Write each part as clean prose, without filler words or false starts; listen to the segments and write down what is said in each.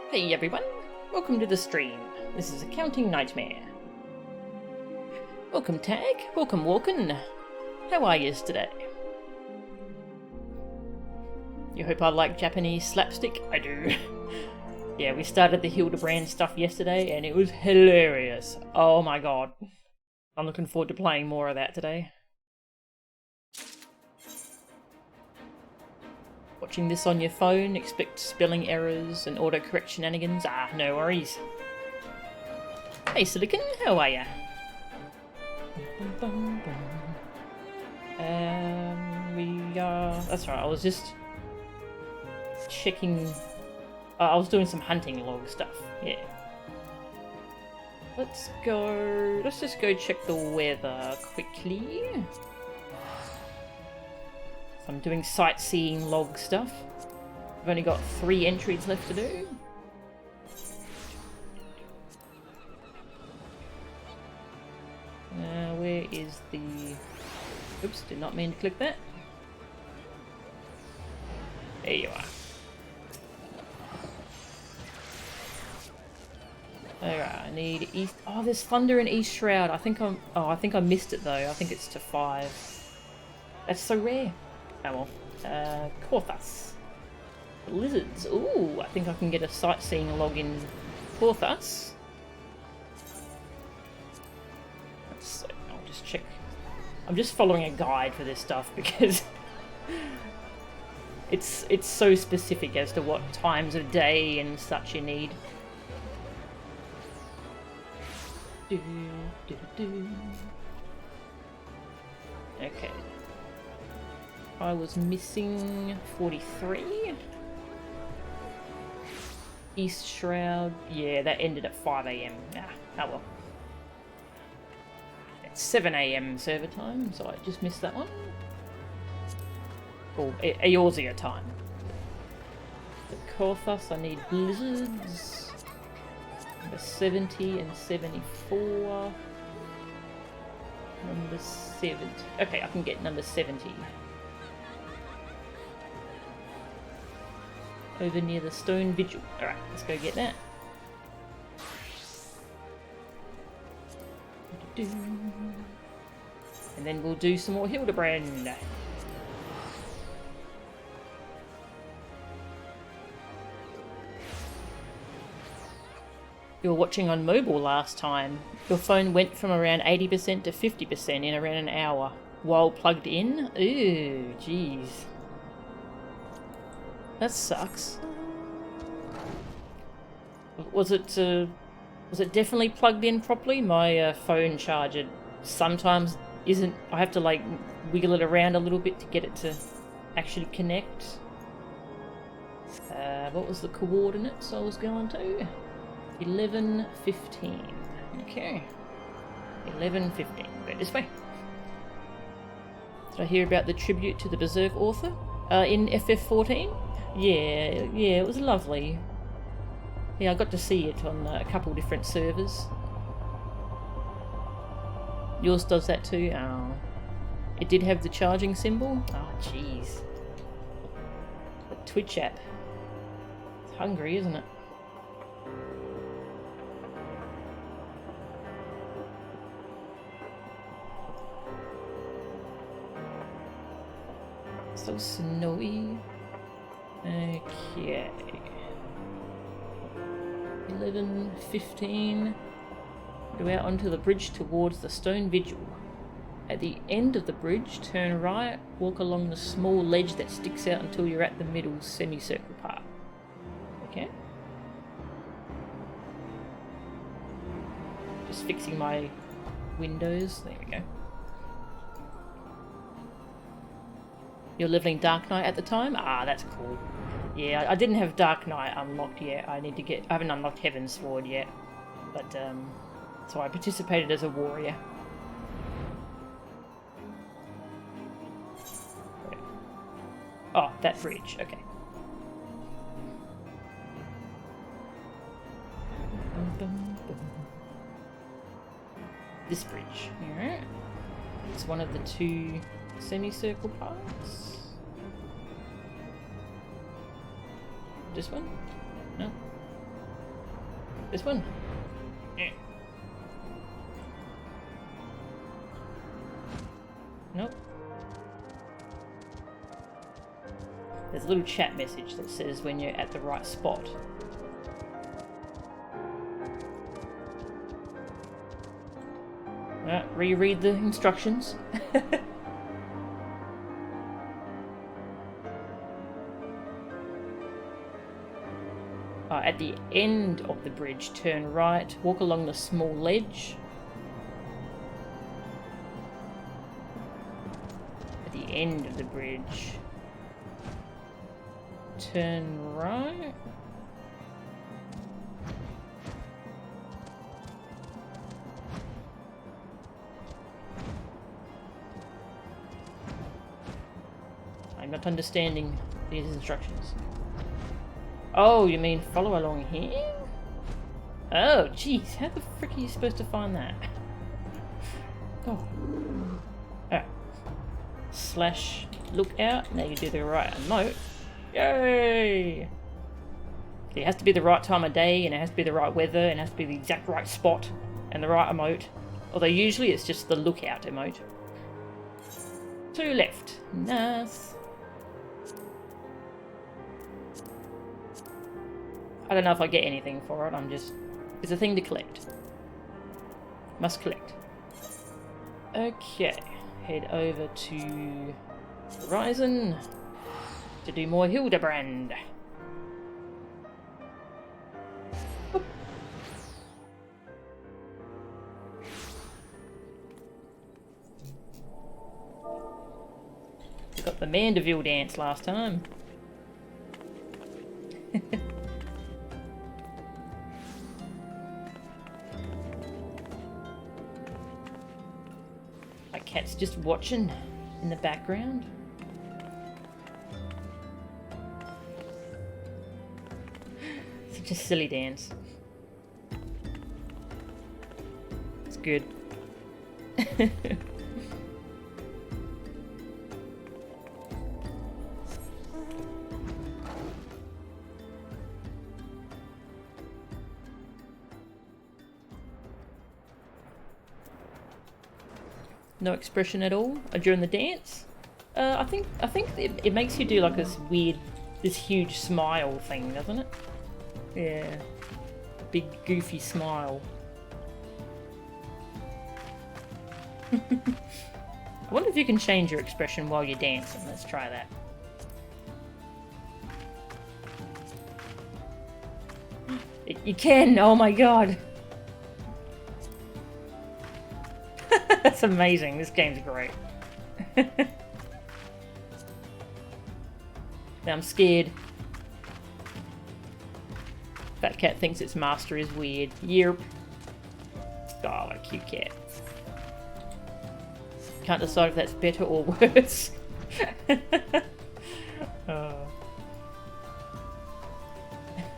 Hey everyone, welcome to the stream. This is Accounting Nightmare. Welcome Tag, welcome Walken. How are yous today? You hope I like Japanese slapstick? I do. Yeah, we started the Hildibrand stuff yesterday and it was hilarious. Oh my god. I'm looking forward to playing more of that today. Watching this on your phone, expect spelling errors and autocorrect shenanigans. Ah, no worries. Hey Silicon, how are ya? That's right, I was just checking. I was doing some hunting log stuff, yeah. Let's just go check the weather quickly. I'm doing sightseeing log stuff. I've only got 3 entries left to do. Where is the... Oops, did not mean to click that. There you are. Alright, I need East... Oh, there's thunder in East Shroud. I think I missed it though. I think it's to 5. That's so rare. Oh well. Porthos. Lizards. Ooh, I think I can get a sightseeing log in Porthos. So I'll just check. I'm just following a guide for this stuff because it's so specific as to what times of day and such you need. Okay. I was missing 43. East Shroud. Yeah, that ended at 5 AM. Ah, oh well. It's 7 AM server time, so I just missed that one. Or Eorzea time. The Korthus, I need blizzards. Number 70 and 74. Number 70. Okay, I can get number 70. Over near the Stone Vigil. Alright, let's go get that. And then we'll do some more Hildibrand. You were watching on mobile last time. Your phone went from around 80% to 50% in around an hour while plugged in. Ooh, jeez. That sucks. Was it definitely plugged in properly? My phone charger sometimes isn't. I have to like wiggle it around a little bit to get it to actually connect. What was the coordinates I was going to? 11:15. Okay. 11:15. Go this way. Did I hear about the tribute to the Berserk author in FF14? Yeah, it was lovely. Yeah, I got to see it on a couple different servers. Yours does that too? Oh. It did have the charging symbol? Oh, jeez. The Twitch app. It's hungry, isn't it? So snowy. Okay. 11:15. Go out onto the bridge towards the Stone Vigil. At the end of the bridge, turn right, walk along the small ledge that sticks out until you're at the middle semicircle part. Okay. Just fixing my windows. There we go. You're leveling Dark Knight at the time? Ah, that's cool. Yeah, I didn't have Dark Knight unlocked yet. I haven't unlocked Heaven's Sword yet. But, so I participated as a warrior. Oh, that bridge, okay. This bridge, alright. It's one of the 2 semicircle parts. This one? No. This one? Yeah. Nope. There's a little chat message that says when you're at the right spot. Reread the instructions. At the end of the bridge, turn right, walk along the small ledge. At the end of the bridge, turn right. I'm not understanding these instructions. Oh, you mean follow along here? Oh, jeez, how the frick are you supposed to find that? Oh. Alright. Slash lookout. Now you do the right emote. Yay! It has to be the right time of day, and it has to be the right weather, and it has to be the exact right spot, and the right emote. Although usually it's just the lookout emote. To left. Nice. I don't know if I get anything for it, I'm just... It's a thing to collect. Must collect. Okay. Head over to Horizon to do more Hildibrand. Oop. We got the Mandeville dance last time. My cat's just watching in the background. Such a silly dance. It's good. No expression at all during the dance. I think it makes you do like this weird, this huge smile thing, doesn't it? Yeah, big goofy smile. I wonder if you can change your expression while you're dancing. Let's try that. You can. Oh my god. That's amazing. This game's great. Now I'm scared. That cat thinks its master is weird. Yep. Oh, what a cute cat. Can't decide if that's better or worse. Oh.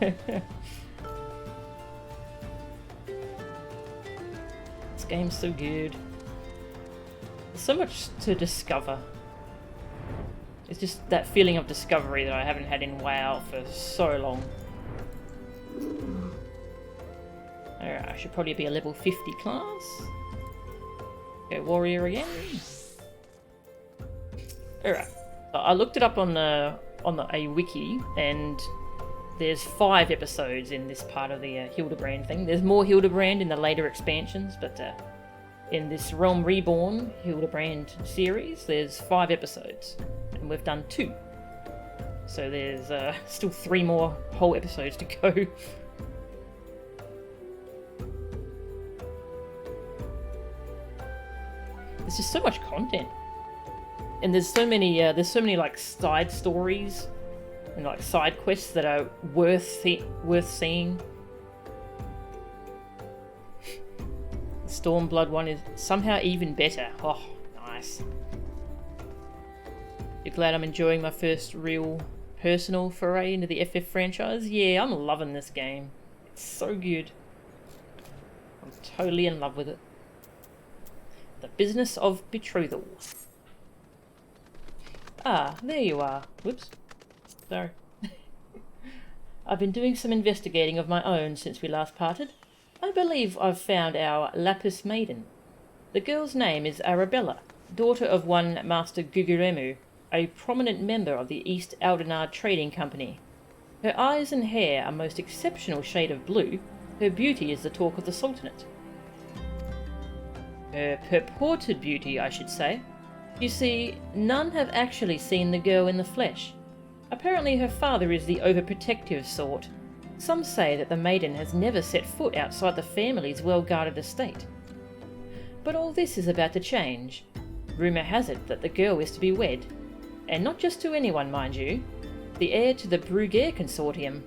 This game's so good. There's so much to discover. It's just that feeling of discovery that I haven't had in WoW for so long. Alright, I should probably be a level 50 class. Go warrior again. Alright. I looked it up on a wiki, and there's 5 episodes in this part of the Hildibrand thing. There's more Hildibrand in the later expansions, but in this Realm Reborn Hildibrand series, there's 5 episodes, and we've done 2. So there's still 3 more whole episodes to go. There's just so much content, and there's so many like side stories and like side quests that are worth seeing. The Stormblood one is somehow even better. Oh, nice. You're glad I'm enjoying my first real personal foray into the FF franchise? Yeah, I'm loving this game. It's so good. I'm totally in love with it. The Business of Betrothal. Ah, there you are. Whoops. Sorry. I've been doing some investigating of my own since we last parted. I believe I've found our Lapis Maiden. The girl's name is Arabella, daughter of one Master Guguremu, a prominent member of the East Aldenard Trading Company. Her eyes and hair are most exceptional shade of blue. Her beauty is the talk of the Sultanate. Her purported beauty, I should say. You see, none have actually seen the girl in the flesh. Apparently her father is the overprotective sort. Some say that the maiden has never set foot outside the family's well-guarded estate. But all this is about to change. Rumour has it that the girl is to be wed. And not just to anyone, mind you. The heir to the Bruguiere Consortium.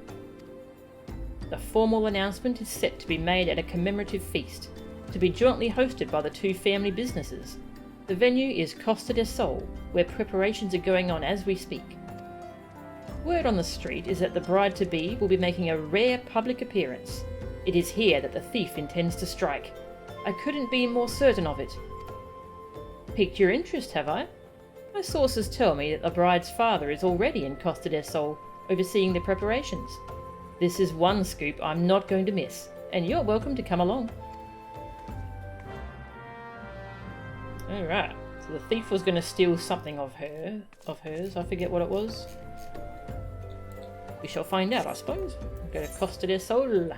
The formal announcement is set to be made at a commemorative feast, to be jointly hosted by the two family businesses. The venue is Costa del Sol, where preparations are going on as we speak. Word on the street is that the bride-to-be will be making a rare public appearance. It is here that the thief intends to strike. I couldn't be more certain of it. Piqued your interest, have I? My sources tell me that the bride's father is already in Costa del Sol, overseeing the preparations. This is one scoop I'm not going to miss, and you're welcome to come along. Alright, so the thief was going to steal something of hers. I forget what it was. We shall find out, I suppose. Go to Costa del Sol.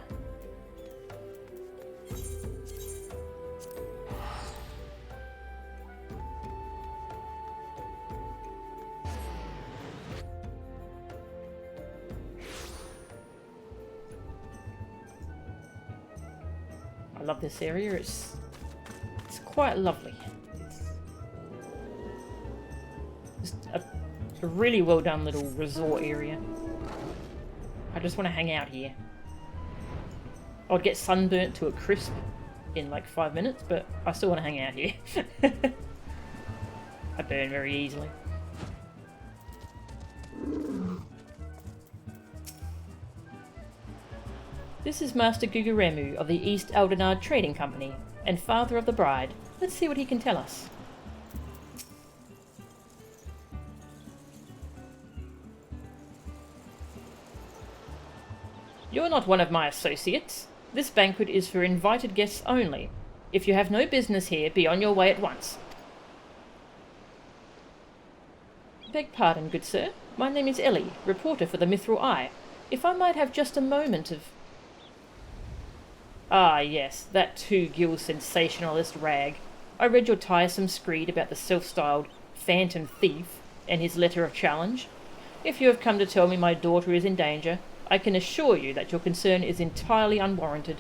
I love this area. It's quite lovely. It's just a really well done little resort area. I just want to hang out here. I'd get sunburnt to a crisp in like 5 minutes, but I still want to hang out here. I burn very easily. This is Master Guguremu of the East Aldenard Trading Company, and father of the bride. Let's see what he can tell us. You're not one of my associates. This banquet is for invited guests only. If you have no business here, be on your way at once. Beg pardon, good sir. My name is Ellie, reporter for the Mithril Eye. If I might have just a moment of... Ah, yes, that two-gill sensationalist rag. I read your tiresome screed about the self-styled Phantom Thief and his letter of challenge. If you have come to tell me my daughter is in danger, I can assure you that your concern is entirely unwarranted.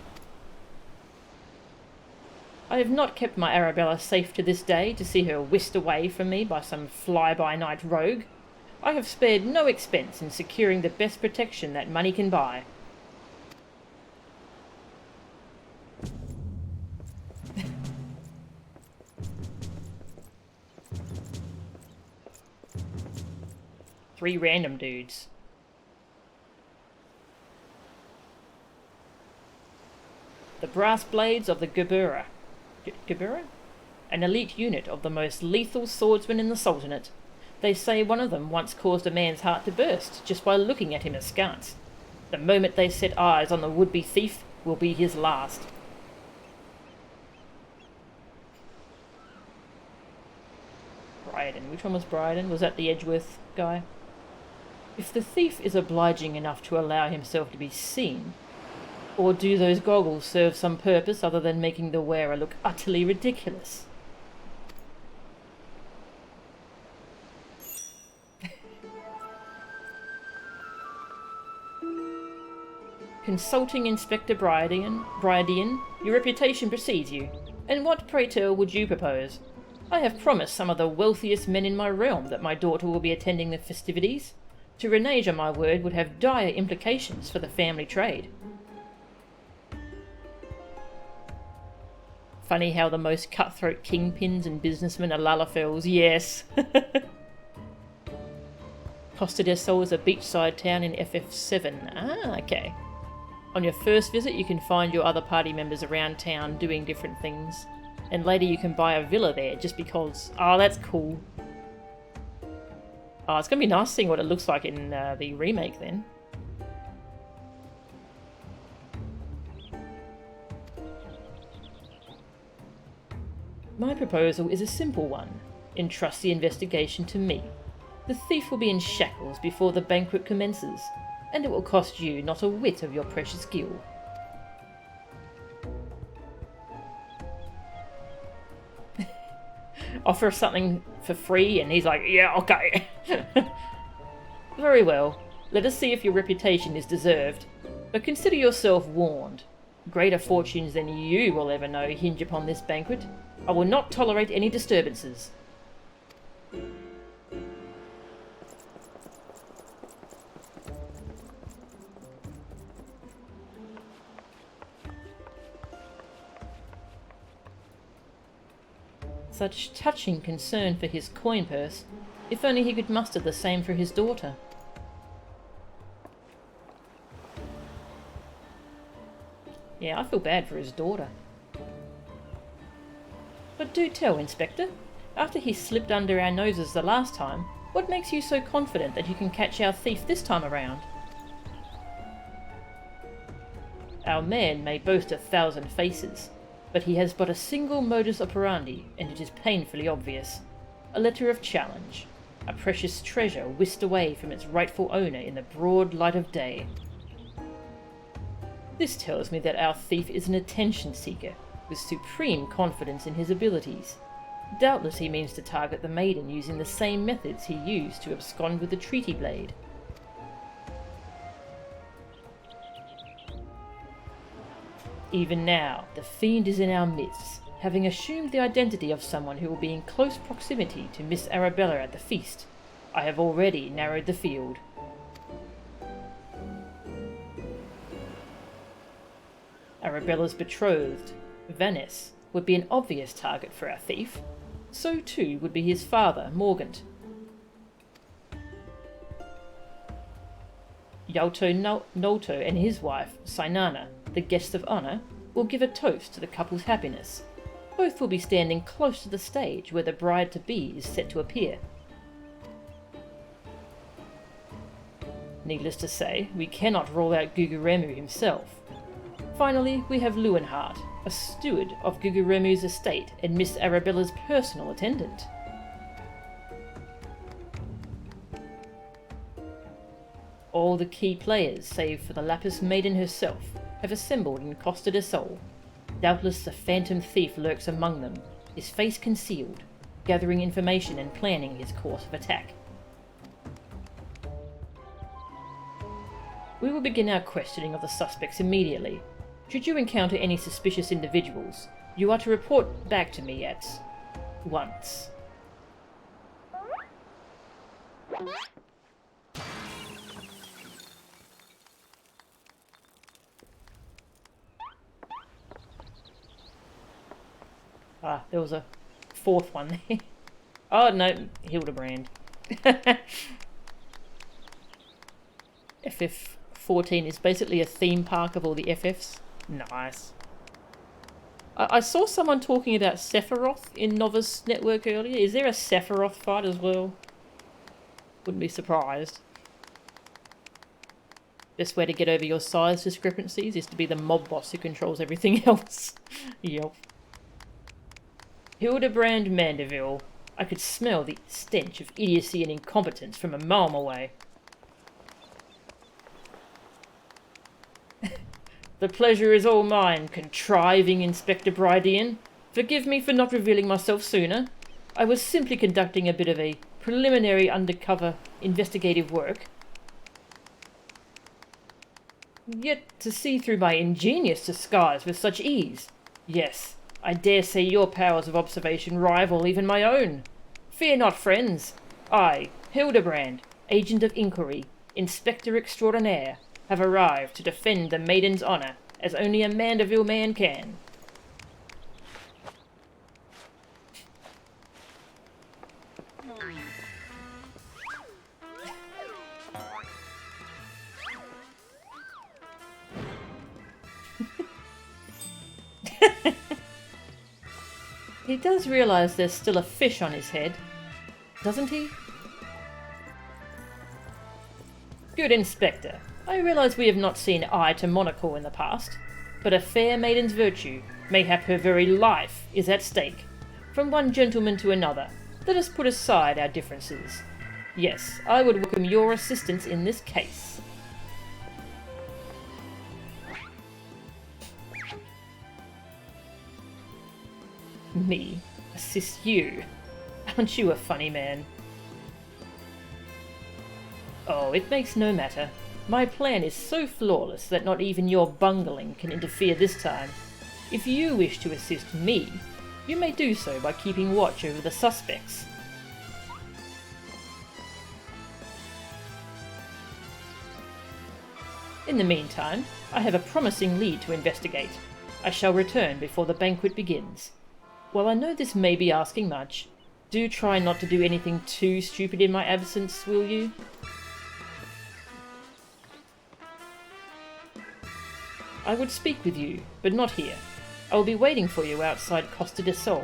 I have not kept my Arabella safe to this day to see her whisked away from me by some fly-by-night rogue. I have spared no expense in securing the best protection that money can buy. Three random dudes. The brass blades of the Gebura. Gebura? An elite unit of the most lethal swordsmen in the Sultanate. They say one of them once caused a man's heart to burst just by looking at him askance. The moment they set eyes on the would-be thief will be his last. Bryden. Which one was Bryden? Was that the Edgeworth guy? If the thief is obliging enough to allow himself to be seen, or do those goggles serve some purpose other than making the wearer look utterly ridiculous? Consulting Inspector Brydian, your reputation precedes you. And what, pray tell, would you propose? I have promised some of the wealthiest men in my realm that my daughter will be attending the festivities. To renege on my word would have dire implications for the family trade. Funny how the most cutthroat kingpins and businessmen are Lalafels, yes. Costa del Sol is a beachside town in FF7. Ah, okay. On your first visit you can find your other party members around town doing different things. And later you can buy a villa there just because. Oh, that's cool. Oh, it's going to be nice seeing what it looks like in the remake then. My proposal is a simple one. Entrust the investigation to me. The thief will be in shackles before the banquet commences, and it will cost you not a whit of your precious gil. Offer something for free, and he's like, yeah, okay. Very well. Let us see if your reputation is deserved. But consider yourself warned. Greater fortunes than you will ever know hinge upon this banquet. I will not tolerate any disturbances. Such touching concern for his coin purse. If only he could muster the same for his daughter. Yeah, I feel bad for his daughter. But do tell, Inspector, after he slipped under our noses the last time, what makes you so confident that you can catch our thief this time around? Our man may boast 1,000 faces, but he has but a single modus operandi, and it is painfully obvious. A letter of challenge. A precious treasure whisked away from its rightful owner in the broad light of day. This tells me that our thief is an attention seeker, with supreme confidence in his abilities. Doubtless he means to target the maiden using the same methods he used to abscond with the treaty blade. Even now, the fiend is in our midst, having assumed the identity of someone who will be in close proximity to Miss Arabella at the feast. I have already narrowed the field. Arabella's betrothed, Vanessa, would be an obvious target for our thief. So too would be his father, Morgant. Yalto Nolto and his wife, Sinana, the guest of honour, will give a toast to the couple's happiness. Both will be standing close to the stage where the bride-to-be is set to appear. Needless to say, we cannot rule out Guguremu himself. Finally, we have Lewenhart, a steward of Guguremu's estate and Miss Arabella's personal attendant. All the key players, save for the Lapis Maiden herself, have assembled in Costa del Sol. Doubtless the phantom thief lurks among them, his face concealed, gathering information and planning his course of attack. We will begin our questioning of the suspects immediately. Should you encounter any suspicious individuals, you are to report back to me at once. Ah, there was a fourth one there. Oh no, Hildibrand. FF14 is basically a theme park of all the FFs. Nice. I saw someone talking about Sephiroth in Novice Network earlier. Is there a Sephiroth fight as well? Wouldn't be surprised. Best way to get over your size discrepancies is to be the mob boss who controls everything else. Yep. Hildibrand Mandeville. I could smell the stench of idiocy and incompetence from a mile away. The pleasure is all mine, contriving Inspector Brydian. Forgive me for not revealing myself sooner. I was simply conducting a bit of a preliminary undercover investigative work. Yet to see through my ingenious disguise with such ease. Yes, I dare say your powers of observation rival even my own. Fear not, friends. I, Hildibrand, Agent of Inquiry, Inspector Extraordinaire, have arrived to defend the maiden's honour, as only a Mandeville man can. He does realise there's still a fish on his head, doesn't he? Good Inspector. I realise we have not seen eye to monocle in the past, but a fair maiden's virtue, mayhap her very life, is at stake. From one gentleman to another, let us put aside our differences. Yes, I would welcome your assistance in this case. Me assist you? Aren't you a funny man? Oh, it makes no matter. My plan is so flawless that not even your bungling can interfere this time. If you wish to assist me, you may do so by keeping watch over the suspects. In the meantime, I have a promising lead to investigate. I shall return before the banquet begins. While I know this may be asking much, do try not to do anything too stupid in my absence, will you? I would speak with you, but not here. I will be waiting for you outside Costa del Sol.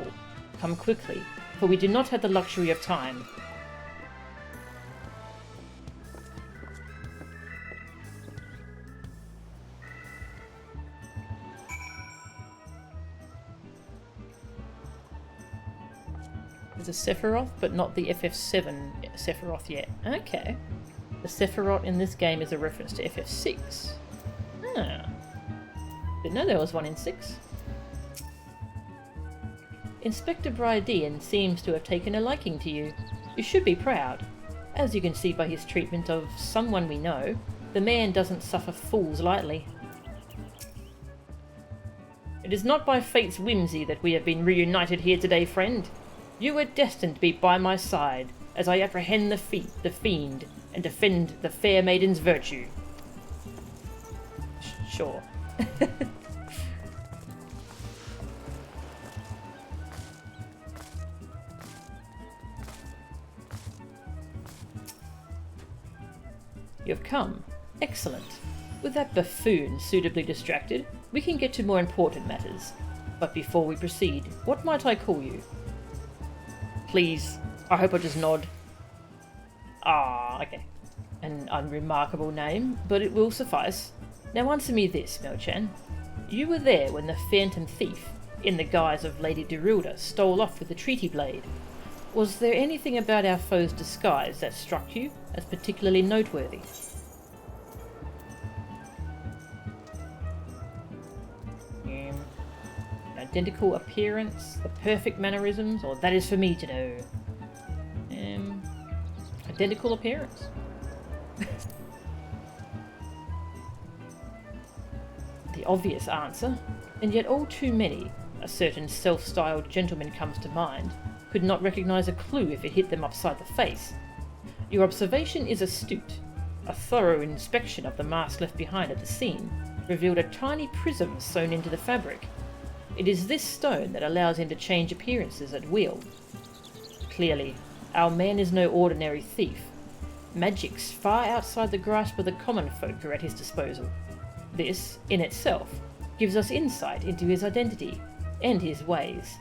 Come quickly, for we do not have the luxury of time. There's a Sephiroth, but not the FF7 Sephiroth yet. Okay. The Sephiroth in this game is a reference to FF6. Ah. Didn't know there was one in 6. Inspector Brydean seems to have taken a liking to you. You should be proud. As you can see by his treatment of someone we know, the man doesn't suffer fools lightly. It is not by fate's whimsy that we have been reunited here today, friend. You were destined to be by my side, as I apprehend the fiend, and defend the fair maiden's virtue. Sure. You've come. Excellent. With that buffoon suitably distracted, we can get to more important matters. But before we proceed, what might I call you? Please, I hope I just nod. Ah, okay. An unremarkable name, but it will suffice. Now answer me this, Melchan. You were there when the phantom thief, in the guise of Lady Derilda, stole off with the treaty blade. Was there anything about our foe's disguise that struck you as particularly noteworthy? Identical appearance, the perfect mannerisms, or that is for me to know? Identical appearance. The obvious answer, and yet all too many, a certain self-styled gentleman comes to mind, could not recognise a clue if it hit them upside the face. Your observation is astute. A thorough inspection of the mask left behind at the scene revealed a tiny prism sewn into the fabric. It is this stone that allows him to change appearances at will. Clearly, our man is no ordinary thief. Magics far outside the grasp of the common folk are at his disposal. This, in itself, gives us insight into his identity and his ways.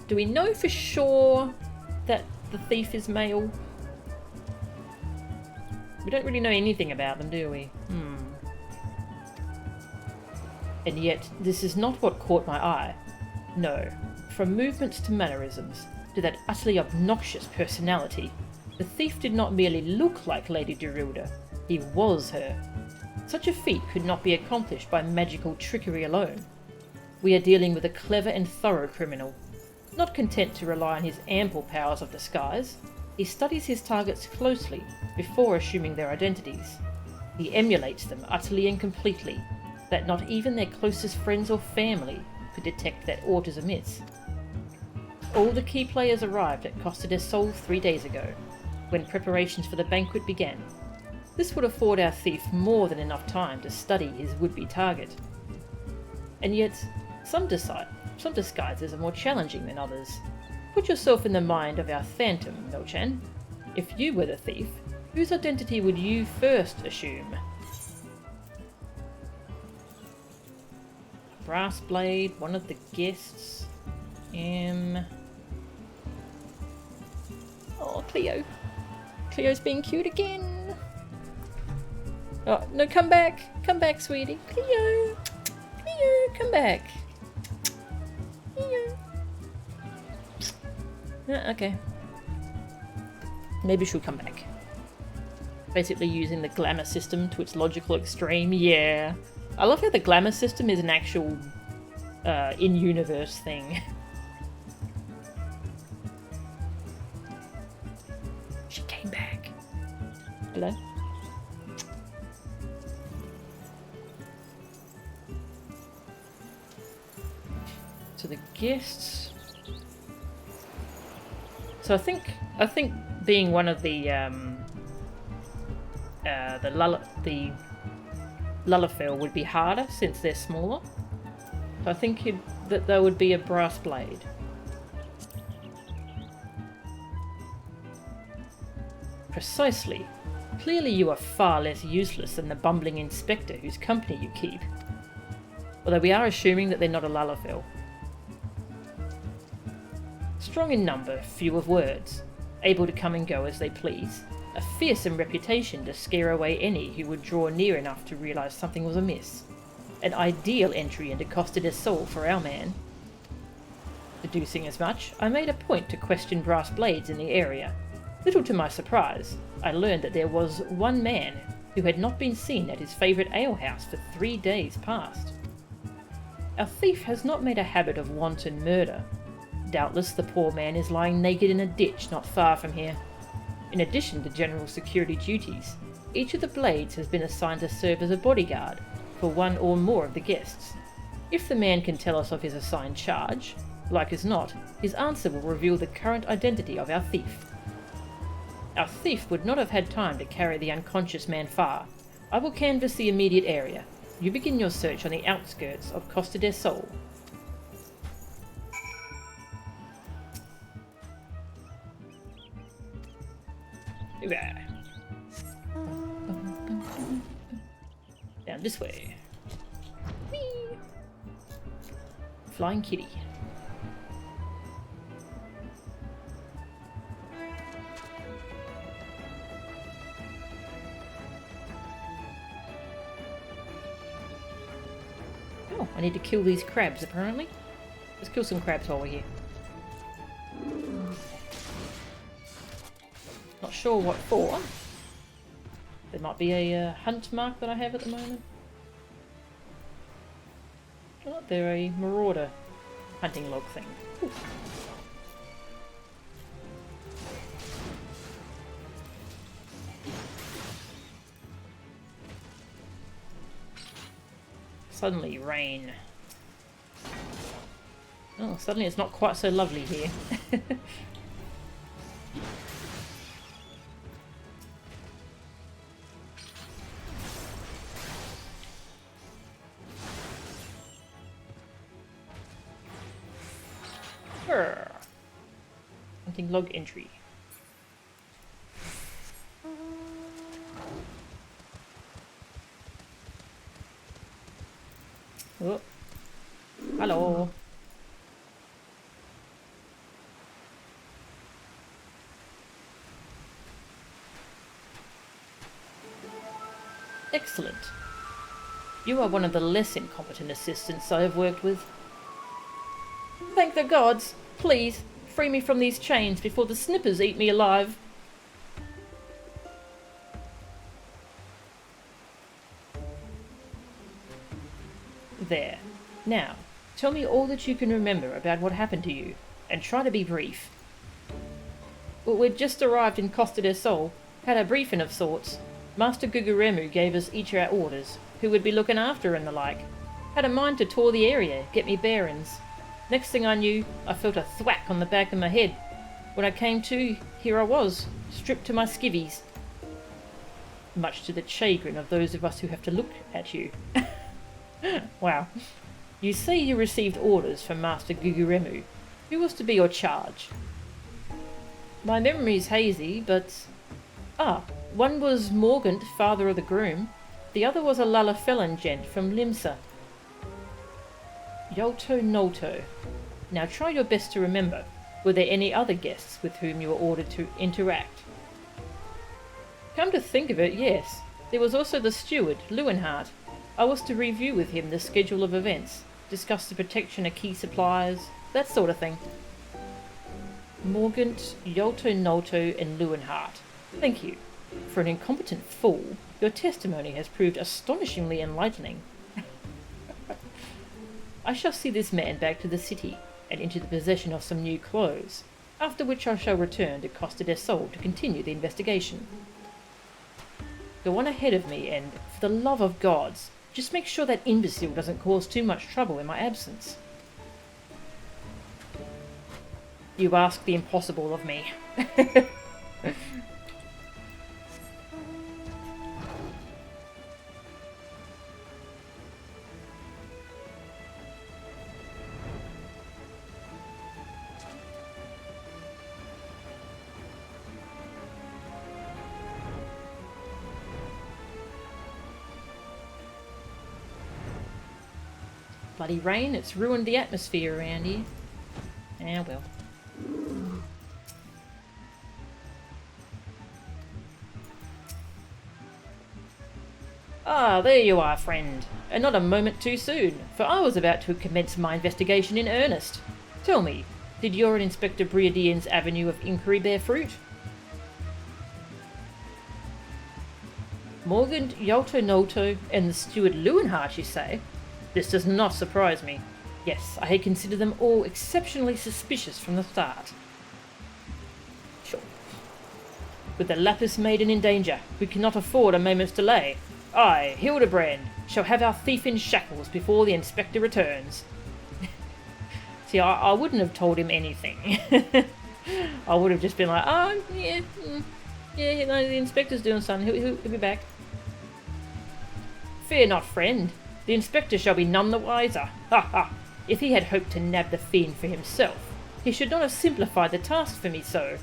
Do we know for sure that the thief is male? We don't really know anything about them, do we? And yet, this is not what caught my eye. No, from movements to mannerisms, to that utterly obnoxious personality, the thief did not merely look like Lady Derilda, he was her. Such a feat could not be accomplished by magical trickery alone. We are dealing with a clever and thorough criminal. Not content to rely on his ample powers of disguise, he studies his targets closely before assuming their identities. He emulates them utterly and completely, that not even their closest friends or family could detect that aught is amiss. All the key players arrived at Costa del Sol 3 days ago, when preparations for the banquet began. This would afford our thief more than enough time to study his would-be target. And yet, some disguises are more challenging than others. Put yourself in the mind of our phantom, Melchan. If you were the thief, whose identity would you first assume? Brass blade, one of the guests. Oh, Cleo. Cleo's being cute again. Oh, no, come back. Come back, sweetie. Cleo. Cleo, come back. Cleo. Yeah, okay. Maybe she'll come back. Basically using the glamour system to its logical extreme. Yeah. I love how the glamour system is an actual in-universe thing. She came back. Hello? To the guests. So I think being one of the Lullafell would be harder since they're smaller. So I think that there would be a brass blade. Precisely. Clearly you are far less useless than the bumbling inspector whose company you keep. Although we are assuming that they're not a Lullafell. Strong in number, few of words, able to come and go as they please, a fearsome reputation to scare away any who would draw near enough to realise something was amiss. An ideal entry into Costa del Sol for our man. Deducing as much, I made a point to question brass blades in the area. Little to my surprise, I learned that there was one man who had not been seen at his favourite alehouse for 3 days past. Our thief has not made a habit of wanton murder. Doubtless the poor man is lying naked in a ditch not far from here. In addition to general security duties, each of the blades has been assigned to serve as a bodyguard for one or more of the guests. If the man can tell us of his assigned charge, like as not, his answer will reveal the current identity of our thief. Our thief would not have had time to carry the unconscious man far. I will canvass the immediate area. You begin your search on the outskirts of Costa del Sol. Down this way. Whee! Flying kitty. Oh, I need to kill these crabs apparently. Let's kill some crabs while we're here. Not sure what for. There might be a hunt mark that I have at the moment. Oh, they're a marauder hunting log thing. Ooh. Suddenly rain. Oh, suddenly it's not quite so lovely here. Hunting log entry. Oh. Hello. Excellent. You are one of the less incompetent assistants I have worked with. Thank the gods! Please, free me from these chains before the snippers eat me alive. There. Now, tell me all that you can remember about what happened to you, and try to be brief. Well, we'd just arrived in Costa del Sol, had a briefing of sorts. Master Guguremu gave us each our orders, who would be looking after and the like. Had a mind to tour the area, get me bearings. Next thing I knew, I felt a thwack on the back of my head. When I came to, here I was, stripped to my skivvies. Much to the chagrin of those of us who have to look at you. Wow. You say you received orders from Master Guguremu. Who was to be your charge? My memory's hazy, but... one was Morgant, father of the groom. The other was a Lullafellan gent from Limsa. Yolto Nolto. Now try your best to remember. Were there any other guests with whom you were ordered to interact? Come to think of it, yes. There was also the steward, Lewenhart. I was to review with him the schedule of events, discuss the protection of key supplies, that sort of thing. Morgant, Yolto Nolto, and Lewenhart. Thank you. For an incompetent fool, your testimony has proved astonishingly enlightening. I shall see this man back to the city, and into the possession of some new clothes, after which I shall return to Costa del Sol to continue the investigation. Go on ahead of me, and, for the love of gods, just make sure that imbecile doesn't cause too much trouble in my absence. You ask the impossible of me. Bloody rain, it's ruined the atmosphere around here. Ah, well. Ah, there you are, friend. And not a moment too soon, for I was about to commence my investigation in earnest. Tell me, did your and Inspector Briadian's avenue of inquiry bear fruit? Morgan, Yolto Nolto, and the steward Lewenhart, you say? This does not surprise me. Yes, I had considered them all exceptionally suspicious from the start. Sure. With the Lapis Maiden in danger, we cannot afford a moment's delay. I, Hildibrand, shall have our thief in shackles before the inspector returns. See, I wouldn't have told him anything. I would have just been like, oh, yeah, yeah, no, the inspector's doing something, he'll be back. Fear not, friend. The inspector shall be none the wiser. Ha ha! If he had hoped to nab the fiend for himself, he should not have simplified the task for me so.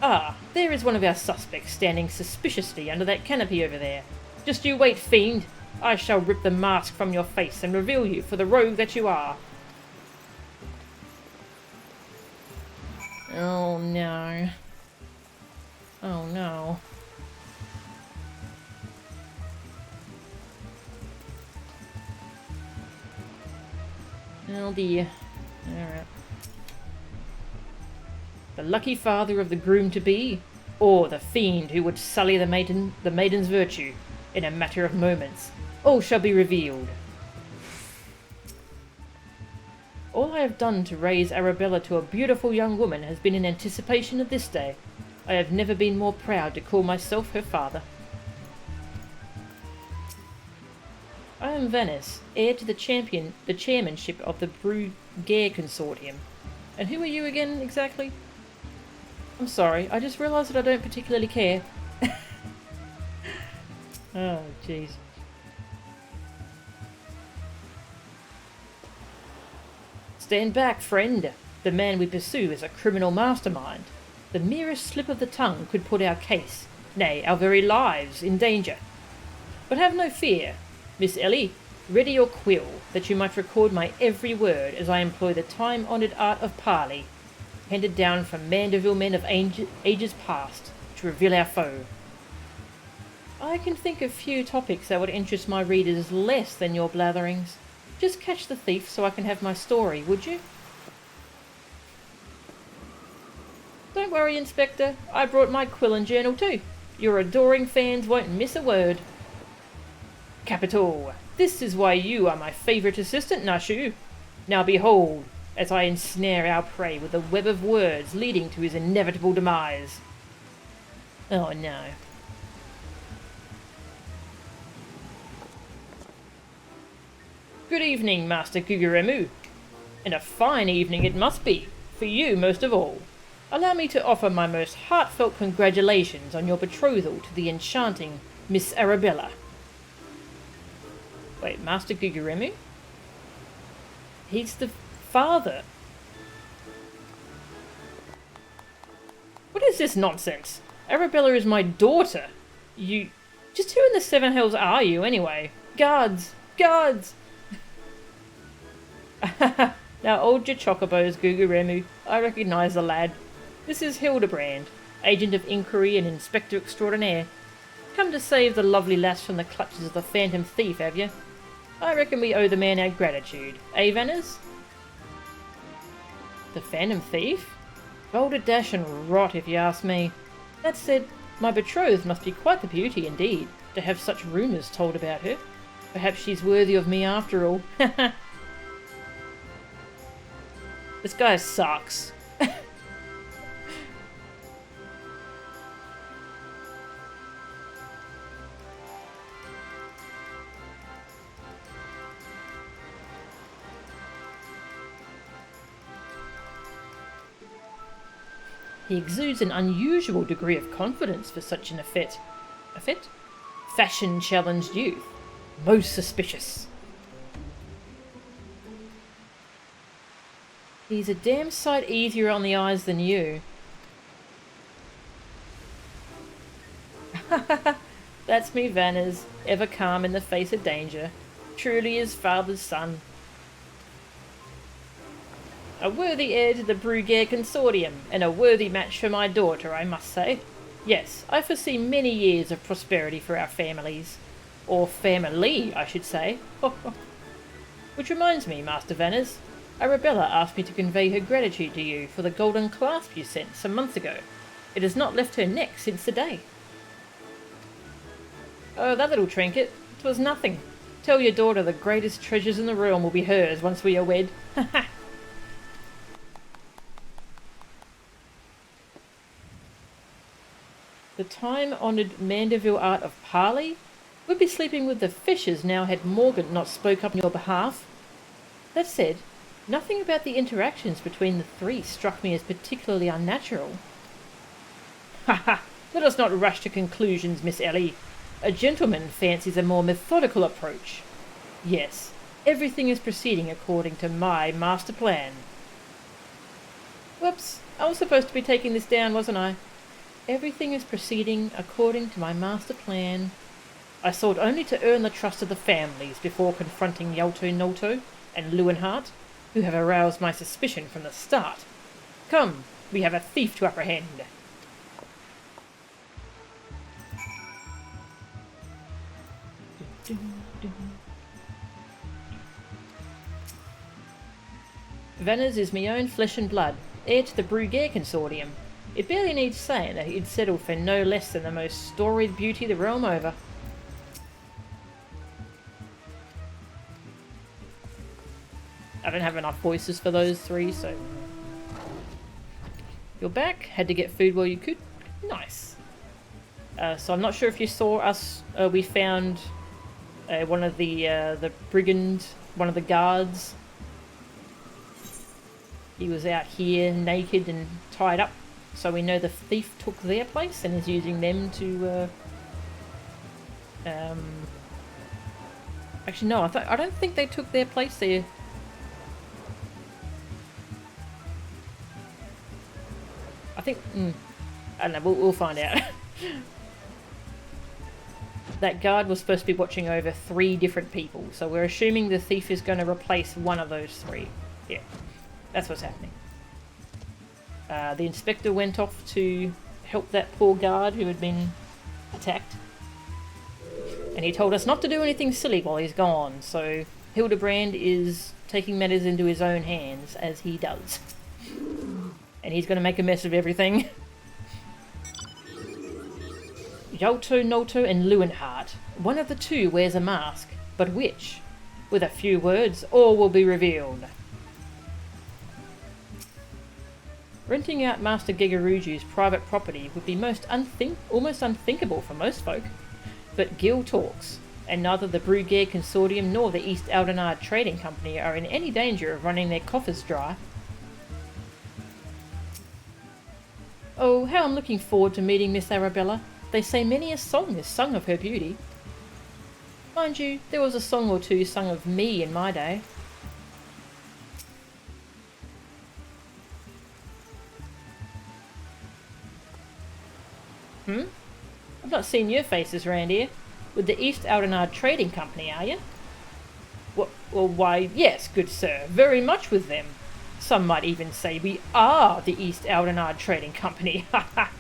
Ah, there is one of our suspects standing suspiciously under that canopy over there. Just you wait, fiend. I shall rip the mask from your face and reveal you for the rogue that you are. Oh no. Oh no. Oh dear. Alright. The lucky father of the groom-to-be, or the fiend who would sully the maiden's virtue in a matter of moments. All shall be revealed. All I have done to raise Arabella to a beautiful young woman has been in anticipation of this day. I have never been more proud to call myself her father. I am Venice, heir to the chairmanship of the Bruguiere Consortium. And who are you again, exactly? I'm sorry, I just realised that I don't particularly care. Oh, jeez. Stand back, friend. The man we pursue is a criminal mastermind. The merest slip of the tongue could put our case, nay, our very lives, in danger. But have no fear. Miss Ellie, ready your quill, that you might record my every word as I employ the time-honoured art of parley, handed down from Mandeville men of ages past, to reveal our foe. I can think of few topics that would interest my readers less than your blatherings. Just catch the thief so I can have my story, would you? Don't worry, Inspector. I brought my quill and journal too. Your adoring fans won't miss a word. Capital. This is why you are my favourite assistant, Nashu. Now behold, as I ensnare our prey with a web of words leading to his inevitable demise. Oh no. Good evening, Master Guguremu. And a fine evening it must be, for you most of all. Allow me to offer my most heartfelt congratulations on your betrothal to the enchanting Miss Arabella. Wait, Master Guguremu? He's the father. What is this nonsense? Arabella is my daughter. You... Just who in the seven hells are you, anyway? Guards! Guards! Now hold your chocobos, Guguremu. I recognise the lad. This is Hildibrand, agent of inquiry and inspector extraordinaire. Come to save the lovely lass from the clutches of the phantom thief, have you? I reckon we owe the man our gratitude. Eh, Vanners? The Phantom Thief? Balderdash and rot, if you ask me. That said, my betrothed must be quite the beauty indeed, to have such rumours told about her. Perhaps she's worthy of me after all. This guy sucks. He exudes an unusual degree of confidence for such an effete? Fashion-challenged youth. Most suspicious. He's a damn sight easier on the eyes than you. That's me, Vanners, ever calm in the face of danger. Truly his father's son. A worthy heir to the Bruguier Consortium, and a worthy match for my daughter, I must say. Yes, I foresee many years of prosperity for our families. Or family, I should say. Which reminds me, Master Vanners, Arabella asked me to convey her gratitude to you for the golden clasp you sent some months ago. It has not left her neck since the day. Oh, that little trinket. 'Twas nothing. Tell your daughter the greatest treasures in the realm will be hers once we are wed. The time-honoured Mandeville art of parley? Would be sleeping with the fishes now had Morgan not spoke up on your behalf. That said, nothing about the interactions between the three struck me as particularly unnatural. Ha! Let us not rush to conclusions, Miss Ellie. A gentleman fancies a more methodical approach. Yes, everything is proceeding according to my master plan. Whoops, I was supposed to be taking this down, wasn't I? Everything is proceeding according to my master plan. I sought only to earn the trust of the families before confronting Yalto Nolto and Leuenhart, who have aroused my suspicion from the start. Come, we have a thief to apprehend. Vanners is me own flesh and blood, heir to the Bruguier Consortium. It barely needs saying that he'd settled for no less than the most storied beauty the realm over. I don't have enough voices for those three, so... You're back. Had to get food while you could. Nice. So I'm not sure if you saw us. We found one of the brigand, one of the guards. He was out here naked and tied up. So we know the thief took their place and is using them to... Actually, no, I don't think they took their place there. I think... I don't know, we'll find out. That guard was supposed to be watching over 3 different people, so we're assuming the thief is going to replace one of those 3. Yeah, that's what's happening. The inspector went off to help that poor guard who had been attacked. And he told us not to do anything silly while he's gone, so Hildibrand is taking matters into his own hands, as he does. And he's going to make a mess of everything. Yalto, Nolto and Leuenhart. One of the 2 wears a mask, but which? With a few words, all will be revealed. Renting out Master Gegaruju's private property would be almost unthinkable for most folk. But Gil talks, and neither the Bruguier Consortium nor the East Aldenard Trading Company are in any danger of running their coffers dry. Oh, how I'm looking forward to meeting Miss Arabella. They say many a song is sung of her beauty. Mind you, there was a song or 2 sung of me in my day. I've not seen your faces round here. With the East Aldenard Trading Company, are you? Well, why, yes, good sir, very much with them. Some might even say we are the East Aldenard Trading Company. Ha ha!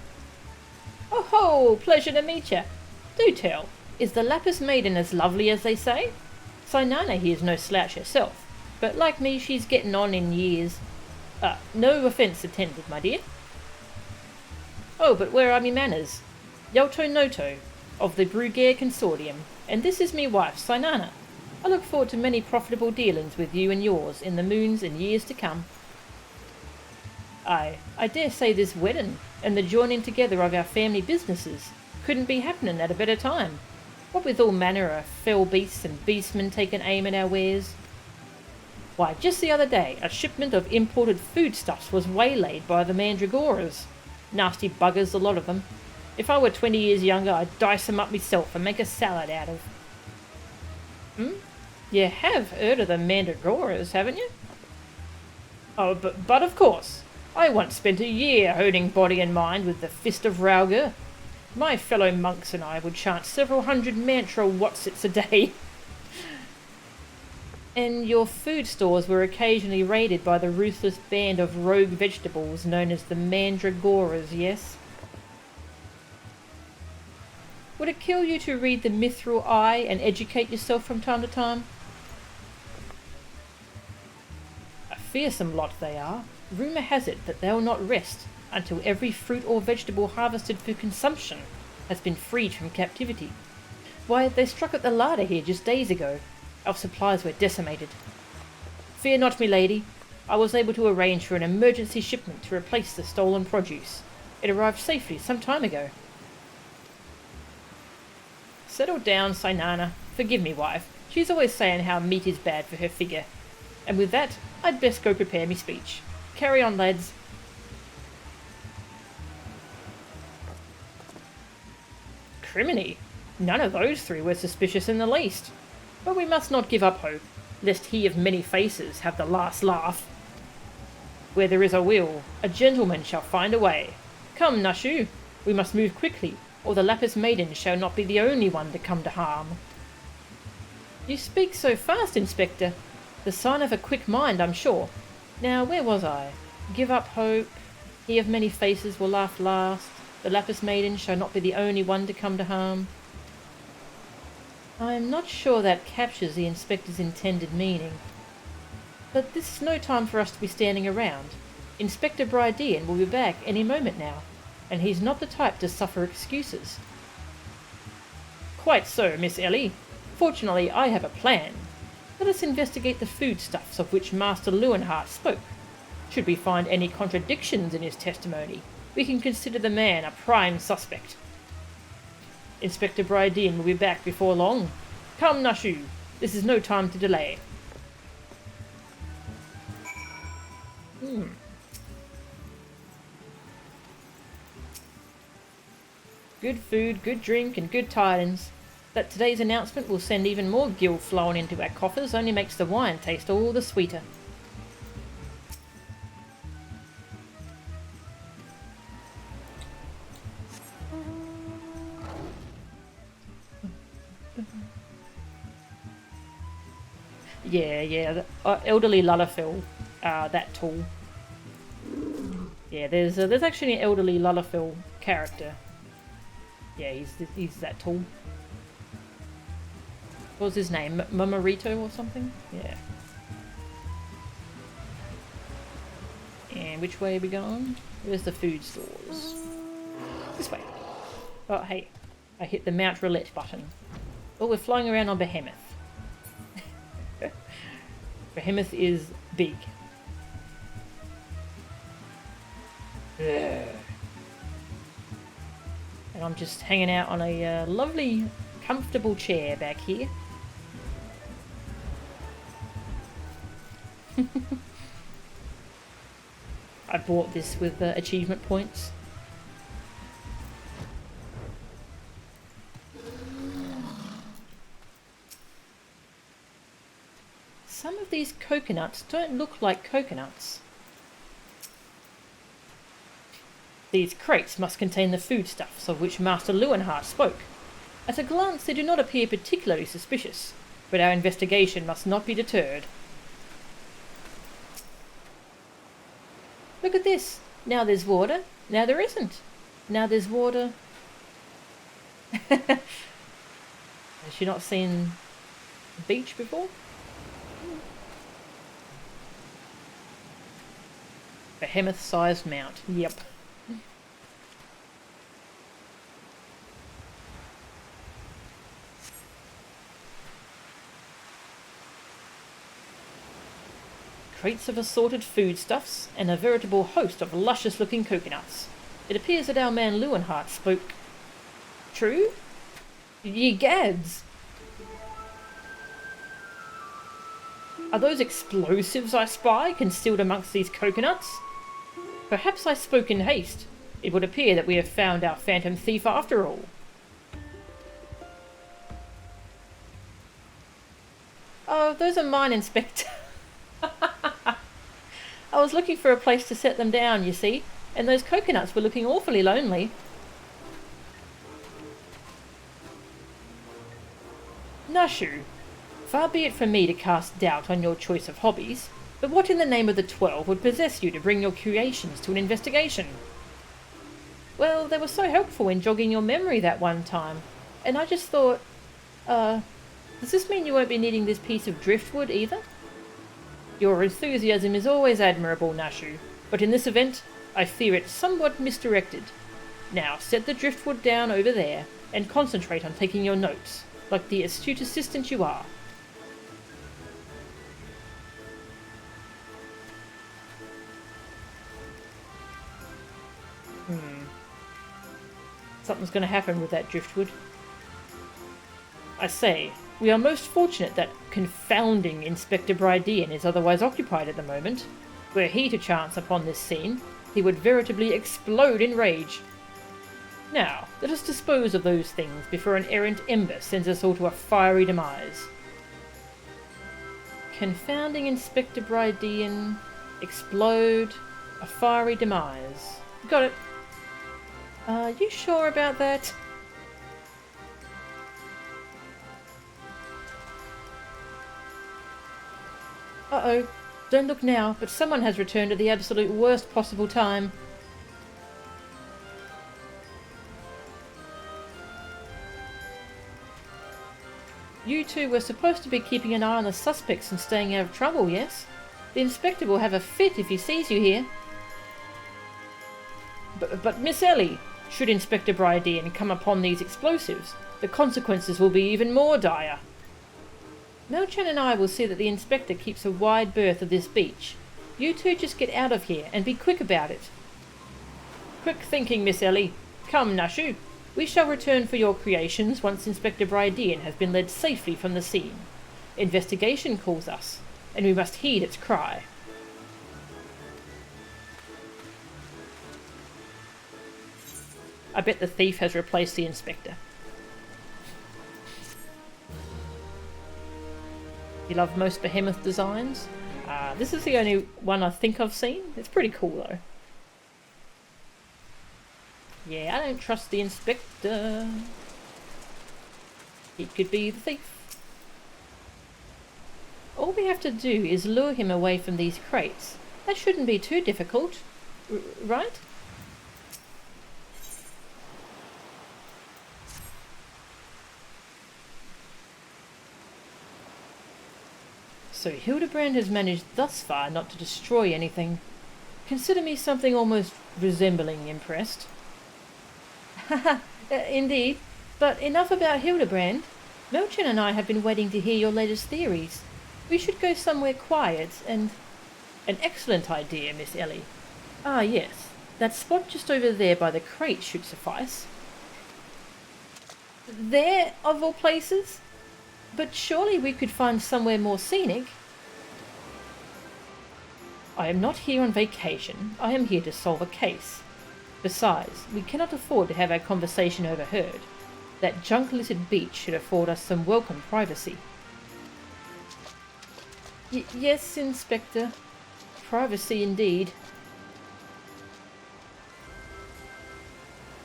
Oh ho, pleasure to meet you. Do tell, is the Lapis Maiden as lovely as they say? Sinana here's no slouch herself, but like me she's getting on in years. No offence intended, my dear. Oh, but where are me manners? Yalto Noto, of the Brugair Consortium, and this is me wife, Sinana. I look forward to many profitable dealings with you and yours in the moons and years to come. I dare say this wedding and the joining together of our family businesses couldn't be happening at a better time. What with all manner of fell beasts and beastmen taking aim at our wares. Why, just the other day, a shipment of imported foodstuffs was waylaid by the mandragoras. Nasty buggers, a lot of them. If I were 20 years younger, I'd dice them up myself and make a salad out of. You have heard of the mandragoras, haven't you? Oh, but of course. I once spent a year honing body and mind with the Fist of Rauger. My fellow monks and I would chant several hundred mantra watsits a day. And your food stores were occasionally raided by the ruthless band of rogue vegetables known as the mandragoras, yes? Would it kill you to read the Mithril Eye and educate yourself from time to time? A fearsome lot they are. Rumour has it that they'll not rest until every fruit or vegetable harvested for consumption has been freed from captivity. Why, they struck at the larder here just days ago. Our supplies were decimated. Fear not, me lady. I was able to arrange for an emergency shipment to replace the stolen produce. It arrived safely some time ago. Settle down, Sinana. Forgive me, wife. She's always saying how meat is bad for her figure. And with that, I'd best go prepare me speech. Carry on, lads. Criminy! None of those three were suspicious in the least. But we must not give up hope, lest he of many faces have the last laugh. Where there is a will, a gentleman shall find a way. Come, Nashu, we must move quickly, or the Lapis Maiden shall not be the only one to come to harm. You speak so fast, Inspector. The sign of a quick mind, I'm sure. Now, where was I? Give up hope. He of many faces will laugh last. The Lapis Maiden shall not be the only one to come to harm. I'm not sure that captures the Inspector's intended meaning. But this is no time for us to be standing around. Inspector Brydean will be back any moment now, and he's not the type to suffer excuses. Quite so, Miss Ellie. Fortunately, I have a plan. Let us investigate the foodstuffs of which Master Lewenhart spoke. Should we find any contradictions in his testimony, we can consider the man a prime suspect. Inspector Brydean will be back before long. Come, Nashu, this is no time to delay. Good food, good drink, and good tidings. That today's announcement will send even more gil flowing into our coffers only makes the wine taste all the sweeter. Yeah, elderly Lullafil, that tool. Yeah, there's actually an elderly Lullafil character. Yeah, he's that tall. What was his name? Mamarito or something? Yeah. And which way are we going? Where's the food stores? This way. Oh, hey. I hit the Mount Roulette button. Oh, we're flying around on Behemoth. Behemoth is big. And I'm just hanging out on a lovely, comfortable chair back here. I bought this with achievement points. Some of these coconuts don't look like coconuts. These crates must contain the foodstuffs of which Master Lewenhart spoke. At a glance they do not appear particularly suspicious, but our investigation must not be deterred. Look at this. Now there's water. Now there isn't. Now there's water. Has she not seen the beach before? Behemoth-sized mount. Yep. Crates of assorted foodstuffs, and a veritable host of luscious-looking coconuts. It appears that our man Lewenhart spoke... true? Ye gads! Are those explosives I spy concealed amongst these coconuts? Perhaps I spoke in haste. It would appear that we have found our phantom thief after all. Oh, those are mine, Inspector. I was looking for a place to set them down, you see, and those coconuts were looking awfully lonely. Nashu, far be it from me to cast doubt on your choice of hobbies, but what in the name of the 12 would possess you to bring your creations to an investigation? Well, they were so helpful in jogging your memory that one time, and I just thought, does this mean you won't be needing this piece of driftwood either? Your enthusiasm is always admirable, Nashu, but in this event, I fear it's somewhat misdirected. Now, set the driftwood down over there, and concentrate on taking your notes, like the astute assistant you are. Something's going to happen with that driftwood. I say, we are most fortunate that confounding Inspector Brydean is otherwise occupied at the moment. Were he to chance upon this scene, he would veritably explode in rage. Now, let us dispose of those things before an errant ember sends us all to a fiery demise. Confounding Inspector Brydean, explode, a fiery demise. Got it. Are you sure about that? Uh-oh. Don't look now, but someone has returned at the absolute worst possible time. You two were supposed to be keeping an eye on the suspects and staying out of trouble, yes? The inspector will have a fit if he sees you here. But Miss Ellie, should Inspector Brydean come upon these explosives, the consequences will be even more dire. Melchan and I will see that the inspector keeps a wide berth of this beach. You two just get out of here and be quick about it. Quick thinking, Miss Ellie. Come, Nashu. We shall return for your creations once Inspector Brydean has been led safely from the scene. Investigation calls us, and we must heed its cry. I bet the thief has replaced the inspector. You love most behemoth designs? This is the only one I think I've seen. It's pretty cool though. Yeah, I don't trust the inspector. He could be the thief. All we have to do is lure him away from these crates. That shouldn't be too difficult, right? So Hildibrand has managed thus far not to destroy anything. Consider me something almost resembling impressed. Haha, indeed. But enough about Hildibrand. Melchan and I have been waiting to hear your latest theories. We should go somewhere quiet and... An excellent idea, Miss Ellie. Ah, yes. That spot just over there by the crate should suffice. There, of all places? But surely we could find somewhere more scenic. I am not here on vacation. I am here to solve a case. Besides, we cannot afford to have our conversation overheard. That junk-littered beach should afford us some welcome privacy. Yes, Inspector. Privacy indeed.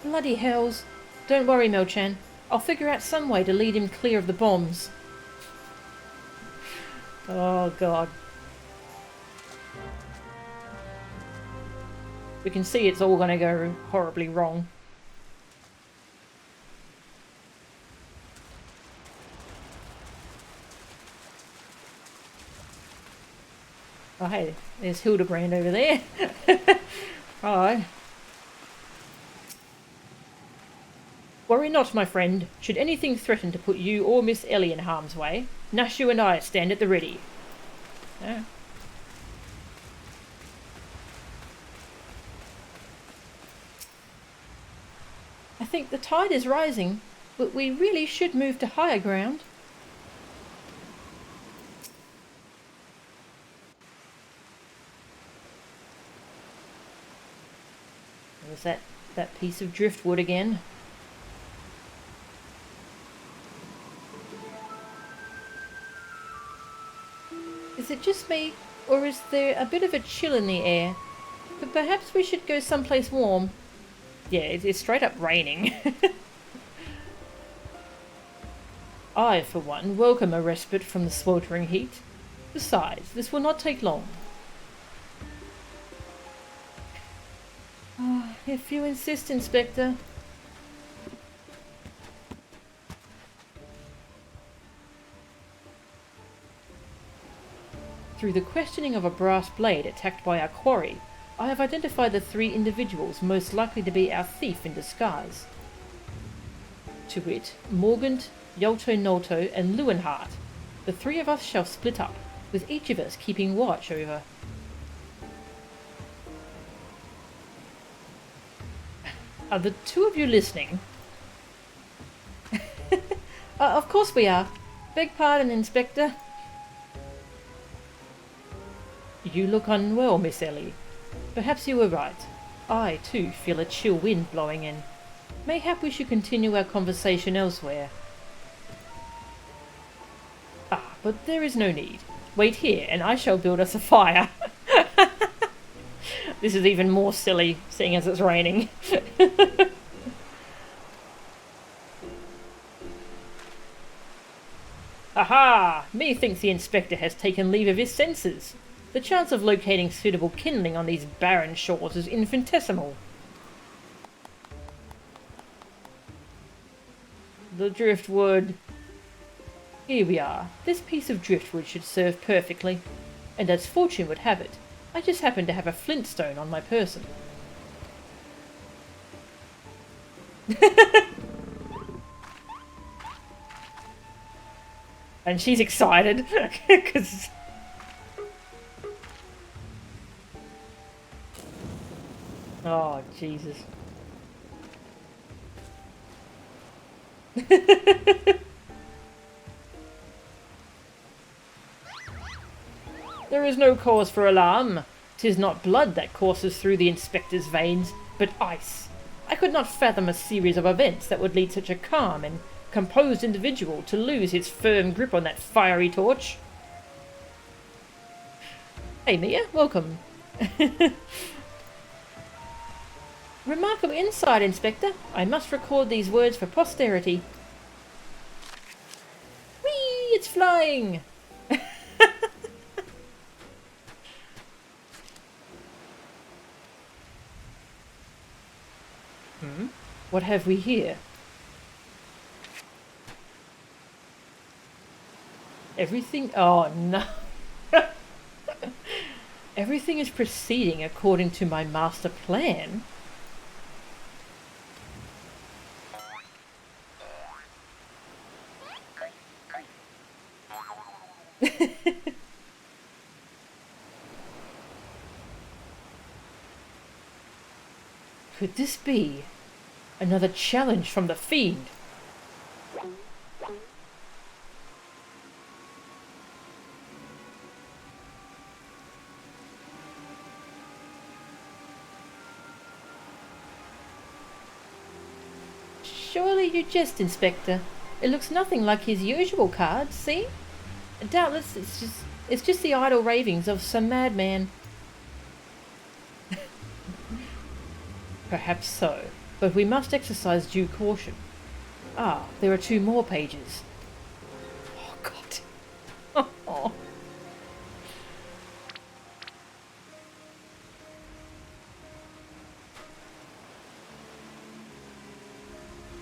Bloody hells. Don't worry, Melchan. I'll figure out some way to lead him clear of the bombs. Oh, God. We can see it's all going to go horribly wrong. Oh, hey, there's Hildibrand over there. Hi. Worry not, my friend. Should anything threaten to put you or Miss Ellie in harm's way, Nashu and I stand at the ready. Yeah. I think the tide is rising, but we really should move to higher ground. There's that piece of driftwood again. Is it just me, or is there a bit of a chill in the air? But perhaps we should go someplace warm. Yeah, it's straight up raining. I, for one, welcome a respite from the sweltering heat. Besides, this will not take long. Oh, if you insist, Inspector. Through the questioning of a brass blade attacked by our quarry, I have identified the 3 individuals most likely to be our thief in disguise. To wit, Morgant, Yolto Nolto, and Leeuwenhart. The 3 of us shall split up, with each of us keeping watch over. Are the 2 of you listening? Of course we are. Beg pardon, Inspector. You look unwell, Miss Ellie. Perhaps you were right. I, too, feel a chill wind blowing in. Mayhap we should continue our conversation elsewhere. Ah, but there is no need. Wait here, and I shall build us a fire. This is even more silly, seeing as it's raining. Aha! Methinks the Inspector has taken leave of his senses. The chance of locating suitable kindling on these barren shores is infinitesimal. The driftwood. Here we are. This piece of driftwood should serve perfectly. And as fortune would have it, I just happen to have a flintstone on my person. And she's excited, because... Oh, Jesus. There is no cause for alarm. 'Tis not blood that courses through the Inspector's veins, but ice. I could not fathom a series of events that would lead such a calm and composed individual to lose his firm grip on that fiery torch. Hey Mia, welcome. Remarkable insight, Inspector. I must record these words for posterity. Whee! It's flying! What have we here? Everything... Oh, no. Everything is proceeding according to my master plan. Could this be another challenge from the fiend? Surely you jest, Inspector. It looks nothing like his usual cards, see? Doubtless it's just the idle ravings of some madman. Perhaps so, but we must exercise due caution. Ah, there are 2 more pages. Oh, God. Oh.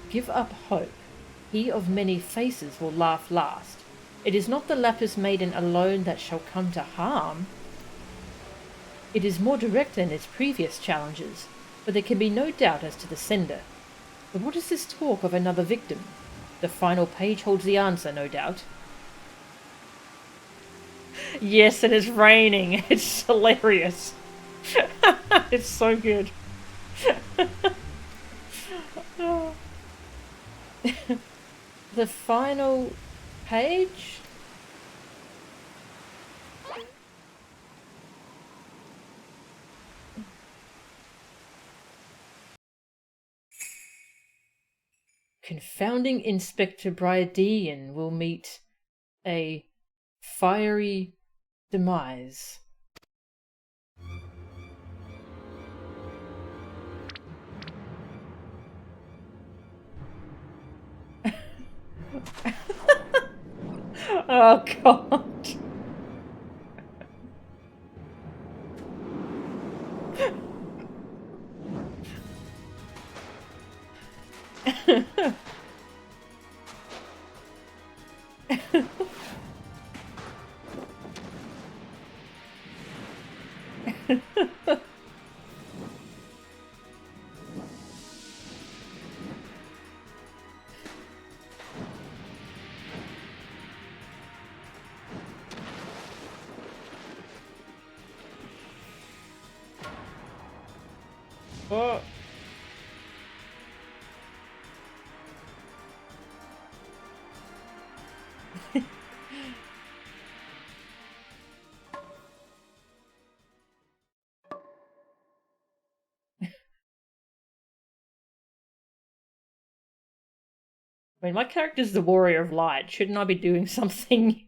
Give up hope. He of many faces will laugh last. It is not the Lapis Maiden alone that shall come to harm. It is more direct than its previous challenges, but there can be no doubt as to the sender. But what is this talk of another victim? The final page holds the answer, no doubt. Yes, and it's raining. It's hilarious. It's so good. The final page? Confounding Inspector Bryadian will meet a fiery demise. Oh god. Oh. I mean, my character's the Warrior of Light. Shouldn't I be doing something?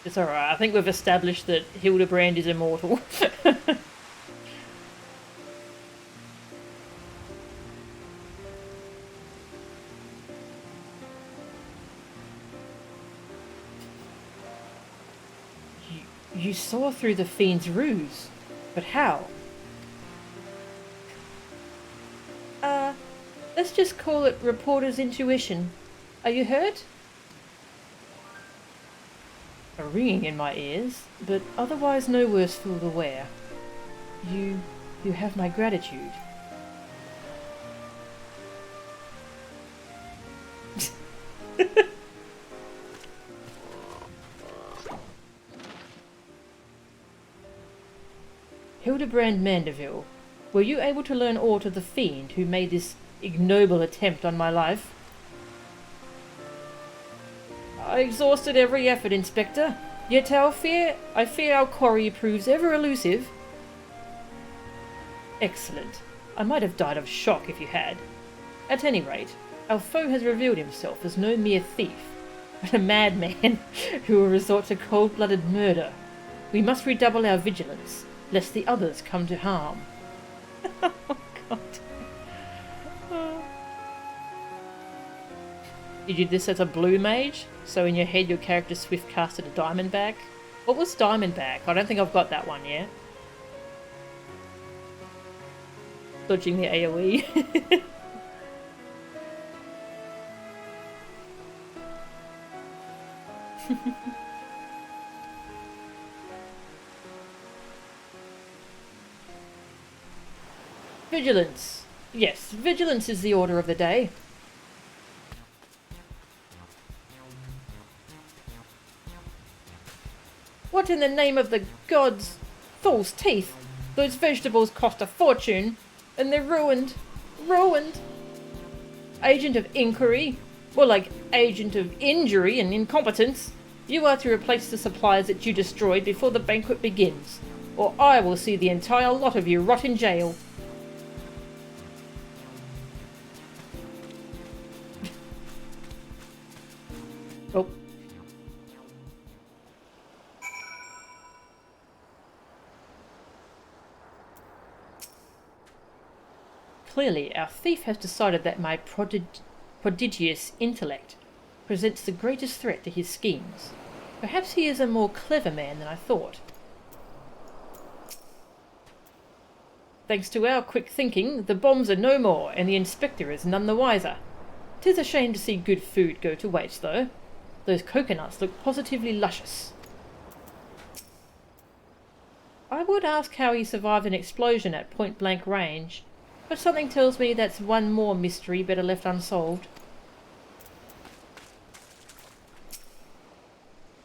It's alright. I think we've established that Hildibrand is immortal. You saw through the fiend's ruse, but how? Let's just call it reporter's intuition. Are you hurt? A ringing in my ears, but otherwise no worse for the wear. You have my gratitude. Hildibrand Mandeville, were you able to learn aught of the fiend who made this ignoble attempt on my life? I exhausted every effort, Inspector, yet I fear our quarry proves ever elusive. Excellent. I might have died of shock if you had. At any rate, our foe has revealed himself as no mere thief, but a madman who will resort to cold-blooded murder. We must redouble our vigilance, lest the others come to harm. Oh, God. Oh. You did this as a blue mage, so in your head your character swift casted a Diamondback. What was Diamondback? I don't think I've got that one yet. Dodging the AoE. Vigilance. Yes, vigilance is the order of the day. What in the name of the gods? False teeth. Those vegetables cost a fortune, and they're ruined. Ruined. Agent of inquiry. More like agent of injury and incompetence. You are to replace the supplies that you destroyed before the banquet begins, or I will see the entire lot of you rot in jail. Oh. Clearly, our thief has decided that my prodigious intellect presents the greatest threat to his schemes. Perhaps he is a more clever man than I thought. Thanks to our quick thinking, the bombs are no more, and the inspector is none the wiser. 'Tis a shame to see good food go to waste, though. Those coconuts look positively luscious. I would ask how he survived an explosion at point-blank range, but something tells me that's one more mystery better left unsolved.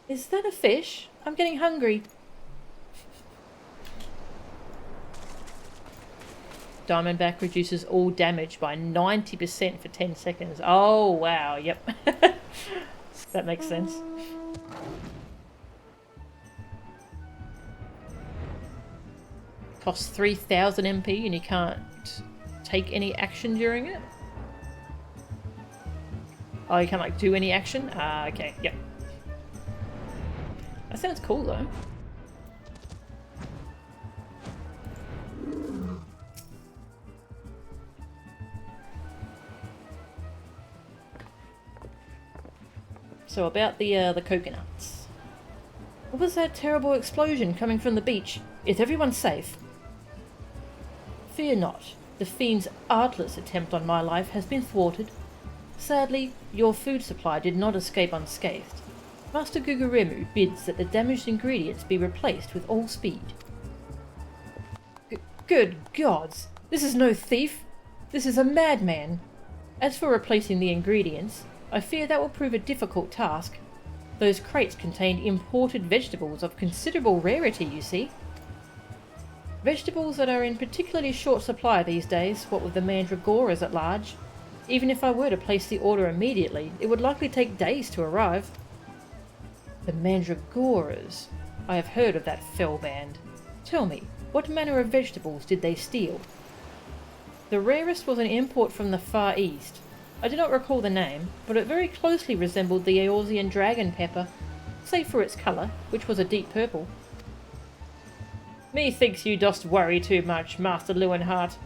Is that a fish? I'm getting hungry. Diamondback reduces all damage by 90% for 10 seconds. Oh, wow, yep. That makes sense. Costs 3,000 MP and you can't take any action during it? Oh, you can't like do any action? Ah, okay, yep. That sounds cool though. So about the coconuts. What was that terrible explosion coming from the beach? Is everyone safe? Fear not. The fiend's artless attempt on my life has been thwarted. Sadly, your food supply did not escape unscathed. Master Guguremu bids that the damaged ingredients be replaced with all speed. Good gods! This is no thief! This is a madman! As for replacing the ingredients, I fear that will prove a difficult task. Those crates contained imported vegetables of considerable rarity, you see. Vegetables that are in particularly short supply these days, what with the mandragoras at large. Even if I were to place the order immediately, it would likely take days to arrive. The mandragoras. I have heard of that fell band. Tell me, what manner of vegetables did they steal? The rarest was an import from the Far East. I do not recall the name, but it very closely resembled the Eorzean dragon pepper, save for its colour, which was a deep purple. Methinks you dost worry too much, Master Lewenhart.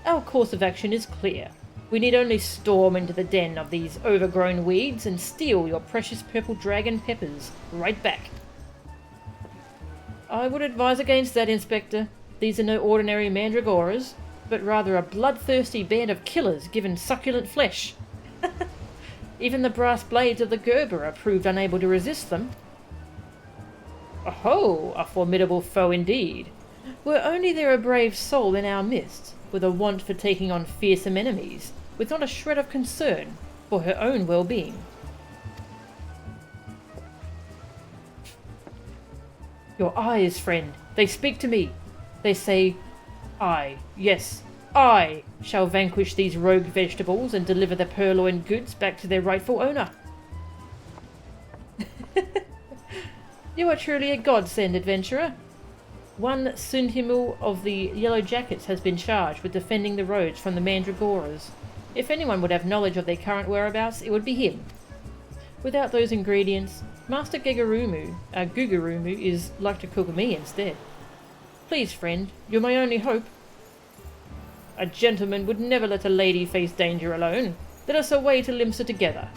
Our course of action is clear. We need only storm into the den of these overgrown weeds and steal your precious purple dragon peppers right back. I would advise against that, Inspector. These are no ordinary mandragoras, but rather a bloodthirsty band of killers given succulent flesh. Even the brass blades of the Gebura proved unable to resist them. Oh, a formidable foe indeed. Were only there a brave soul in our midst, with a want for taking on fearsome enemies, with not a shred of concern for her own well-being. Your eyes, friend, they speak to me. They say, I, yes, I shall vanquish these rogue vegetables and deliver the purloined goods back to their rightful owner. You are truly a godsend, adventurer. One Sundhimmel of the Yellow Jackets has been charged with defending the roads from the Mandragoras. If anyone would have knowledge of their current whereabouts, it would be him. Without those ingredients, Master Gugurumu is like to cook me instead. Please, friend, you're my only hope. A gentleman would never let a lady face danger alone. Let us away to Limsa together.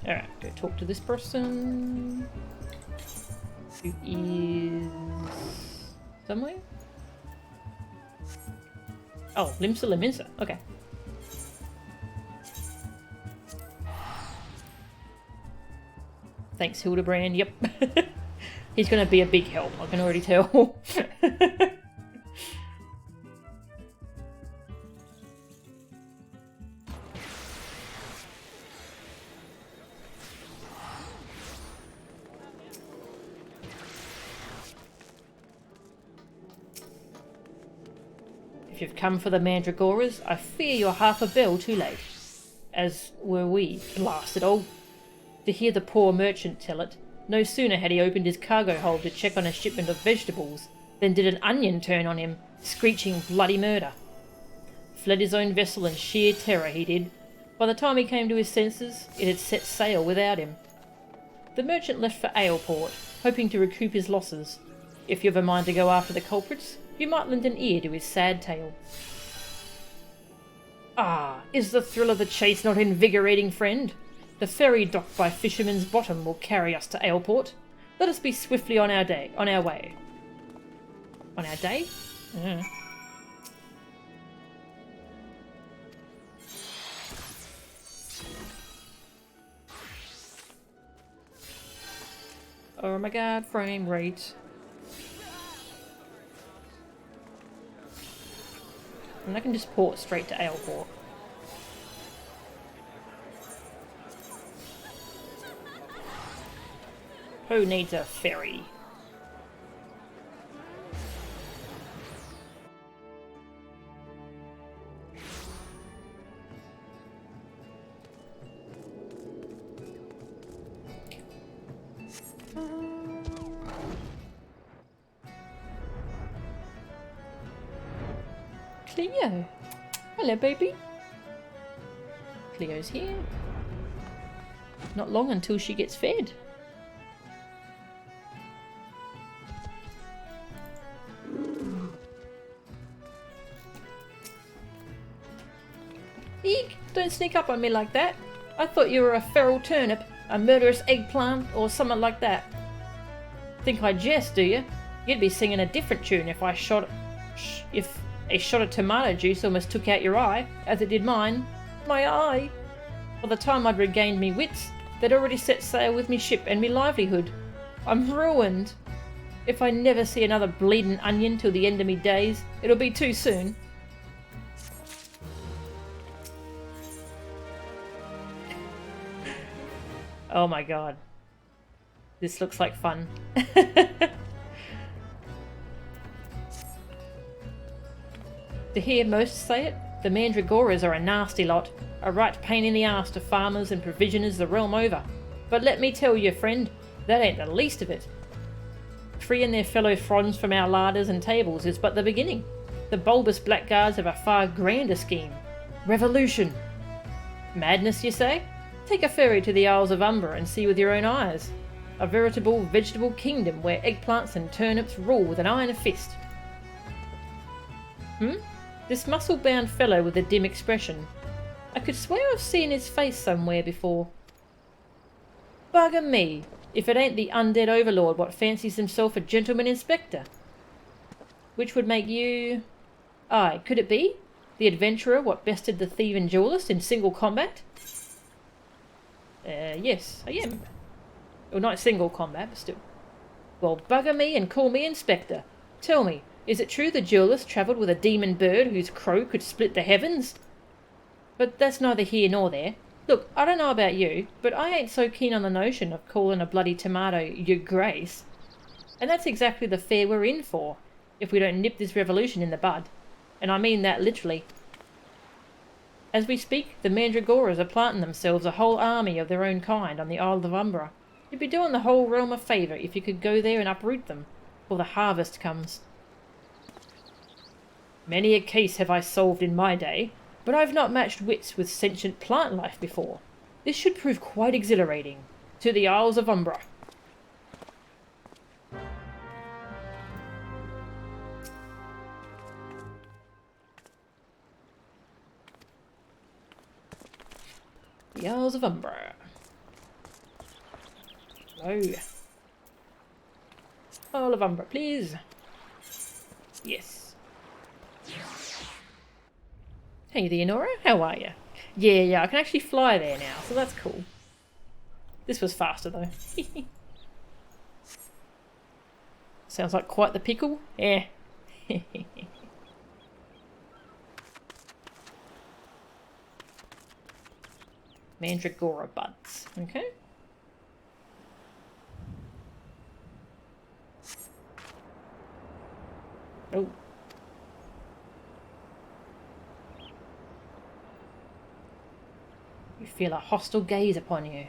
Alright, go talk to this person. Who is somewhere? Oh, Limsa Liminsa. Okay. Thanks, Hildibrand. Yep. He's going to be a big help, I can already tell. If you've come for the mandragoras, I fear you're half a bell too late. As were we, blasted old. To hear the poor merchant tell it, no sooner had he opened his cargo hold to check on a shipment of vegetables than did an onion turn on him, screeching bloody murder. Fled his own vessel in sheer terror, he did. By the time he came to his senses, it had set sail without him. The merchant left for Aleport, hoping to recoup his losses. If you've a mind to go after the culprits, you might lend an ear to his sad tale. Ah, is the thrill of the chase not invigorating, friend? The ferry docked by Fisherman's Bottom will carry us to Aleport. Let us be swiftly on our way. On our day? Oh my god, frame rate. And I can just port straight to Aleport. Who needs a ferry? Cleo. Hello, baby. Cleo's here. Not long until she gets fed. Eek! Don't sneak up on me like that. I thought you were a feral turnip, a murderous eggplant, or something like that. Think I jest, do you? You'd be singing a different tune if if a shot of tomato juice almost took out your eye, as it did mine. My eye! By the time I'd regained me wits, they'd already set sail with me ship and me livelihood. I'm ruined. If I never see another bleeding onion till the end of me days, it'll be too soon. Oh my god. This looks like fun. To hear most say it, the mandragoras are a nasty lot, a right pain in the arse to farmers and provisioners the realm over. But let me tell you, friend, that ain't the least of it. Freeing their fellow fronds from our larders and tables is but the beginning. The bulbous blackguards have a far grander scheme. Revolution! Madness, you say? Take a ferry to the Isles of Umbra and see with your own eyes. A veritable vegetable kingdom where eggplants and turnips rule with an iron fist. This muscle-bound fellow with a dim expression. I could swear I've seen his face somewhere before. Bugger me, if it ain't the undead overlord what fancies himself a gentleman inspector. Which would make you... Aye, could it be? The adventurer what bested the thieving duelist in single combat? Yes, I am. Well, not single combat, but still. Well, bugger me and call me inspector. Tell me, is it true the duelist travelled with a demon bird whose crow could split the heavens? But that's neither here nor there. Look, I don't know about you, but I ain't so keen on the notion of calling a bloody tomato your grace. And that's exactly the fare we're in for, if we don't nip this revolution in the bud. And I mean that literally. As we speak, the mandragoras are planting themselves a whole army of their own kind on the Isle of Umbra. You'd be doing the whole realm a favour if you could go there and uproot them, before the harvest comes. Many a case have I solved in my day, but I've not matched wits with sentient plant life before. This should prove quite exhilarating. To the Isles of Umbra. The Isles of Umbra. Hello. Isle of Umbra, please. Yes. Hey, Theonora, how are you? Yeah, I can actually fly there now, so that's cool. This was faster, though. Sounds like quite the pickle. Yeah. Mandragora buds. Okay. Oh. feel a hostile gaze upon you.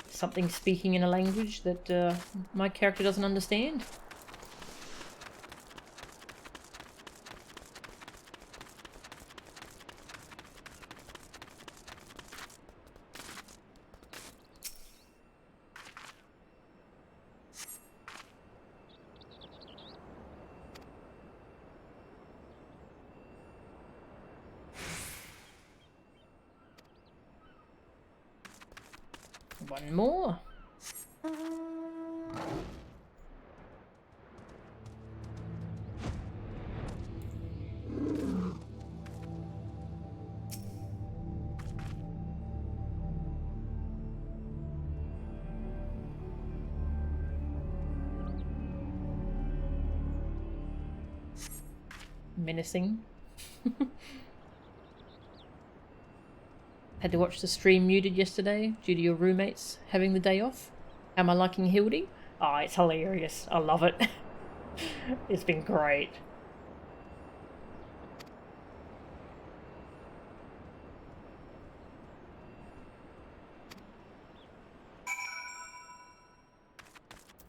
Something speaking in a language that my character doesn't understand. One more. Menacing. Had to watch the stream muted yesterday due to your roommates having the day off. Am I liking Hildy? Oh, it's hilarious. I love it. It's been great.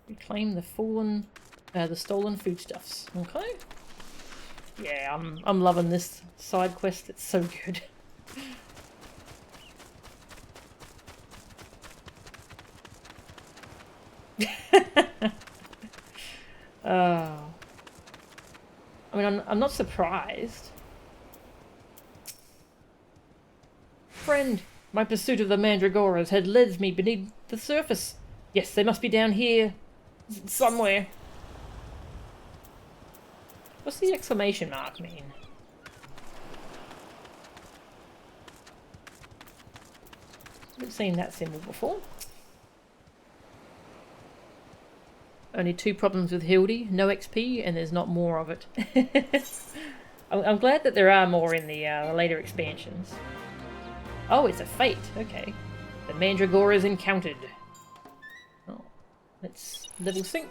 Reclaim the stolen foodstuffs. Okay. Yeah, I'm loving this side quest. It's so good. I mean, I'm not surprised. Friend, my pursuit of the mandragoras had led me beneath the surface. Yes, they must be down here somewhere. What's the exclamation mark mean? Haven't seen that symbol before. Only 2 problems with Hildy. No XP, and there's not more of it. I'm glad that there are more in the later expansions. Oh, it's a fate. Okay. The Mandragora is encountered. Oh, let's level sync.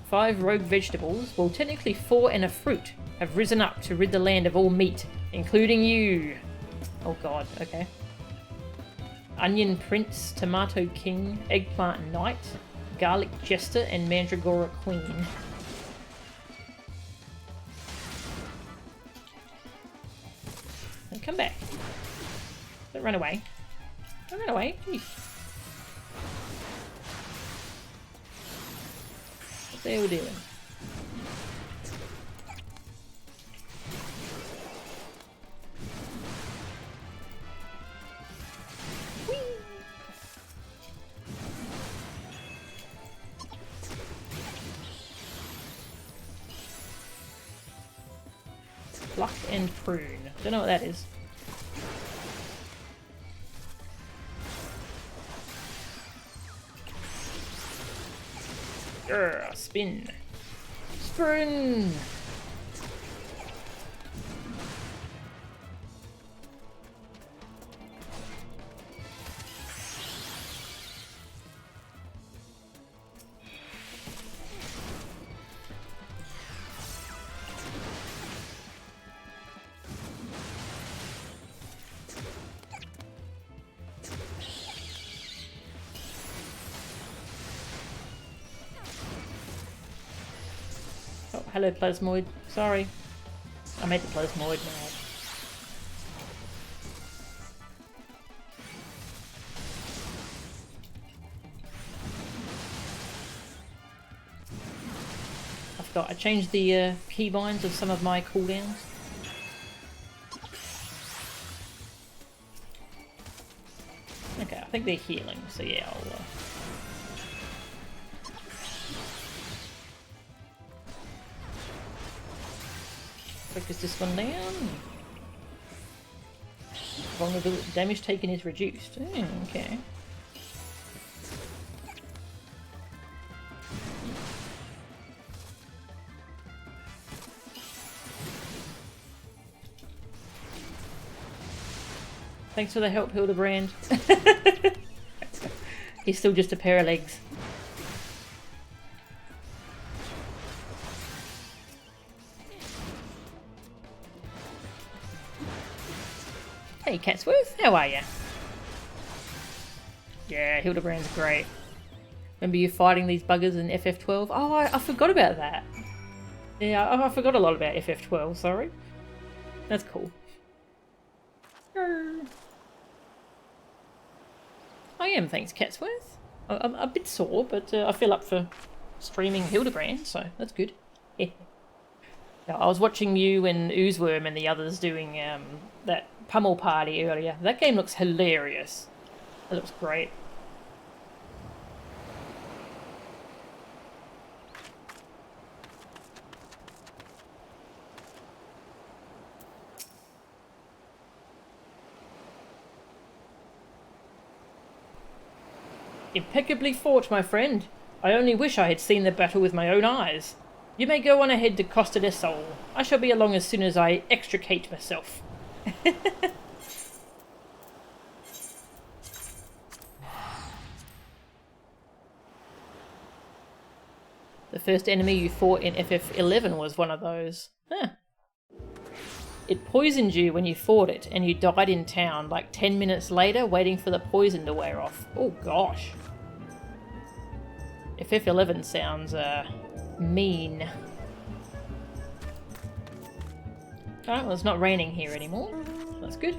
5 rogue vegetables, well technically 4 and a fruit, have risen up to rid the land of all meat, including you. Oh god, okay. Onion Prince, Tomato King, Eggplant Knight, Garlic Jester, and Mandragora Queen. And come back. Don't run away. Don't run away. Jeez. What they all doing? Pluck and prune. Don't know what that is. Grr, spin. Spin! Hello, Plasmoid. Sorry. I made the Plasmoid mad. I forgot. I changed the keybinds of some of my cooldowns. Okay, I think they're healing, so yeah, I'll... focus this one down. Vulnerability damage taken is reduced. Okay. Thanks for the help, Hildibrand. He's still just a pair of legs. Catsworth. How are you? Yeah, Hildibrand's great. Remember you fighting these buggers in FF12? Oh, I forgot about that. Yeah, I forgot a lot about FF12, sorry. That's cool. I am, thanks, Catsworth. I'm a bit sore, but I feel up for streaming Hildibrand, so that's good. Yeah. I was watching you and Oozeworm and the others doing that pummel party earlier. That game looks hilarious. It looks great. Impeccably fought, my friend. I only wish I had seen the battle with my own eyes. You may go on ahead to Costa del Sol. I shall be along as soon as I extricate myself. The first enemy you fought in FF11 was one of those. Huh. It poisoned you when you fought it, and you died in town like 10 minutes later waiting for the poison to wear off. Oh gosh. FF11 sounds, mean. Alright, well it's not raining here anymore. That's good.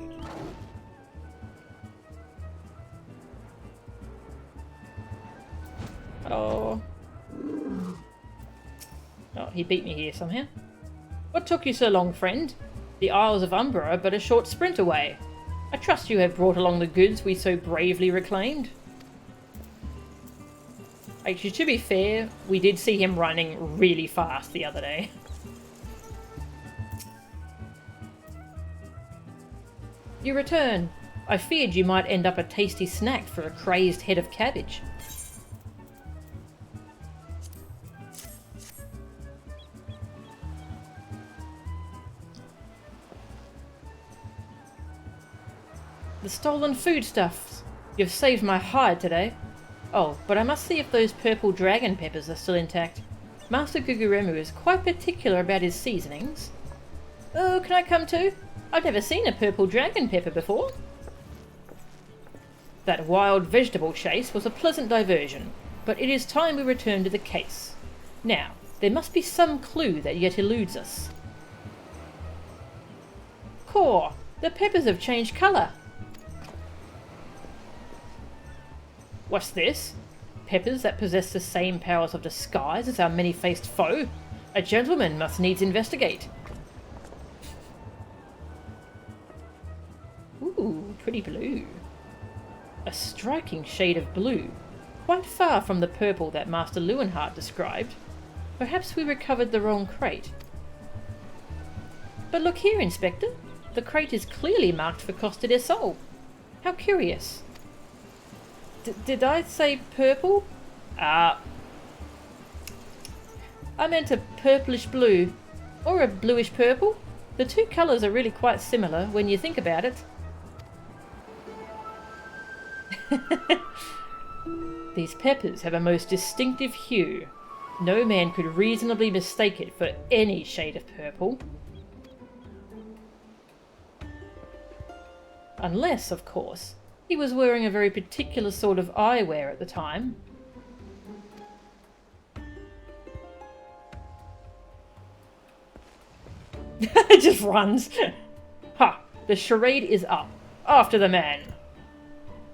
Oh. Oh, he beat me here somehow. What took you so long, friend? The Isles of Umbra are but a short sprint away. I trust you have brought along the goods we so bravely reclaimed. Actually, to be fair, we did see him running really fast the other day. You return. I feared you might end up a tasty snack for a crazed head of cabbage. The stolen foodstuffs. You've saved my hide today. Oh, but I must see if those purple dragon peppers are still intact. Master Guguremu is quite particular about his seasonings. Oh, can I come too? I've never seen a purple dragon pepper before. That wild vegetable chase was a pleasant diversion, but it is time we return to the case. Now, there must be some clue that yet eludes us. Core, the peppers have changed colour. What's this? Peppers that possess the same powers of disguise as our many-faced foe? A gentleman must needs investigate. Ooh, pretty blue. A striking shade of blue, quite far from the purple that Master Lewenhart described. Perhaps we recovered the wrong crate. But look here, Inspector. The crate is clearly marked for Costa del Sol. How curious. Did I say purple? I meant a purplish blue. Or a bluish purple. The two colours are really quite similar when you think about it. These peppers have a most distinctive hue. No man could reasonably mistake it for any shade of purple. Unless, of course, he was wearing a very particular sort of eyewear at the time. It just runs. Ha! The charade is up. After the man.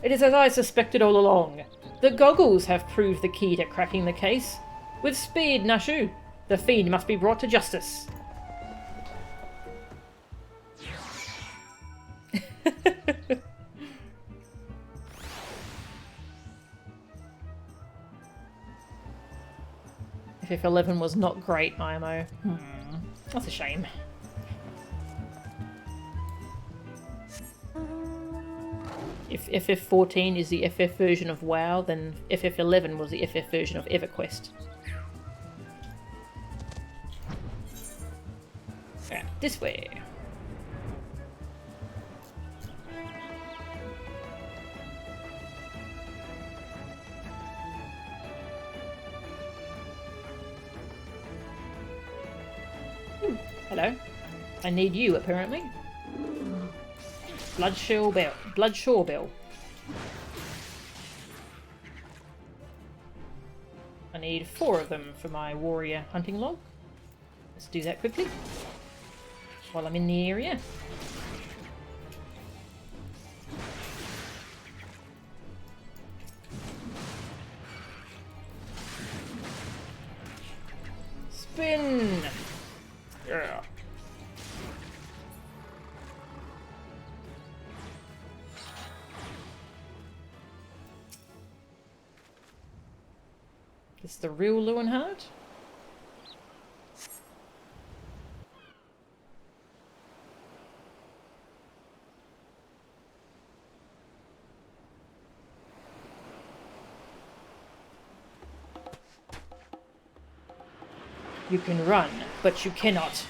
It is as I suspected all along. The goggles have proved the key to cracking the case. With speed, Nashu. The fiend must be brought to justice. FF11 was not great, IMO. That's a shame. If FF14 is the FF version of WoW, then FF11 was the FF version of EverQuest. Right, this way. Hello. I need you, apparently. Bloodshaw Bell. I need 4 of them for my warrior hunting log. Let's do that quickly while I'm in the area. Spin! Yeah. Is the real Lewenhard? You can run, but you cannot.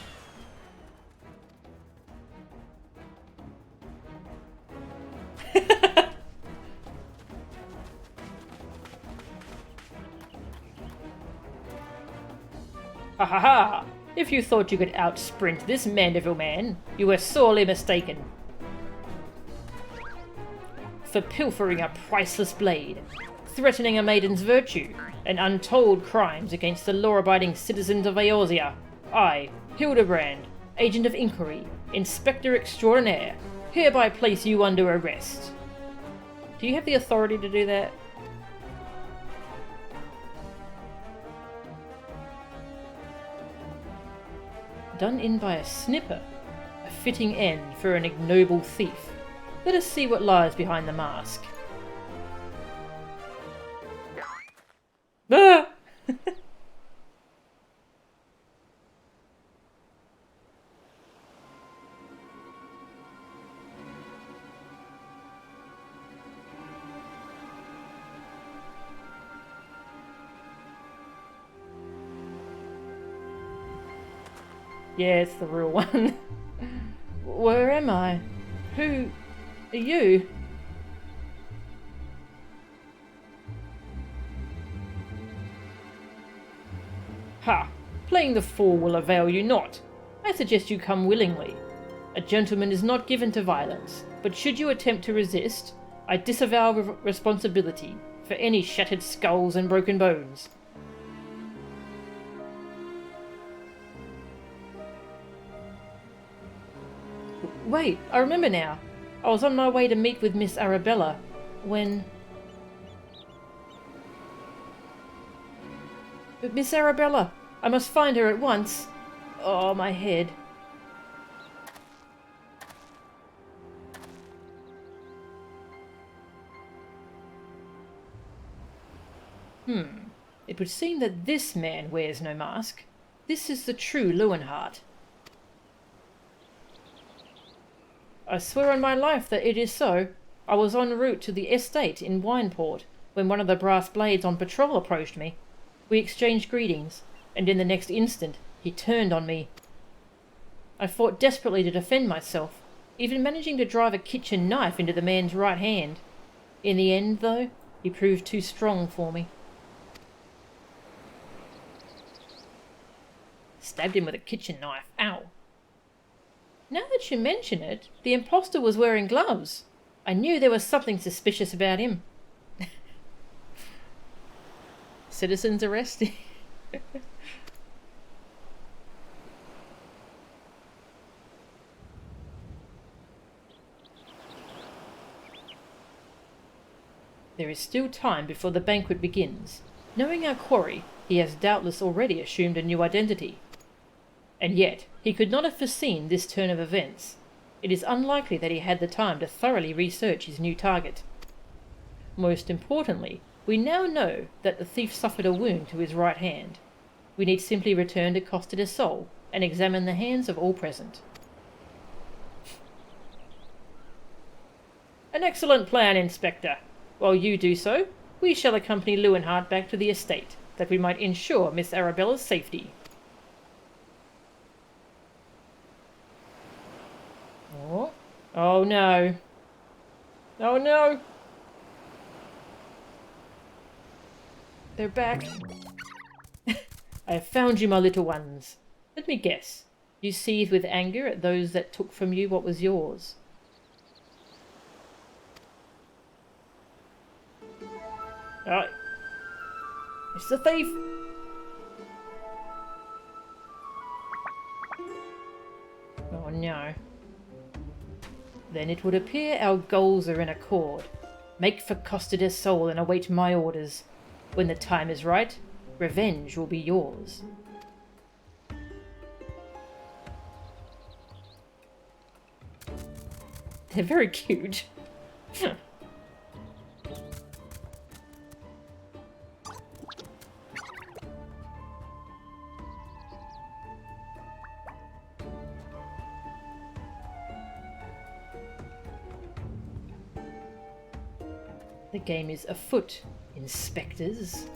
Ha ha ha! If you thought you could out-sprint this Mandeville man, you were sorely mistaken. For pilfering a priceless blade, threatening a maiden's virtue, and untold crimes against the law-abiding citizens of Eorzea, I, Hildibrand, Agent of Inquiry, Inspector Extraordinaire, hereby place you under arrest. Do you have the authority to do that? Done in by a snipper, a fitting end for an ignoble thief. Let us see what lies behind the mask. Ah! Yeah, it's the real one. Where am I? Who are you? Ha! Playing the fool will avail you not. I suggest you come willingly. A gentleman is not given to violence, but should you attempt to resist, I disavow responsibility for any shattered skulls and broken bones. Wait, I remember now. I was on my way to meet with Miss Arabella when... But Miss Arabella! I must find her at once! Oh, my head. It would seem that this man wears no mask. This is the true Lewenhard. I swear on my life that it is so. I was en route to the estate in Wineport when one of the brass blades on patrol approached me. We exchanged greetings, and in the next instant he turned on me. I fought desperately to defend myself, even managing to drive a kitchen knife into the man's right hand. In the end, though, he proved too strong for me. Stabbed him with a kitchen knife. Ow. Now that you mention it, the imposter was wearing gloves. I knew there was something suspicious about him. Citizens arrested. There is still time before the banquet begins. Knowing our quarry, he has doubtless already assumed a new identity. And yet, he could not have foreseen this turn of events. It is unlikely that he had the time to thoroughly research his new target. Most importantly, we now know that the thief suffered a wound to his right hand. We need simply return to Costa del Sol and examine the hands of all present. An excellent plan, Inspector. While you do so, we shall accompany Lewenhard back to the estate, that we might ensure Miss Arabella's safety. Oh no. Oh no. They're back. I have found you, my little ones. Let me guess. You seethe with anger at those that took from you what was yours. Right. It's the thief! Oh no. Then it would appear our goals are in accord. Make for Costa del Sol and await my orders. When the time is right, revenge will be yours. They're very cute. The game is afoot, inspectors.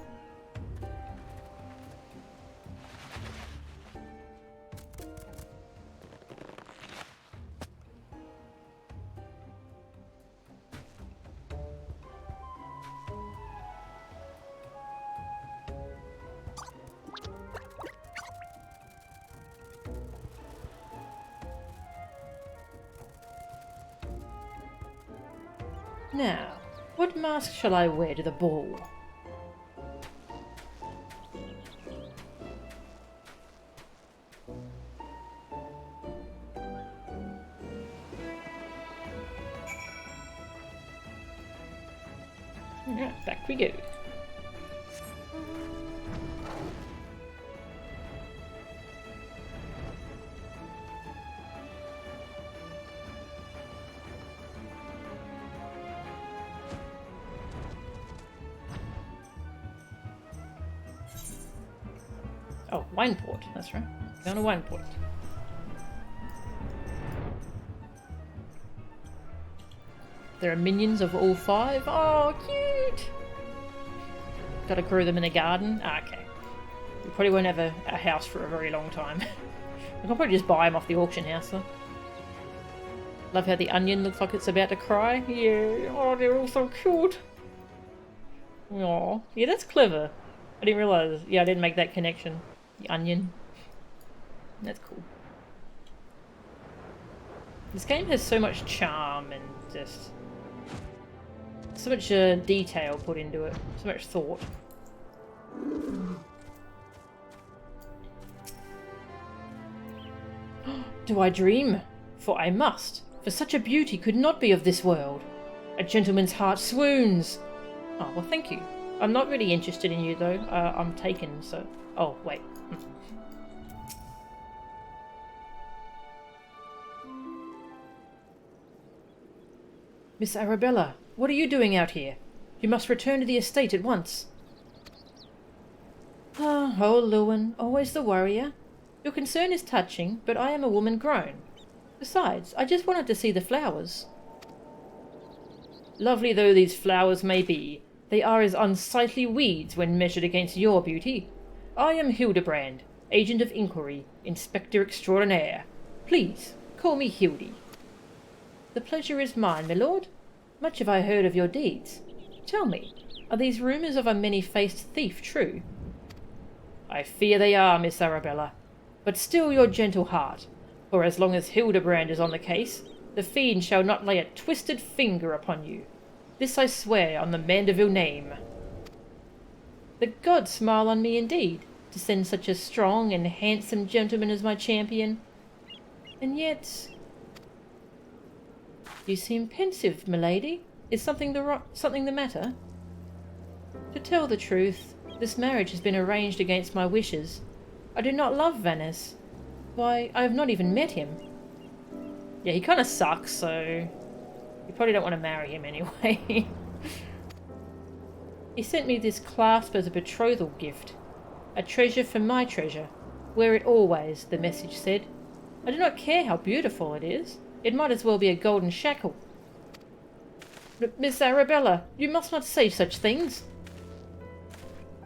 Now, what mask shall I wear to the ball? Alright, back we go. Oh, wine port, that's right. Going to wine port. There are minions of all 5. Oh, cute! Gotta grow them in a garden. Ah, okay. We probably won't have a house for a very long time. I can probably just buy them off the auction house though. Love how the onion looks like it's about to cry. Yeah. Oh, they're all so cute. Oh, yeah, that's clever. I didn't realise. Yeah, I didn't make that connection. The onion. That's cool. This game has so much charm and just so much detail put into it. So much thought. Do I dream? For I must. For such a beauty could not be of this world. A gentleman's heart swoons. Oh, well, thank you. I'm not really interested in you, though. I'm taken, so... Oh, wait. Miss Arabella, what are you doing out here? You must return to the estate at once. Ah, oh, Lewin, always the worrier. Your concern is touching, but I am a woman grown. Besides, I just wanted to see the flowers. Lovely though these flowers may be, they are as unsightly weeds when measured against your beauty. I am Hildibrand, Agent of Inquiry, Inspector Extraordinaire. Please, call me Hildy. The pleasure is mine, my lord. Much have I heard of your deeds. Tell me, are these rumours of a many-faced thief true? I fear they are, Miss Arabella. But still your gentle heart, for as long as Hildibrand is on the case, the fiend shall not lay a twisted finger upon you. This I swear on the Mandeville name. The gods smile on me indeed, to send such a strong and handsome gentleman as my champion. And yet... You seem pensive, milady. Is something the matter? To tell the truth, this marriage has been arranged against my wishes. I do not love Vaness. Why, I have not even met him. Yeah, he kind of sucks, so you probably don't want to marry him anyway. He sent me this clasp as a betrothal gift. A treasure for my treasure. Wear it always, the message said. I do not care how beautiful it is. It might as well be a golden shackle. But Miss Arabella, you must not say such things.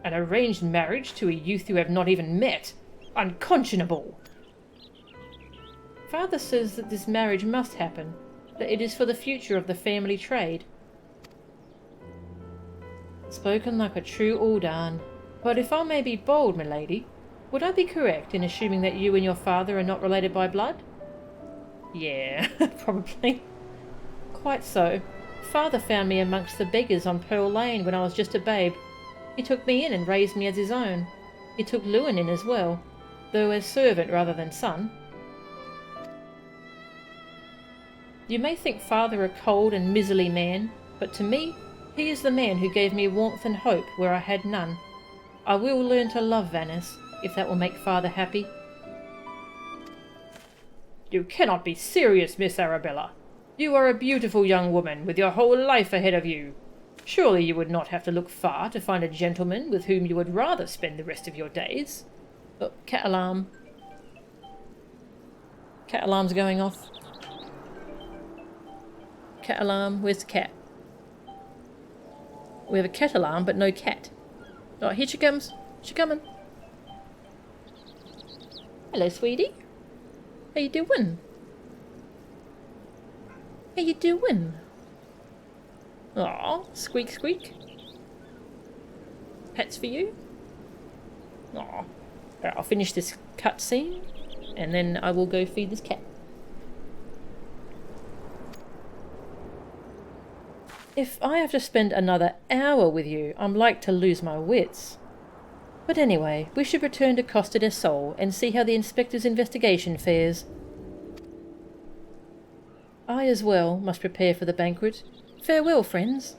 An arranged marriage to a youth you have not even met. Unconscionable. Father says that this marriage must happen, that it is for the future of the family trade. Spoken like a true Aldan. But if I may be bold, milady, would I be correct in assuming that you and your father are not related by blood? Yeah, probably. Quite so. Father found me amongst the beggars on Pearl Lane when I was just a babe. He took me in and raised me as his own. He took Lewin in as well, though as servant rather than son. You may think Father a cold and miserly man, but to me, he is the man who gave me warmth and hope where I had none. I will learn to love Venice, if that will make Father happy. You cannot be serious, Miss Arabella. You are a beautiful young woman, with your whole life ahead of you. Surely you would not have to look far to find a gentleman with whom you would rather spend the rest of your days. Oh, cat alarm. Cat alarm's going off. Cat alarm, where's the cat? We have a cat alarm, but no cat. Oh, here she comes. She's coming. Hello, sweetie. How you doing? How you doing? Aw, squeak squeak. Pets for you? Aw. Alright, I'll finish this cutscene and then I will go feed this cat. If I have to spend another hour with you, I'm like to lose my wits. But anyway, we should return to Costa del Sol and see how the inspector's investigation fares. I as well must prepare for the banquet. Farewell, friends.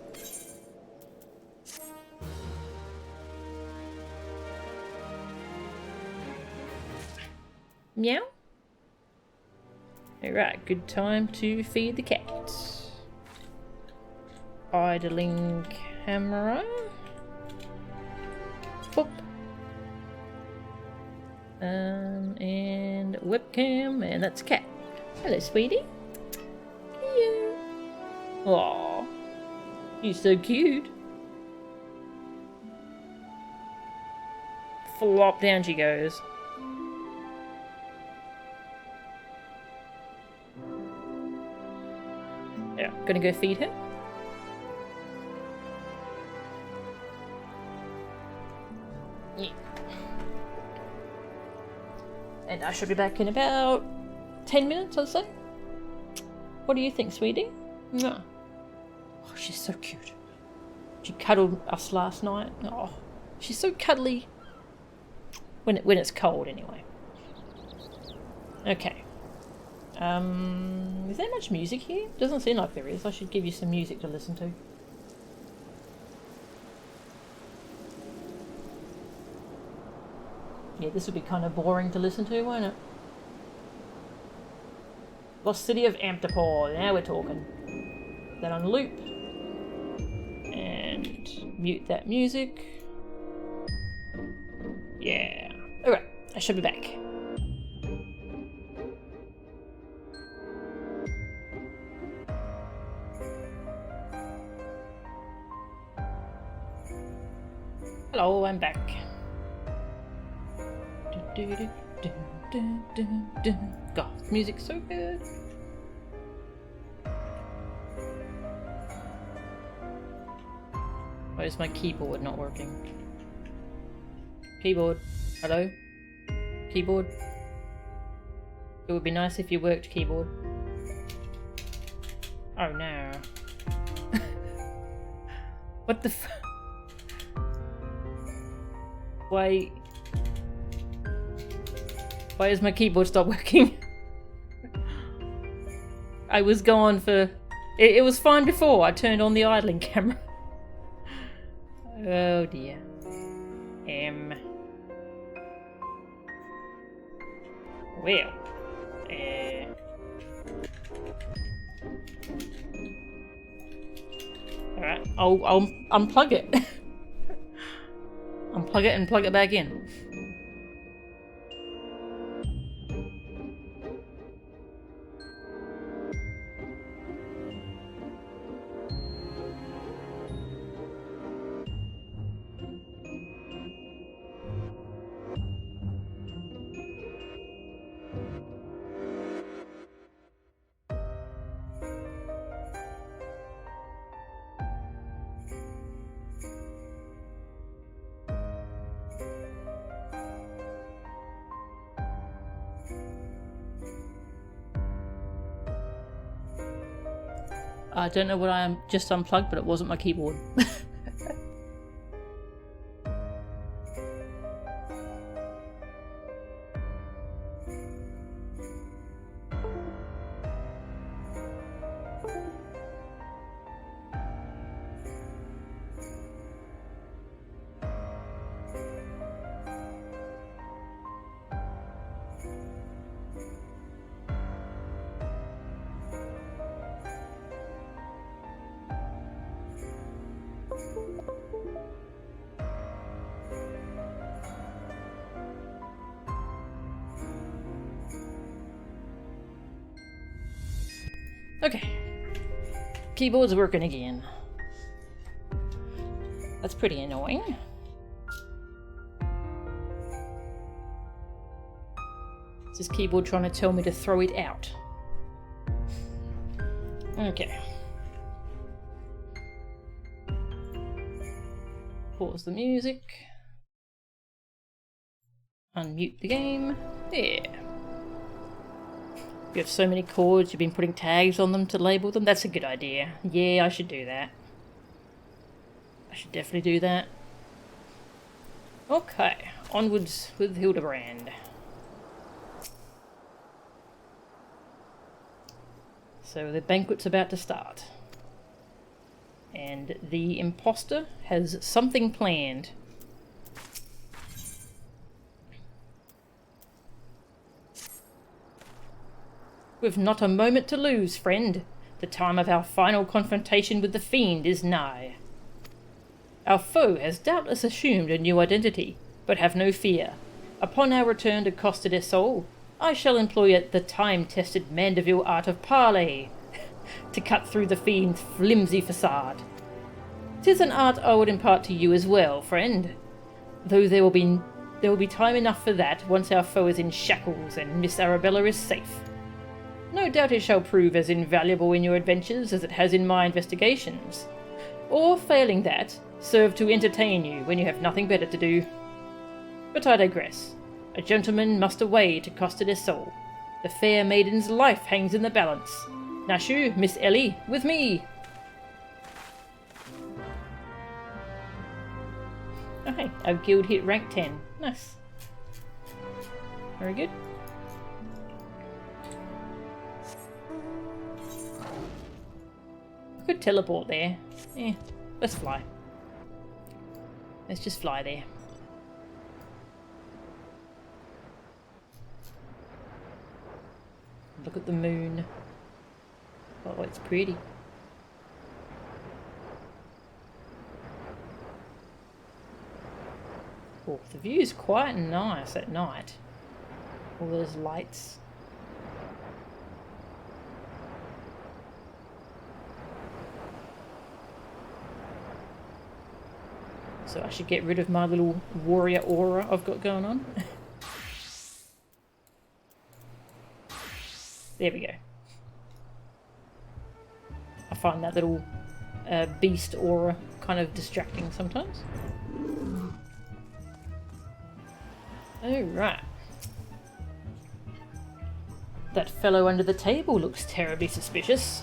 Meow. Alright, good time to feed the cat. Idling camera. Boop. And webcam, and that's cat. Hello, sweetie. Hello. Aww. You're so cute. Flop, down she goes. Yeah, gonna go feed her. Yeah. And I should be back in about 10 minutes, I'd say. What do you think, sweetie? No. Oh, she's so cute. She cuddled us last night. Oh, she's so cuddly. When it's cold, anyway. Okay. Is there much music here? Doesn't seem like there is. I should give you some music to listen to. Yeah, this would be kind of boring to listen to, won't it? Lost City of Amtapor. Now we're talking. That on loop. And mute that music. Yeah. Alright, I should be back. Hello, I'm back. God, this music's so good. Why is my keyboard not working? Keyboard. Hello? Keyboard? It would be nice if you worked, keyboard. Oh no. What the f- Why does my keyboard stop working? I was gone for... It was fine before I turned on the idling camera. Oh dear. Well. Alright, I'll unplug it. Unplug it and plug it back in. I don't know what I am just unplugged, but it wasn't my keyboard. Okay. Keyboard's working again. That's pretty annoying. Is this keyboard trying to tell me to throw it out? Okay. Pause the music. Unmute the game. There. You have so many chords, you've been putting tags on them to label them. That's a good idea. Yeah, I should do that. I should definitely do that. Okay, onwards with Hildibrand. So the banquet's about to start. And the imposter has something planned. We've not a moment to lose, friend. The time of our final confrontation with the fiend is nigh. Our foe has doubtless assumed a new identity, but have no fear. Upon our return to Costa del Sol, I shall employ the time-tested Mandeville art of parley to cut through the fiend's flimsy facade. 'Tis an art I would impart to you as well, friend, though there will be time enough for that once our foe is in shackles and Miss Arabella is safe. No doubt it shall prove as invaluable in your adventures as it has in my investigations. Or, failing that, serve to entertain you when you have nothing better to do. But I digress. A gentleman must away to Costa del Sol. The fair maiden's life hangs in the balance. Nashu, Miss Ellie, with me! Oh hey, our guild hit rank 10. Nice. Very good. I could teleport there. Yeah, let's fly. Let's just fly there. Look at the moon. Oh, it's pretty. Oh, the view's quite nice at night. All those lights. So I should get rid of my little warrior aura I've got going on. There we go. I find that little beast aura kind of distracting sometimes. Oh, right. That fellow under the table looks terribly suspicious.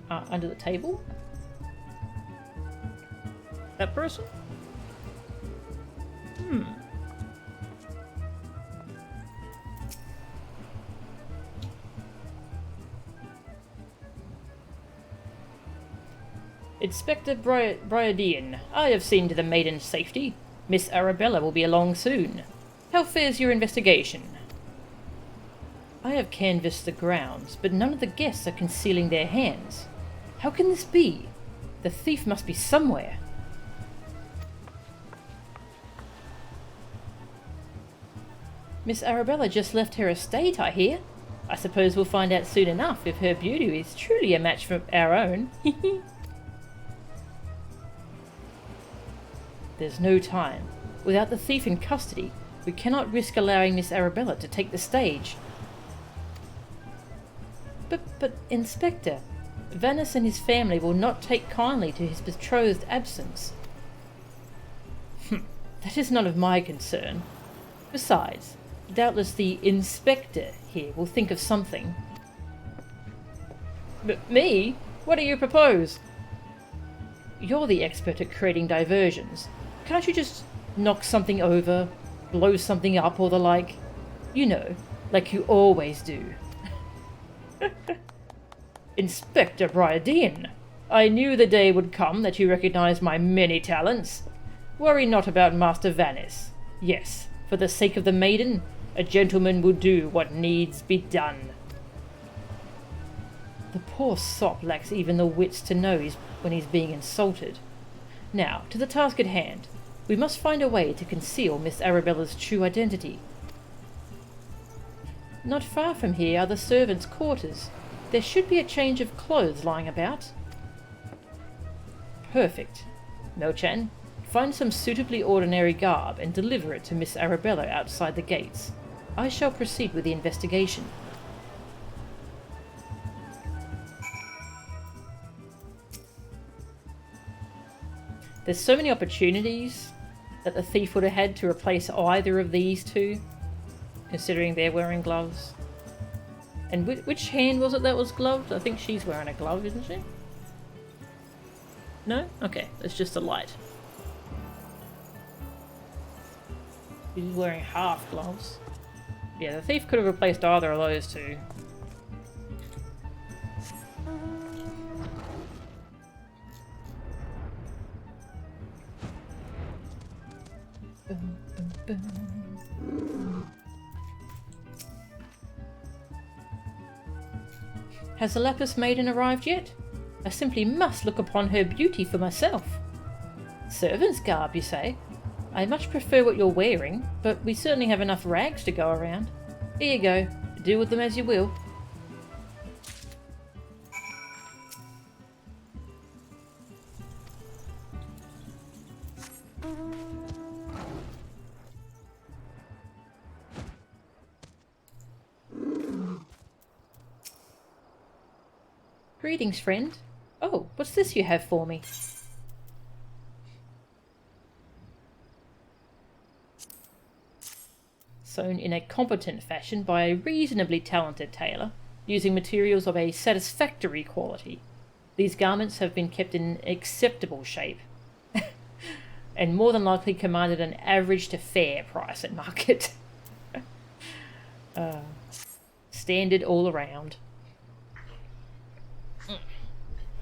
Under the table? That person? Inspector Briadian, I have seen to the maiden's safety. Miss Arabella will be along soon. How fares your investigation? I have canvassed the grounds, but none of the guests are concealing their hands. How can this be? The thief must be somewhere. Miss Arabella just left her estate, I hear. I suppose we'll find out soon enough if her beauty is truly a match for our own. There's no time. Without the thief in custody, we cannot risk allowing Miss Arabella to take the stage. But, Inspector, Vannis and his family will not take kindly to his betrothed absence. That is none of my concern. Besides, doubtless the inspector here will think of something. Me? What do you propose? You're the expert at creating diversions. Can't you just knock something over, blow something up, or the like? You know, like you always do. Inspector Bryadian, I knew the day would come that you recognized my many talents. Worry not about Master Vanis. Yes, for the sake of the maiden, a gentleman will do what needs be done. The poor sop lacks even the wits to know when he's being insulted. Now, to the task at hand. We must find a way to conceal Miss Arabella's true identity. Not far from here are the servants' quarters. There should be a change of clothes lying about. Perfect. Melchan, find some suitably ordinary garb and deliver it to Miss Arabella outside the gates. I shall proceed with the investigation. There's so many opportunities that the thief would have had to replace either of these two, considering they're wearing gloves. And which hand was it that was gloved? I think she's wearing a glove, isn't she? No? Okay, it's just a light. She's wearing half gloves. Yeah, the thief could have replaced either of those two. Has the Lapis Maiden arrived yet? I simply must look upon her beauty for myself. Servant's garb, you say? I much prefer what you're wearing, but we certainly have enough rags to go around. Here you go. Do with them as you will. Greetings, friend. Oh, what's this you have for me? Sewn in a competent fashion by a reasonably talented tailor, using materials of a satisfactory quality. These garments have been kept in acceptable shape, and more than likely commanded an average to fair price at market. Standard all around.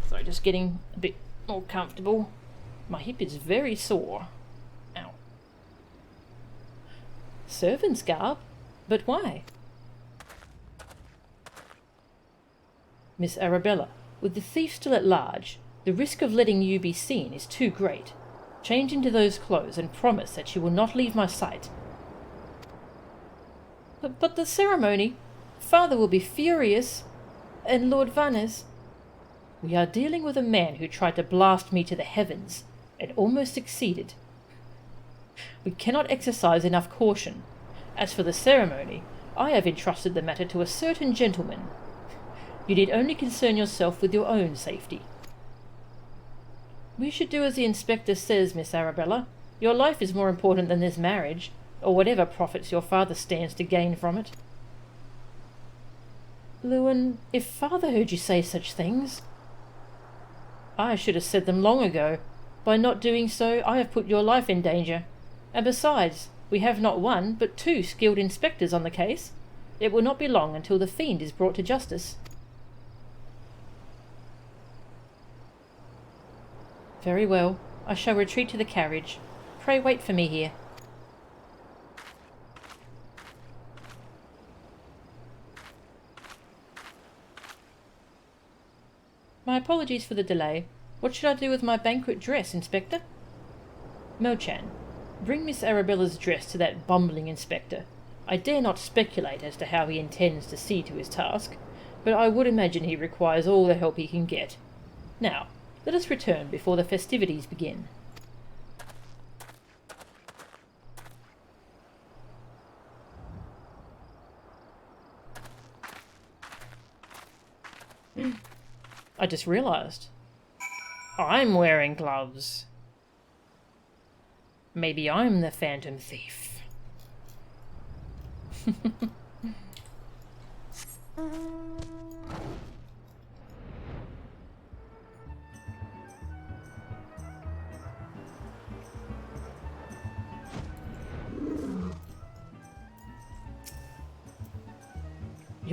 Sorry, just getting a bit more comfortable. My hip is very sore. Ow. Servant's garb? But why? Miss Arabella, with the thief still at large, the risk of letting you be seen is too great. Change into those clothes and promise that you will not leave my sight. But the ceremony? Father will be furious. And Lord Vanes... We are dealing with a man who tried to blast me to the heavens, and almost succeeded. We cannot exercise enough caution. As for the ceremony, I have entrusted the matter to a certain gentleman. You need only concern yourself with your own safety. We should do as the inspector says, Miss Arabella. Your life is more important than this marriage, or whatever profits your father stands to gain from it. Lewin, if father heard you say such things... I should have said them long ago. By not doing so, I have put your life in danger. And besides, we have not one, but 2 skilled inspectors on the case. It will not be long until the fiend is brought to justice. Very well. I shall retreat to the carriage. Pray wait for me here. My apologies for the delay. What should I do with my banquet dress, Inspector? Melchan, bring Miss Arabella's dress to that bumbling inspector. I dare not speculate as to how he intends to see to his task, but I would imagine he requires all the help he can get. Now, let us return before the festivities begin. I just realised. I'm wearing gloves. Maybe I'm the Phantom Thief.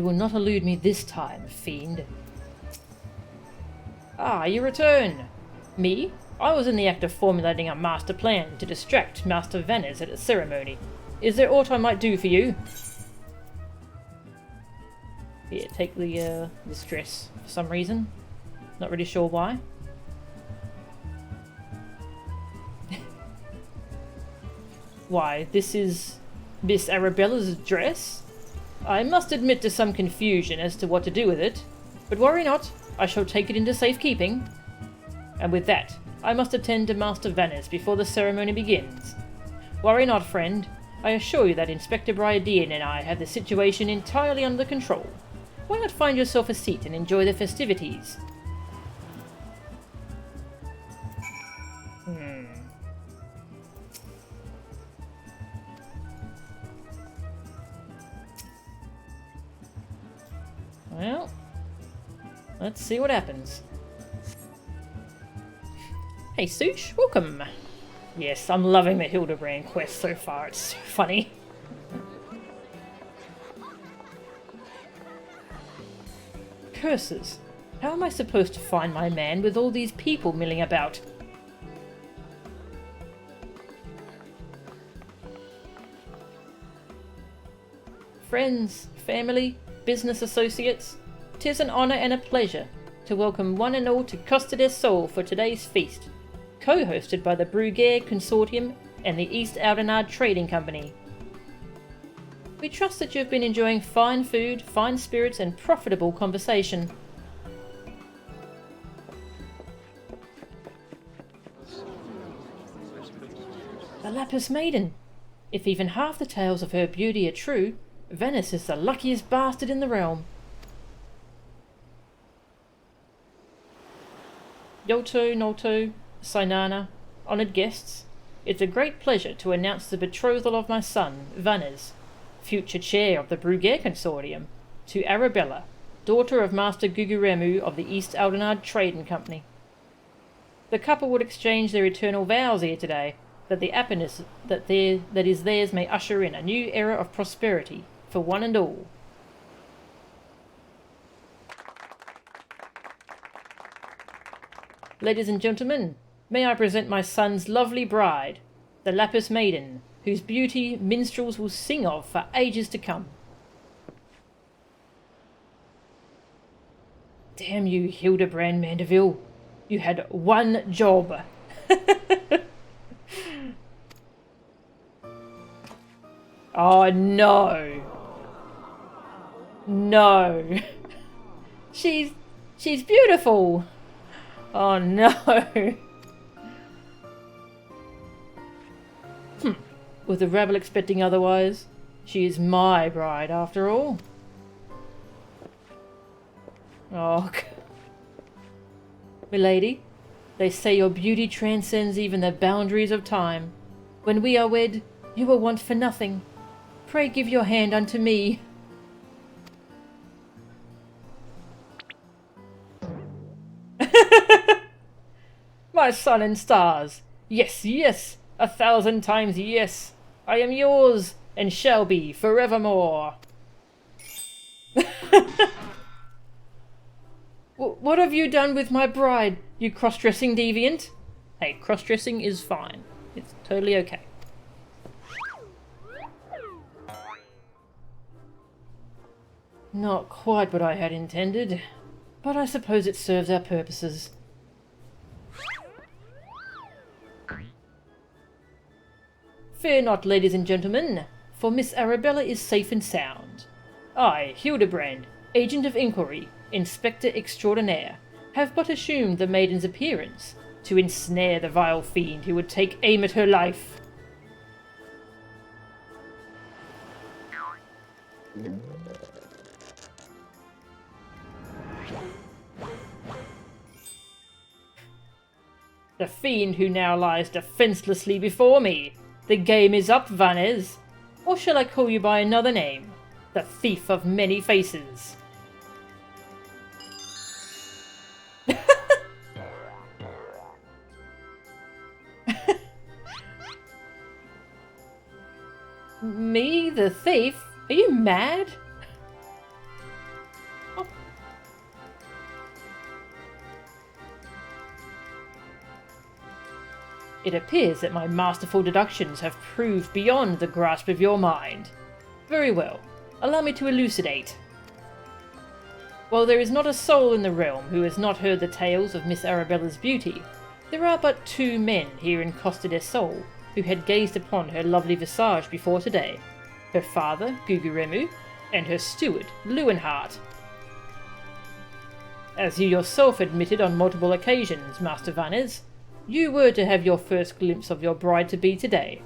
You will not elude me this time, fiend. Ah, you return! Me? I was in the act of formulating a master plan to distract Master Vannes at a ceremony. Is there aught I might do for you? Yeah, take this dress for some reason. Not really sure why. Why, this is Miss Arabella's dress? I must admit to some confusion as to what to do with it, but worry not, I shall take it into safekeeping. And with that, I must attend to Master Vannes before the ceremony begins. Worry not, friend. I assure you that Inspector Brydean and I have the situation entirely under control. Why not find yourself a seat and enjoy the festivities? Well, let's see what happens. Hey Sush, welcome! Yes, I'm loving the Hildibrand quest so far, it's so funny. Curses! How am I supposed to find my man with all these people milling about? Friends, family, business associates, 'tis an honour and a pleasure to welcome one and all to Costa del Sol for today's feast, co-hosted by the Bruguiere Consortium and the East Aldenard Trading Company. We trust that you have been enjoying fine food, fine spirits and profitable conversation. The Lapis Maiden! If even half the tales of her beauty are true, Vannes is the luckiest bastard in the realm. Yoto, Noto, Sainana, honoured guests, it's a great pleasure to announce the betrothal of my son, Vannes, future chair of the Bruguiere Consortium, to Arabella, daughter of Master Guguremu of the East Aldenard Trading Company. The couple would exchange their eternal vows here today, that the happiness that is theirs may usher in a new era of prosperity for one and all. Ladies and gentlemen, may I present my son's lovely bride, the Lapis Maiden, whose beauty minstrels will sing of for ages to come. Damn you, Hildibrand Mandeville. You had one job. Oh no. No. She's beautiful. Oh no. Was the rabble expecting otherwise? She is my bride after all. Oh, milady, they say your beauty transcends even the boundaries of time. When we are wed, you will want for nothing. Pray give your hand unto me. My sun and stars. Yes, yes, 1,000 times yes. I am yours, and shall be forevermore. What have you done with my bride, you cross-dressing deviant? Hey, cross-dressing is fine. It's totally okay. Not quite what I had intended, but I suppose it serves our purposes. Fear not, ladies and gentlemen, for Miss Arabella is safe and sound. I, Hildibrand, Agent of Inquiry, Inspector Extraordinaire, have but assumed the maiden's appearance to ensnare the vile fiend who would take aim at her life. The fiend who now lies defencelessly before me. The game is up, Vannes. Or shall I call you by another name? The thief of many faces. Me, the thief? Are you mad? It appears that my masterful deductions have proved beyond the grasp of your mind. Very well. Allow me to elucidate. While there is not a soul in the realm who has not heard the tales of Miss Arabella's beauty, there are but 2 men here in Costa del Sol who had gazed upon her lovely visage before today. Her father, Guguremu, and her steward, Leeuwenhart. As you yourself admitted on multiple occasions, Master Vanez, you were to have your first glimpse of your bride-to-be today.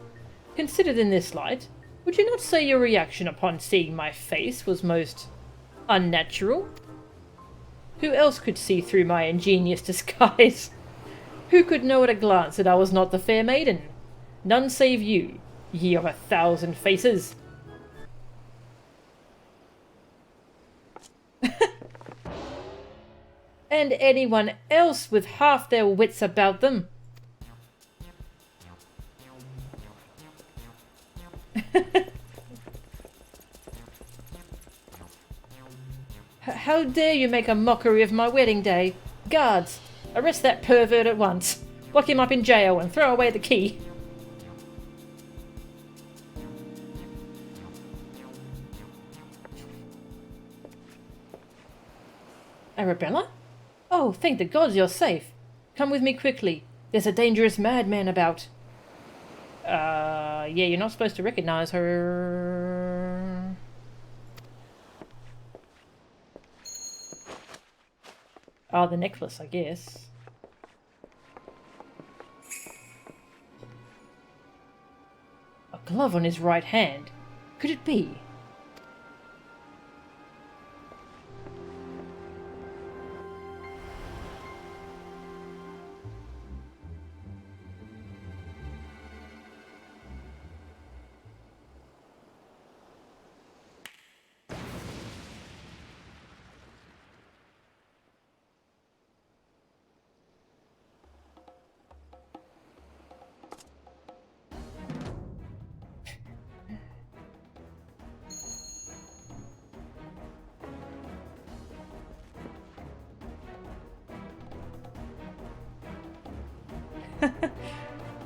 Considered in this light, would you not say your reaction upon seeing my face was most unnatural? Who else could see through my ingenious disguise? Who could know at a glance that I was not the fair maiden? None save you, ye of 1,000 faces. And anyone else with half their wits about them. How dare you make a mockery of my wedding day? Guards, arrest that pervert at once. Lock him up in jail and throw away the key. Arabella? Oh, thank the gods you're safe. Come with me quickly. There's a dangerous madman about. Yeah, you're not supposed to recognize her. Oh, the necklace, I guess. A glove on his right hand. Could it be?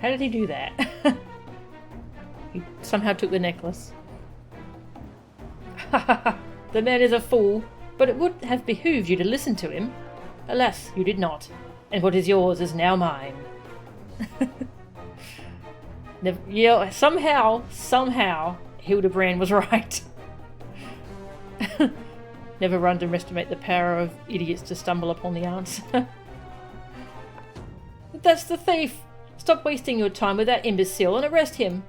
How did he do that? He somehow took the necklace. Ha ha ha! The man is a fool, but it would have behooved you to listen to him. Alas, you did not, and what is yours is now mine. Yeah, somehow, Hildibrand was right. Never underestimate the power of idiots to stumble upon the answer. That's the thief! Stop wasting your time with that imbecile and arrest him!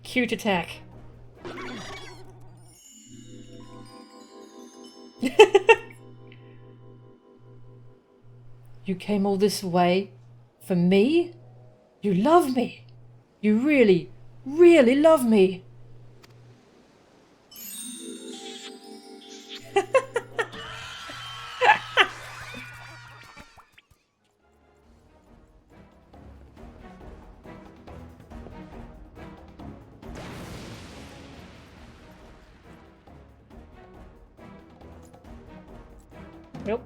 Cute attack. You came all this way for me? You love me. You really, really love me. Nope.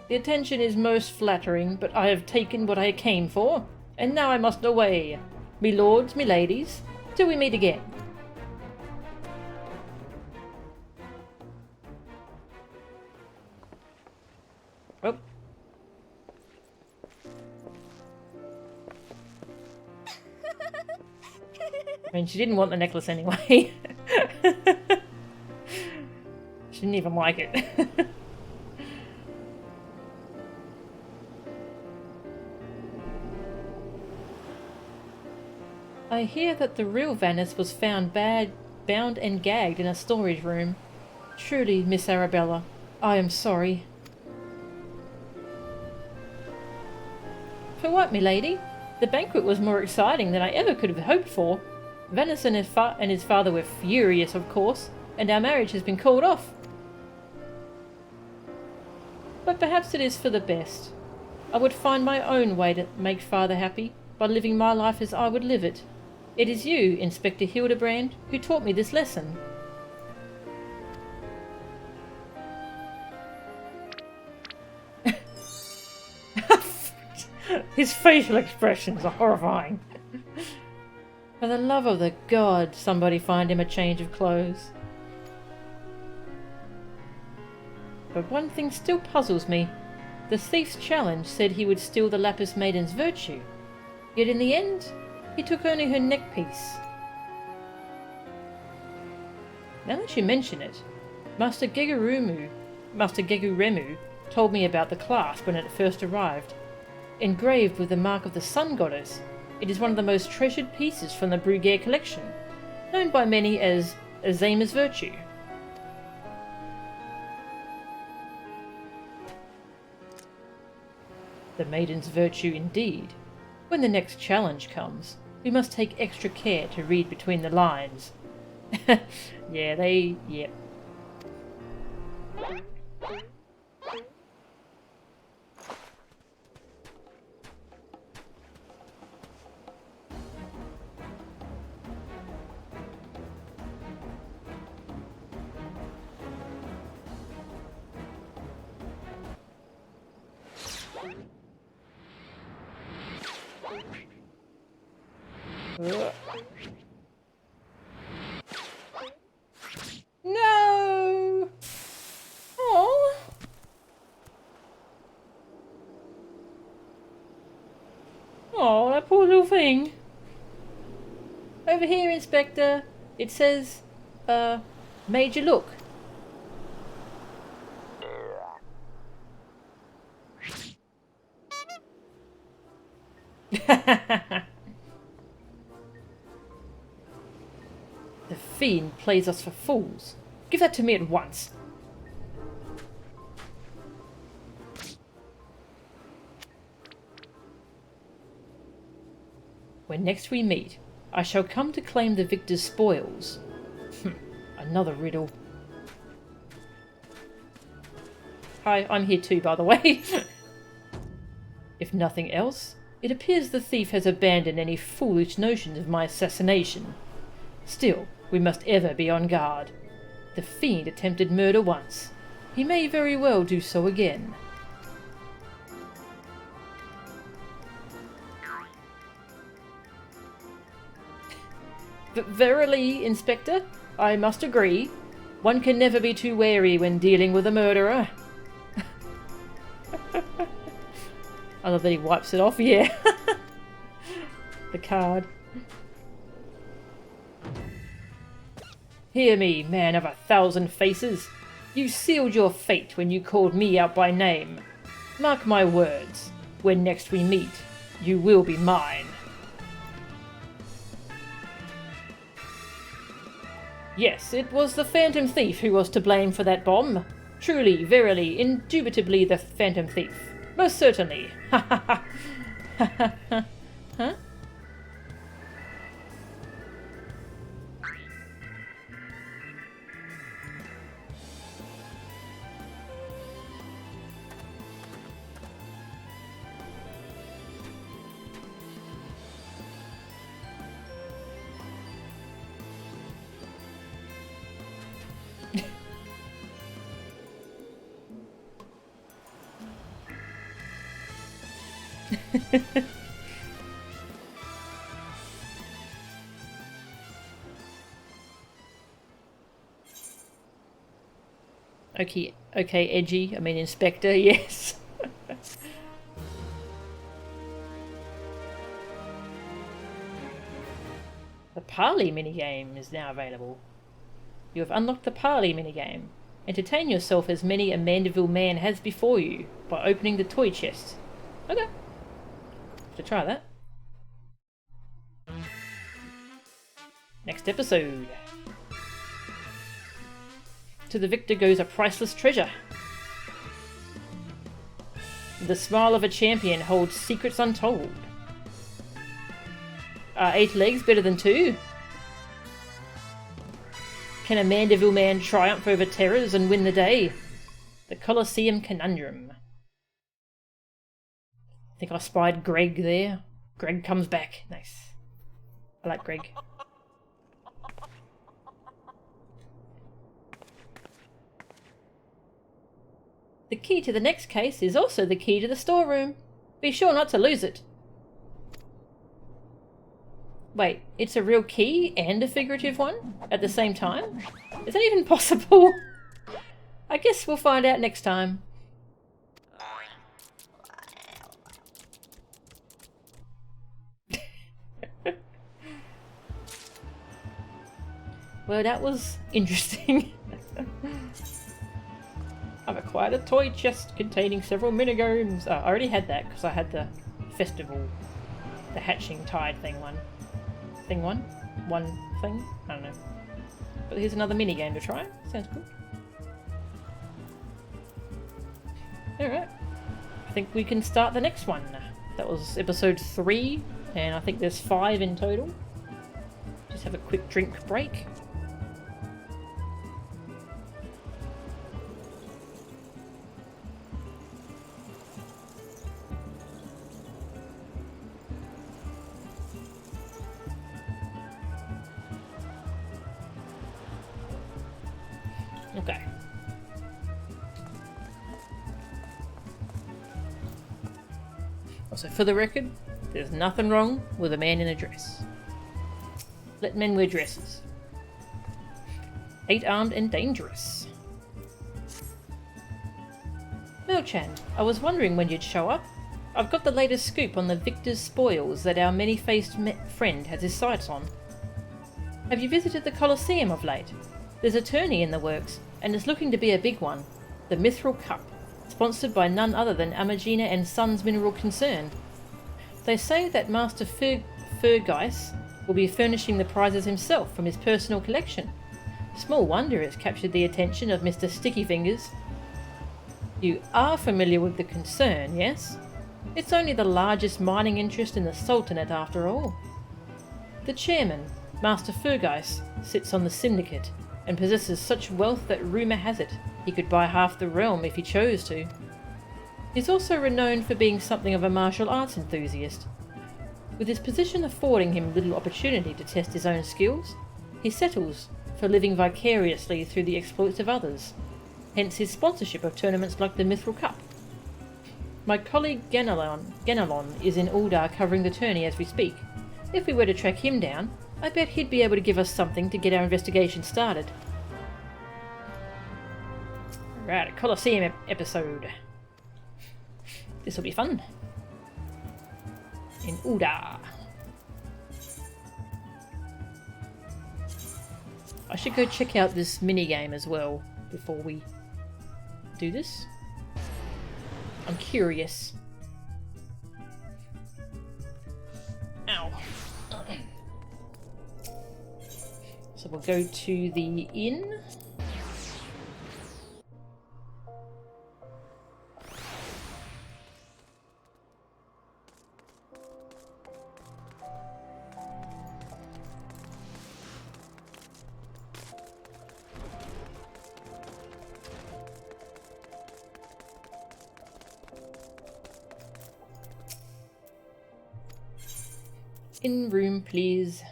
The attention is most flattering, but I have taken what I came for, and now I must away. Me lords, me ladies, till we meet again. Oh. I mean, she didn't want the necklace anyway. She didn't even like it. I hear that the real Vanez was found bound and gagged in a storage room. Truly, Miss Arabella, I am sorry. For what, milady? The banquet was more exciting than I ever could have hoped for. Vanez and his father were furious, of course, and our marriage has been called off. But perhaps it is for the best. I would find my own way to make Father happy, by living my life as I would live it. It is you, Inspector Hildibrand, who taught me this lesson. His facial expressions are horrifying. For the love of the god, somebody find him a change of clothes. But one thing still puzzles me. The thief's challenge said he would steal the Lapis Maiden's virtue. Yet in the end, he took only her neckpiece. Now that you mention it, Master Geguremu told me about the clasp when it first arrived. Engraved with the mark of the Sun Goddess, it is one of the most treasured pieces from the Bruguière collection, known by many as Azema's virtue. The Maiden's virtue indeed. When the next challenge comes, we must take extra care to read between the lines. Yep. No! Oh! Oh, that poor little thing. Over here, Inspector. It says, Major Look. The fiend plays us for fools. Give that to me at once. When next we meet, I shall come to claim the victor's spoils. Another riddle. Hi, I'm here too, by the way. If nothing else, it appears the thief has abandoned any foolish notions of my assassination. Still, we must ever be on guard. The fiend attempted murder once. He may very well do so again. But verily, Inspector, I must agree. One can never be too wary when dealing with a murderer. I love that he wipes it off, yeah. The card. Hear me, man of 1,000 faces. You sealed your fate when you called me out by name. Mark my words, when next we meet, you will be mine. Yes, it was the Phantom Thief who was to blame for that bomb. Truly, verily, indubitably the Phantom Thief. Most certainly. Ha ha ha. Ha ha ha. Huh? Okay, edgy. I mean, Inspector, yes. The parley minigame is now available. You have unlocked the parley minigame. Entertain yourself as many a Mandeville man has before you by opening the toy chest. Okay. To try that. Next episode. To the victor goes a priceless treasure. The smile of a champion holds secrets untold. Are 8 legs better than 2? Can a Mandeville man triumph over terrors and win the day? The Colosseum Conundrum. I think I spied Greg there. Greg comes back. Nice. I like Greg. The key to the next case is also the key to the storeroom. Be sure not to lose it. Wait, it's a real key and a figurative one at the same time? Is that even possible? I guess we'll find out next time. Well, that was interesting. I've acquired a toy chest containing several minigames. I already had that because I had the festival, the hatching tide thing one. One thing? I don't know. But here's another minigame to try. Sounds good. Alright. I think we can start the next one. That was episode 3, and I think there's 5 in total. Just have a quick drink break. Okay. Also, for the record, there's nothing wrong with a man in a dress. Let men wear dresses. 8-armed and dangerous. Melchan, I was wondering when you'd show up. I've got the latest scoop on the victor's spoils that our many-faced friend has his sights on. Have you visited the Colosseum of late? There's a tourney in the works, and it's looking to be a big one. The Mithril Cup, sponsored by none other than Amagina and Sons Mineral Concern. They say that Master Fergeis will be furnishing the prizes himself from his personal collection. Small wonder it's captured the attention of Mr. Sticky Fingers. You are familiar with the Concern, yes? It's only the largest mining interest in the Sultanate after all. The chairman, Master Fergeis, sits on the syndicate and possesses such wealth that rumour has it he could buy half the realm if he chose to. He's also renowned for being something of a martial arts enthusiast. With his position affording him little opportunity to test his own skills, he settles for living vicariously through the exploits of others, hence his sponsorship of tournaments like the Mithril Cup. My colleague Ganelon is in Uldar covering the tourney as we speak. If we were to track him down, I bet he'd be able to give us something to get our investigation started. Right, a Colosseum episode. This will be fun. In Uldar. I should go check out this minigame as well before we do this. I'm curious. Ow. So we'll go to the inn. In room, please.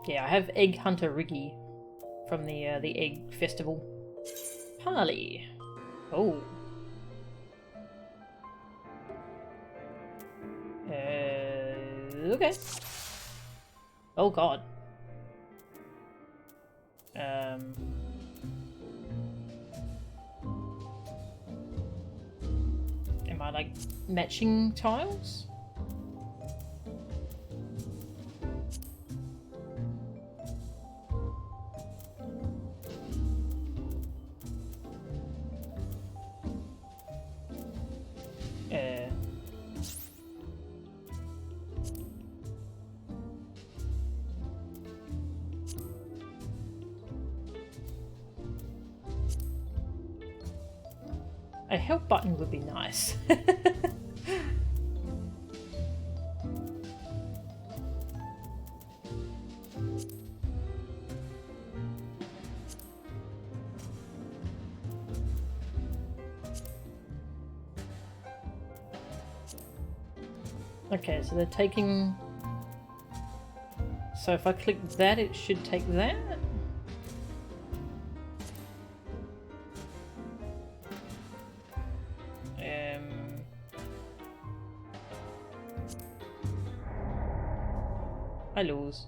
Yeah, I have Egg Hunter Riggy from the Egg Festival. Parley. Oh. Okay. Oh God. Am I like matching tiles? A help button would be nice. Okay, so they're taking... So if I click that, it should take that? I lose.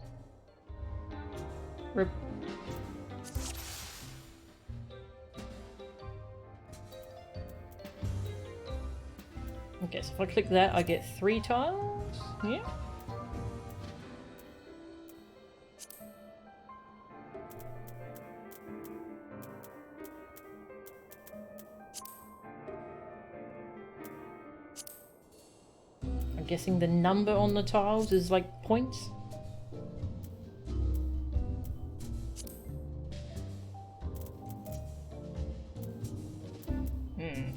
Okay, so if I click that, I get 3 tiles? Yeah. I'm guessing the number on the tiles is like points?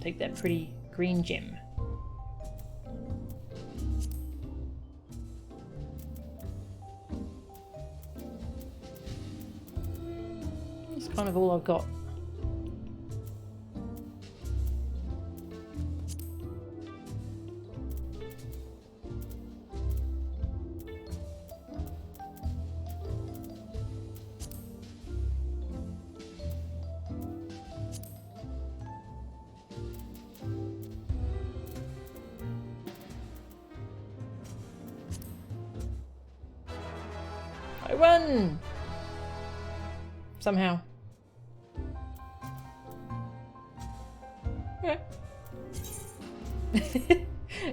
Take that pretty green gem. That's kind of all I've got. I run! Somehow. Yeah.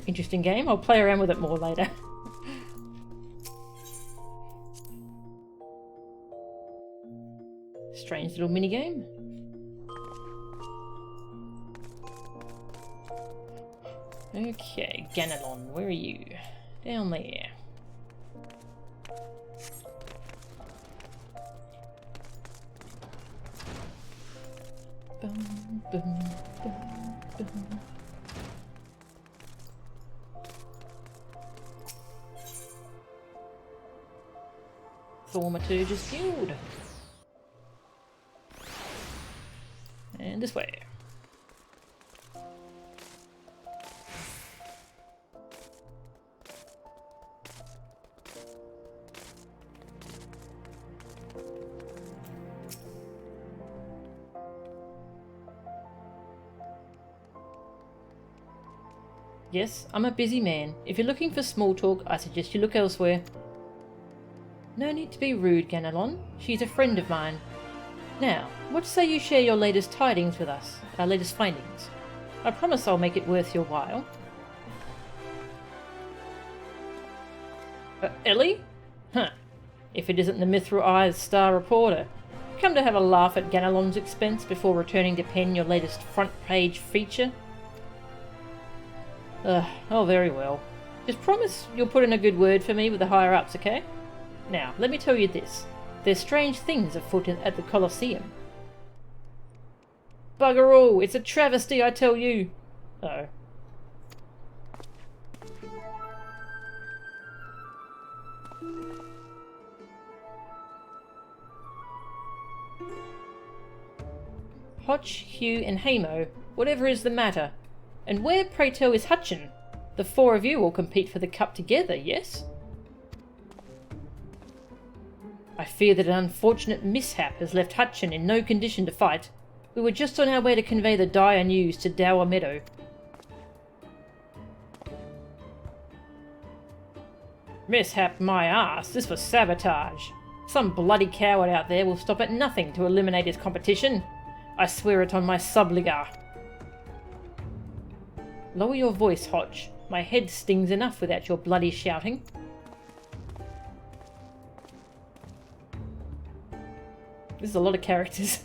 Interesting game. I'll play around with it more later. Strange little mini game. Okay, Ganelon, where are you? Down there. Boom, boom, boom, boom. Thaumaturge's Guild. And this way. Yes, I'm a busy man. If you're looking for small talk, I suggest you look elsewhere. No need to be rude, Ganelon. She's a friend of mine. Now, what say you share your latest tidings with us, our latest findings? I promise I'll make it worth your while. Ellie? Huh. If it isn't the Mithril Eye's star reporter. Come to have a laugh at Ganelon's expense before returning to pen your latest front-page feature? Oh, very well. Just promise you'll put in a good word for me with the higher-ups, okay? Now, let me tell you this. There's strange things afoot at the Colosseum. Bugger all! It's a travesty, I tell you! Uh-oh. Hotch, Hugh and Hamo, whatever is the matter? And where, pray tell, is Hutchin? The 4 of you will compete for the cup together, yes? I fear that an unfortunate mishap has left Hutchin in no condition to fight. We were just on our way to convey the dire news to Dower Meadow. Mishap my ass, this was sabotage. Some bloody coward out there will stop at nothing to eliminate his competition. I swear it on my subligar. Lower your voice, Hotch. My head stings enough without your bloody shouting. This is a lot of characters.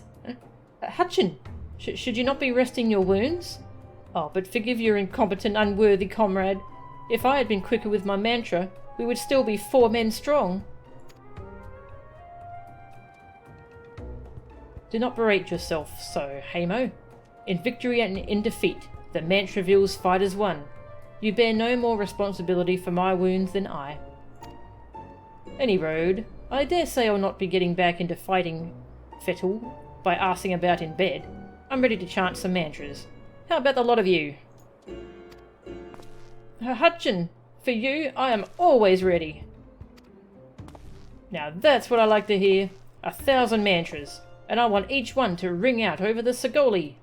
Hutchin, should you not be resting your wounds? Oh, but forgive your incompetent, unworthy comrade. If I had been quicker with my mantra, we would still be 4 men strong. Do not berate yourself so, Hamo. In victory and in defeat, the mantra reveals fight as one. You bear no more responsibility for my wounds than I. Any road, I dare say I'll not be getting back into fighting Fettle by arsing about in bed. I'm ready to chant some mantras. How about the lot of you? Hutchin, For you, I am always ready. Now that's what I like to hear. 1,000 mantras, and I want each one to ring out over the Sagoli.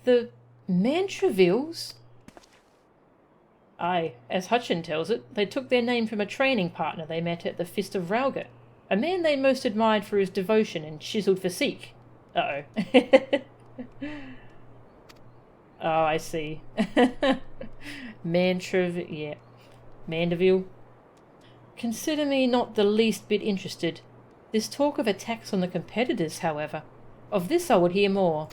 The Mantravilles? Aye, as Hutchin tells it, they took their name from a training partner they met at the Fist of Rauga, a man they most admired for his devotion and chiselled physique. Uh-oh. Oh, I see. Yeah. Mandeville. Consider me not the least bit interested. This talk of attacks on the competitors, however. Of this I would hear more.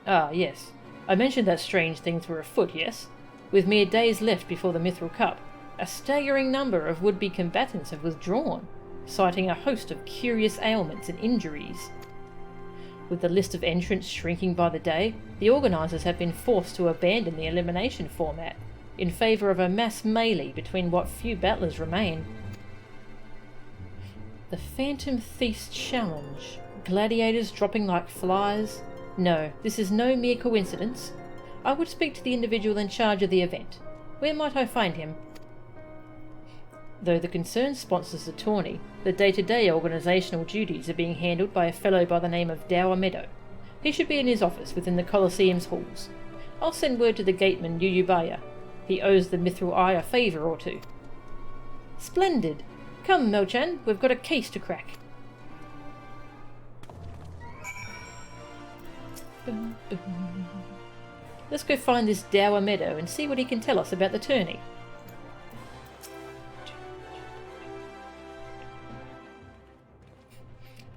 Ah, yes. I mentioned that strange things were afoot, yes? With mere days left before the Mithril Cup, a staggering number of would-be combatants have withdrawn, citing a host of curious ailments and injuries. With the list of entrants shrinking by the day, the organisers have been forced to abandon the elimination format in favour of a mass melee between what few battlers remain. The Phantom Thief's Challenge. Gladiators dropping like flies. No, this is no mere coincidence. I would speak to the individual in charge of the event. Where might I find him? Though the concern sponsors the tourney, the day-to-day organisational duties are being handled by a fellow by the name of Dower Meadow. He should be in his office within the Colosseum's halls. I'll send word to the gateman Yuyubaya. He owes the Mithril Eye a favour or two. Splendid! Come, Melchan, we've got a case to crack. Let's go find this Dower Meadow and see what he can tell us about the tourney.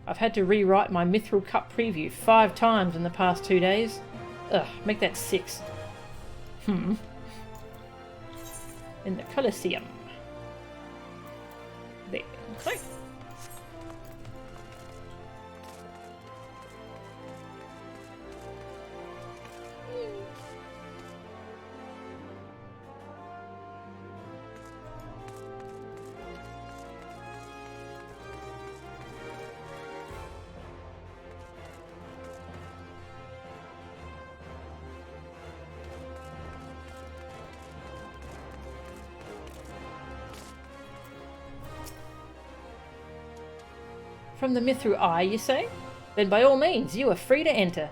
I've had to rewrite my Mithril Cup preview 5 times in the past 2 days. Ugh, make that 6. In the Colosseum. There. Okay. From the Mithril Eye, you say? Then by all means, you are free to enter.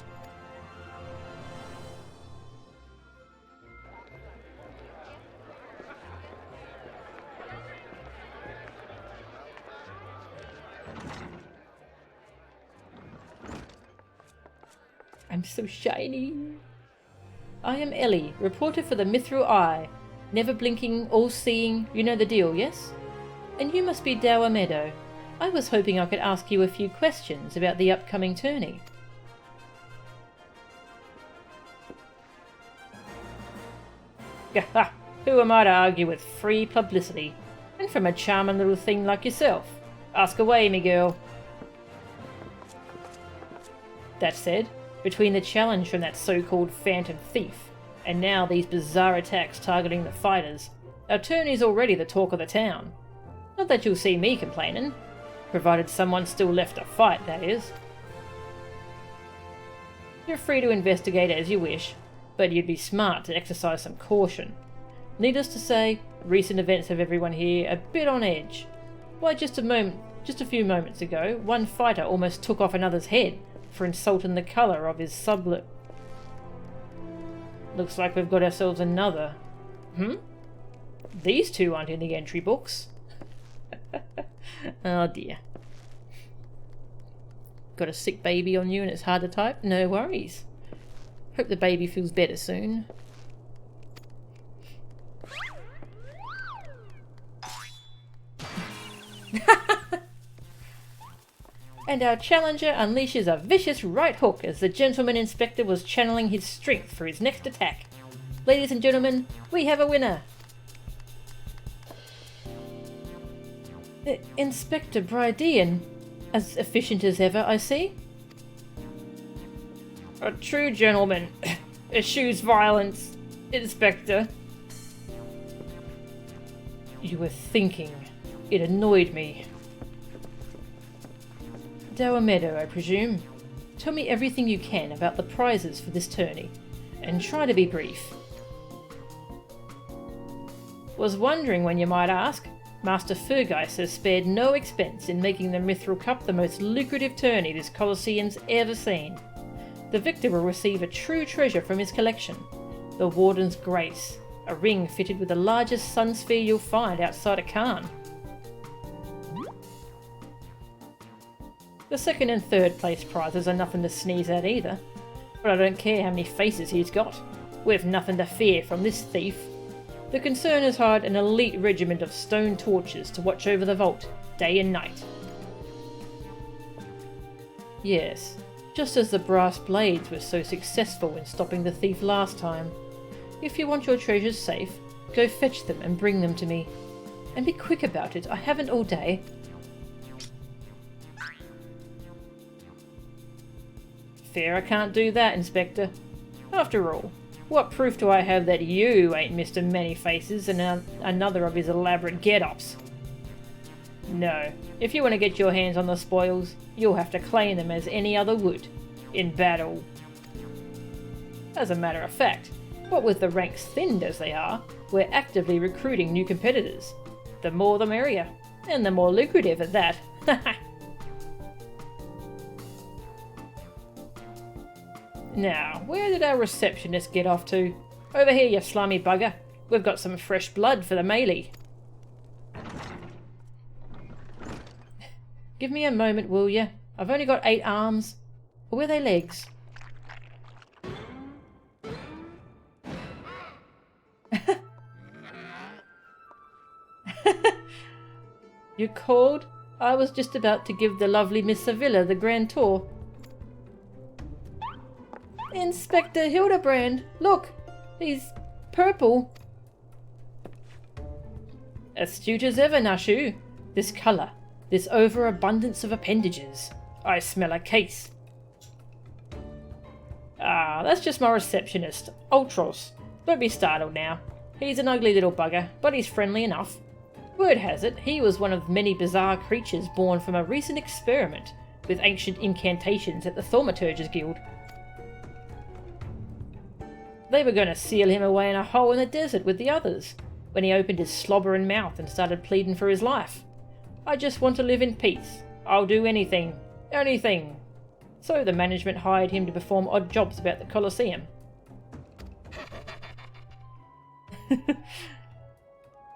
I'm so shiny. I am Ellie, reporter for the Mithril Eye. Never blinking, all-seeing, you know the deal, yes? And you must be Dower Meadow. I was hoping I could ask you a few questions about the upcoming tourney. Gah! Who am I to argue with free publicity? And from a charming little thing like yourself. Ask away, me girl. That said, between the challenge from that so-called Phantom Thief, and now these bizarre attacks targeting the fighters, our tourney's already the talk of the town. Not that you'll see me complaining. Provided someone's still left to fight, that is. You're free to investigate as you wish, but you'd be smart to exercise some caution. Needless to say, recent events have everyone here a bit on edge. Why, just a few moments ago, one fighter almost took off another's head for insulting the colour of his sublet. Looks like we've got ourselves another. These two aren't in the entry books. Oh dear. Got a sick baby on you and it's hard to type? No worries. Hope the baby feels better soon. And our challenger unleashes a vicious right hook as the gentleman inspector was channeling his strength for his next attack. Ladies and gentlemen, we have a winner! Inspector Brydean. As efficient as ever, I see. A true gentleman. Eschews violence, Inspector. You were thinking. It annoyed me. Dower Meadow, I presume. Tell me everything you can about the prizes for this tourney, and try to be brief. Was wondering when you might ask. Master Fergeist has spared no expense in making the Mithril Cup the most lucrative tourney this Colosseum's ever seen. The victor will receive a true treasure from his collection, the Warden's Grace, a ring fitted with the largest sun sphere you'll find outside of Khan. The second and third place prizes are nothing to sneeze at either, but I don't care how many faces he's got. We've nothing to fear from this thief. The concern has hired an elite regiment of stone torches to watch over the vault, day and night. Yes, just as the brass blades were so successful in stopping the thief last time. If you want your treasures safe, go fetch them and bring them to me. And be quick about it, I haven't all day. Fear I can't do that, Inspector. After all, what proof do I have that you ain't Mr. Many Faces and another of his elaborate get-ups? No, if you want to get your hands on the spoils, you'll have to claim them as any other would, in battle. As a matter of fact, what with the ranks thinned as they are, we're actively recruiting new competitors. The more the merrier, and the more lucrative at that. Now, where did our receptionist get off to? Over here, you slimy bugger. We've got some fresh blood for the melee. Give me a moment, will you? I've only got 8 arms. Or were they legs? You called? I was just about to give the lovely Miss Sevilla the grand tour. Inspector Hildibrand, look! He's purple. Astute as ever, Nashu. This colour, this overabundance of appendages. I smell a case. Ah, that's just my receptionist, Ultros. Don't be startled now. He's an ugly little bugger, but he's friendly enough. Word has it, he was one of many bizarre creatures born from a recent experiment with ancient incantations at the Thaumaturge's Guild. They were going to seal him away in a hole in the desert with the others, when he opened his slobbering mouth and started pleading for his life. I just want to live in peace. I'll do anything. Anything. So the management hired him to perform odd jobs about the Colosseum.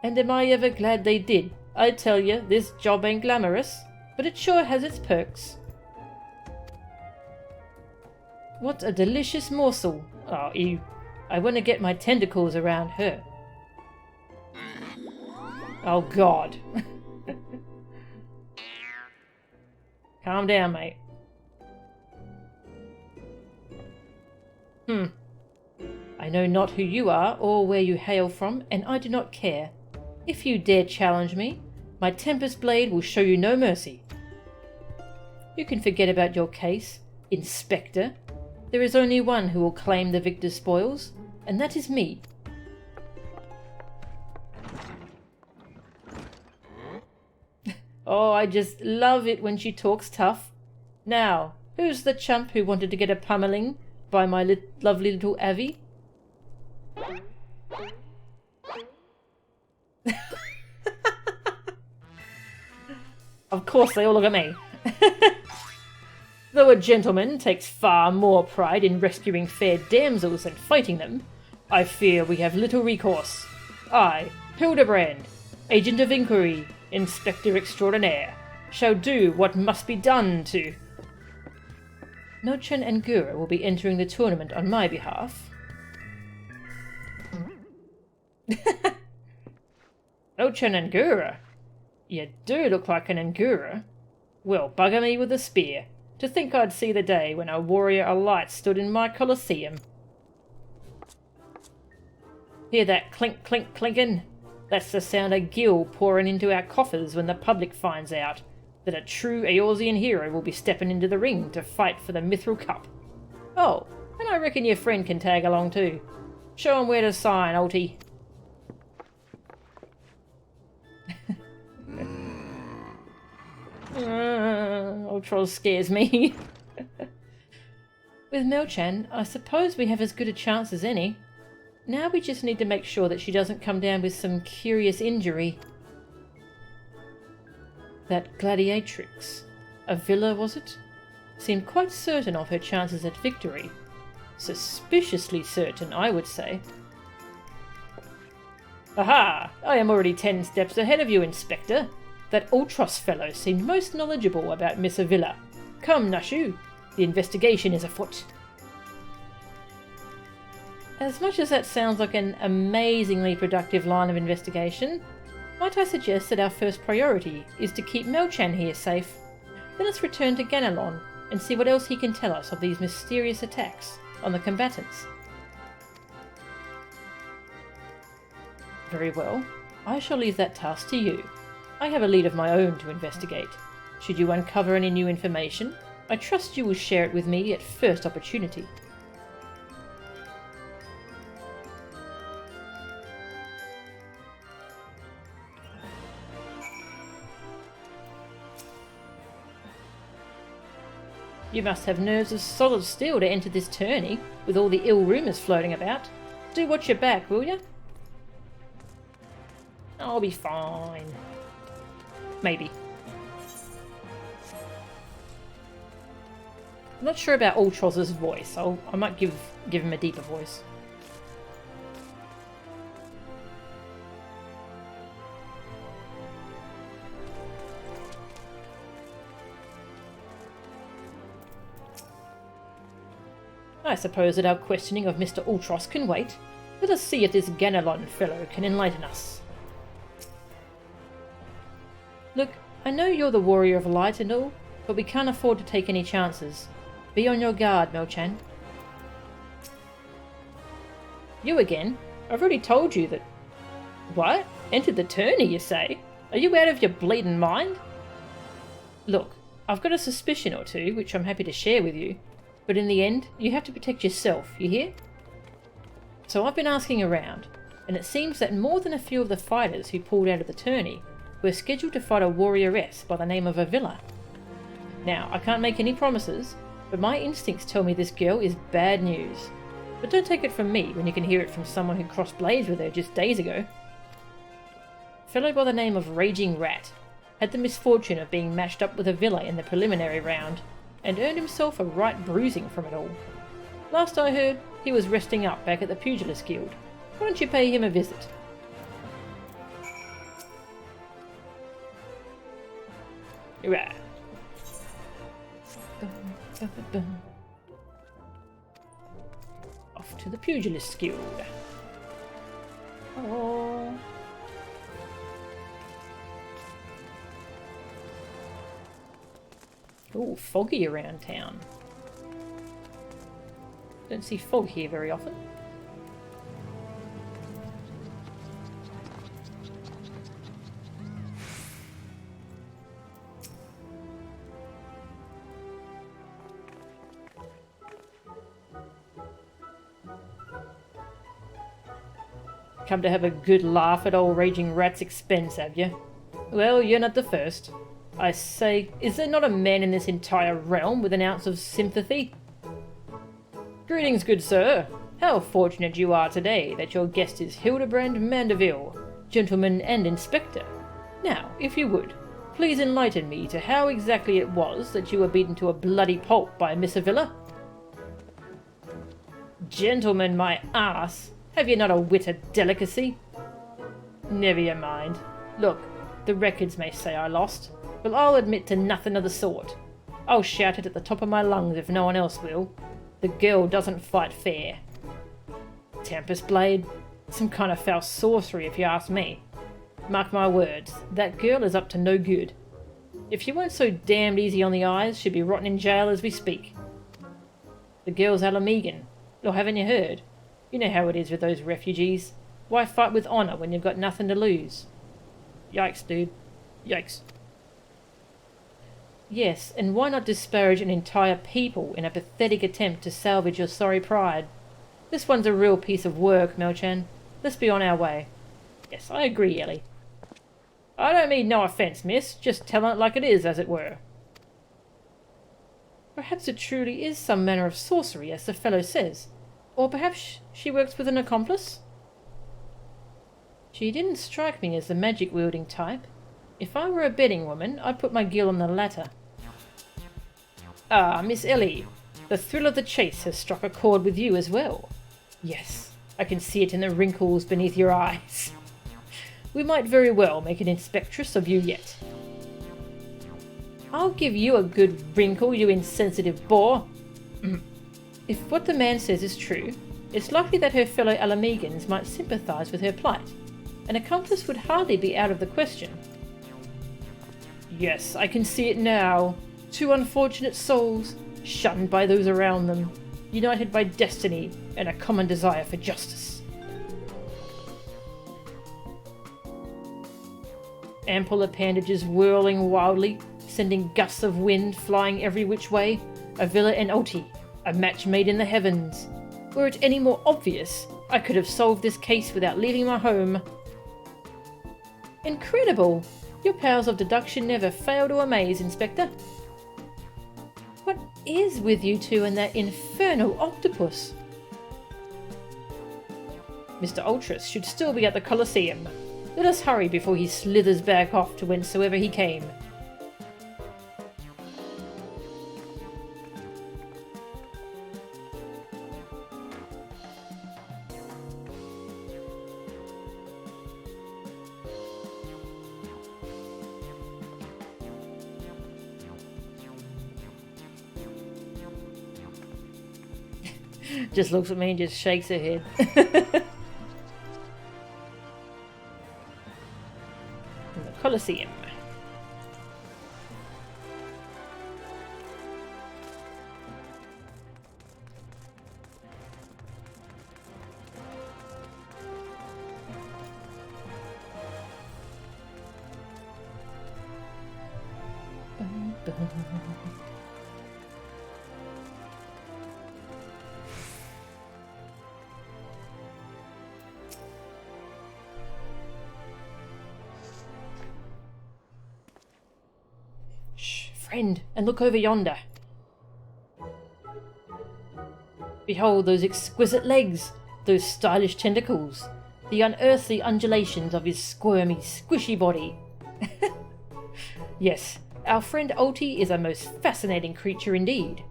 And am I ever glad they did? I tell you, this job ain't glamorous, but it sure has its perks. What a delicious morsel. Oh, ew. I want to get my tentacles around her. Oh, God. Calm down, mate. I know not who you are or where you hail from, and I do not care. If you dare challenge me, my Tempest Blade will show you no mercy. You can forget about your case, Inspector. There is only one who will claim the victor's spoils, and that is me. Oh, I just love it when she talks tough. Now, who's the chump who wanted to get a pummeling by my lovely little Avi? Of course they all look at me. Though a gentleman takes far more pride in rescuing fair damsels than fighting them, I fear we have little recourse. I, Hildibrand, Agent of Inquiry, Inspector Extraordinaire, shall do what must be done to... Nochan and Gebura will be entering the tournament on my behalf. Nochan and Gebura? You do look like an Angura. Well, bugger me with a spear. To think I'd see the day when a warrior of light stood in my Colosseum. Hear that clink clink clinkin'? That's the sound of gil pouring into our coffers when the public finds out that a true Eorzean hero will be stepping into the ring to fight for the Mithril Cup. Oh, and I reckon your friend can tag along too. Show him where to sign, Ulti. Old troll scares me. With Mel-chan, I suppose we have as good a chance as any. Now we just need to make sure that she doesn't come down with some curious injury. That gladiatrix. A villa, was it? Seemed quite certain of her chances at victory. Suspiciously certain, I would say. Aha! I am already 10 steps ahead of you, Inspector. That Ultros fellow seemed most knowledgeable about Miss Avila. Come, Nashu. The investigation is afoot. As much as that sounds like an amazingly productive line of investigation, might I suggest that our first priority is to keep Mel-chan here safe. Then let's return to Ganelon and see what else he can tell us of these mysterious attacks on the combatants. Very well. I shall leave that task to you. I have a lead of my own to investigate. Should you uncover any new information, I trust you will share it with me at first opportunity. You must have nerves of solid steel to enter this tourney, with all the ill rumours floating about. Do watch your back, will you? I'll be fine. Maybe. I'm not sure about Ultros's voice. I might give him a deeper voice. I suppose that our questioning of Mr. Ultros can wait. Let us see if this Ganelon fellow can enlighten us. Look, I know you're the warrior of light and all, but we can't afford to take any chances. Be on your guard, Mel-chan. You again? I've already told you that... What? Entered the tourney, you say? Are you out of your bleeding mind? Look, I've got a suspicion or two, which I'm happy to share with you. But in the end, you have to protect yourself, you hear? So I've been asking around, and it seems that more than a few of the fighters who pulled out of the tourney were scheduled to fight a warrioress by the name of Avila. Now, I can't make any promises, but my instincts tell me this girl is bad news. But don't take it from me when you can hear it from someone who crossed blades with her just days ago. A fellow by the name of Raging Rat had the misfortune of being matched up with Avila in the preliminary round, and earned himself a right bruising from it all. Last I heard, he was resting up back at the Pugilist Guild. Why don't you pay him a visit? Hurrah! Off to the Pugilist Guild. Oh. Ooh, foggy around town. Don't see fog here very often. Come to have a good laugh at old Raging Rat's expense, have you? Well, you're not the first. I say, is there not a man in this entire realm with an ounce of sympathy? Greetings, good sir. How fortunate you are today that your guest is Hildibrand Mandeville, gentleman and inspector. Now, if you would, please enlighten me to how exactly it was that you were beaten to a bloody pulp by Miss Avila. Gentleman, my ass! Have you not a whit of delicacy? Never you mind. Look, the records may say I lost, but I'll admit to nothing of the sort. I'll shout it at the top of my lungs if no one else will. The girl doesn't fight fair. Tempest Blade? Some kind of foul sorcery if you ask me. Mark my words, that girl is up to no good. If she weren't so damned easy on the eyes, she'd be rotting in jail as we speak. The girl's Alamegan. Or haven't you heard? You know how it is with those refugees. Why fight with honour when you've got nothing to lose? Yikes, dude. Yikes. Yes, and why not disparage an entire people in a pathetic attempt to salvage your sorry pride? This one's a real piece of work, Mel-chan. Let's be on our way. Yes, I agree, Ellie. I don't mean no offence, miss, just telling it like it is, as it were. Perhaps it truly is some manner of sorcery, as the fellow says. Or perhaps she works with an accomplice? She didn't strike me as the magic-wielding type. If I were a betting woman, I'd put my gill on the latter. Ah, Miss Ellie, the thrill of the chase has struck a chord with you as well. Yes, I can see it in the wrinkles beneath your eyes. We might very well make an inspectress of you yet. I'll give you a good wrinkle, you insensitive boor. If what the man says is true, it's likely that her fellow Alamegans might sympathise with her plight. An accomplice would hardly be out of the question. Yes, I can see it now. Two unfortunate souls, shunned by those around them, united by destiny and a common desire for justice. Ample appendages whirling wildly, sending gusts of wind flying every which way, a villa and ulti, a match made in the heavens. Were it any more obvious, I could have solved this case without leaving my home. Incredible! Your powers of deduction never fail to amaze, Inspector. What is with you two and that infernal octopus? Mr. Ultras should still be at the Colosseum. Let us hurry before he slithers back off to whencesoever he came. Just looks at me and just shakes her head. In the Colosseum. Friend, and look over yonder. Behold those exquisite legs, those stylish tentacles, the unearthly undulations of his squirmy, squishy body. Yes, our friend Ulti is a most fascinating creature indeed.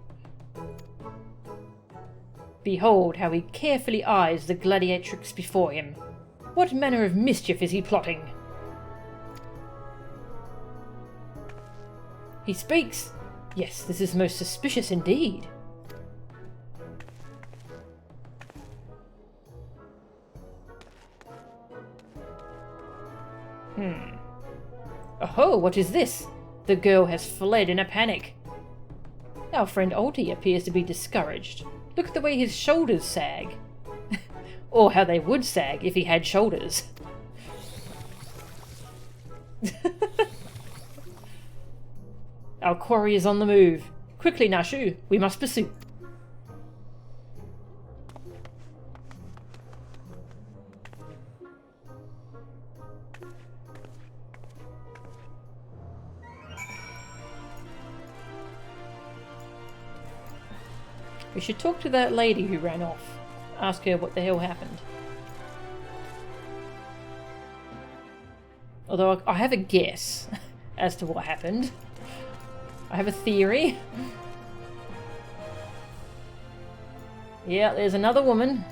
Behold how he carefully eyes the gladiatrix before him. What manner of mischief is he plotting? He speaks! Yes, this is most suspicious indeed. Oh, what is this? The girl has fled in a panic. Our friend Ulti appears to be discouraged. Look at the way his shoulders sag. Or how they would sag if he had shoulders. Our quarry is on the move. Quickly, Nashu, we must pursue. We should talk to that lady who ran off. Ask her what the hell happened. Although I have a guess as to what happened. I have a theory. Yeah, there's another woman.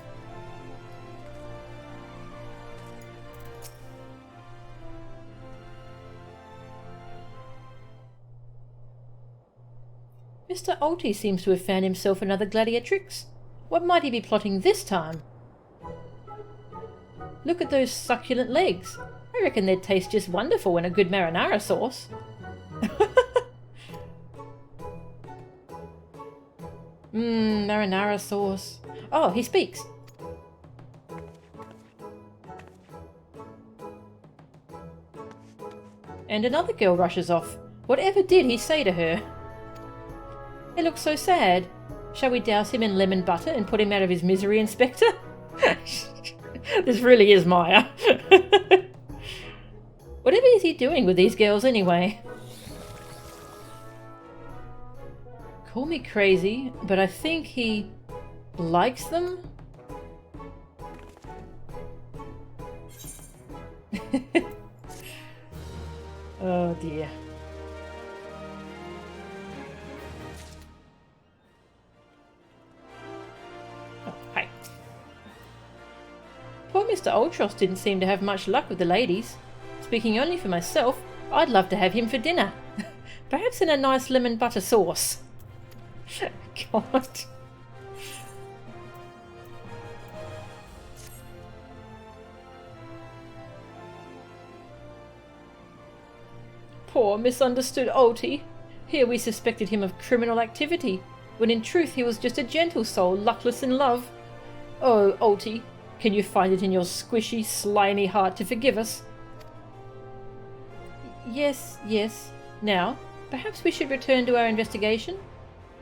Mr. Ulti seems to have found himself another gladiatrix. What might he be plotting this time? Look at those succulent legs. I reckon they'd taste just wonderful in a good marinara sauce. Marinara sauce. Oh, he speaks. And another girl rushes off. Whatever did he say to her? He looks so sad. Shall we douse him in lemon butter and put him out of his misery, Inspector? This really is Maya. Whatever is he doing with these girls anyway? Call me crazy, but I think he likes them? Oh dear. Oh, hi. Poor Mr. Ultros didn't seem to have much luck with the ladies. Speaking only for myself, I'd love to have him for dinner. Perhaps in a nice lemon butter sauce. God. Poor misunderstood Ulti. Here we suspected him of criminal activity, when in truth he was just a gentle soul luckless in love. Oh, Ulti, can you find it in your squishy, slimy heart to forgive us? Yes, yes. Now, perhaps we should return to our investigation?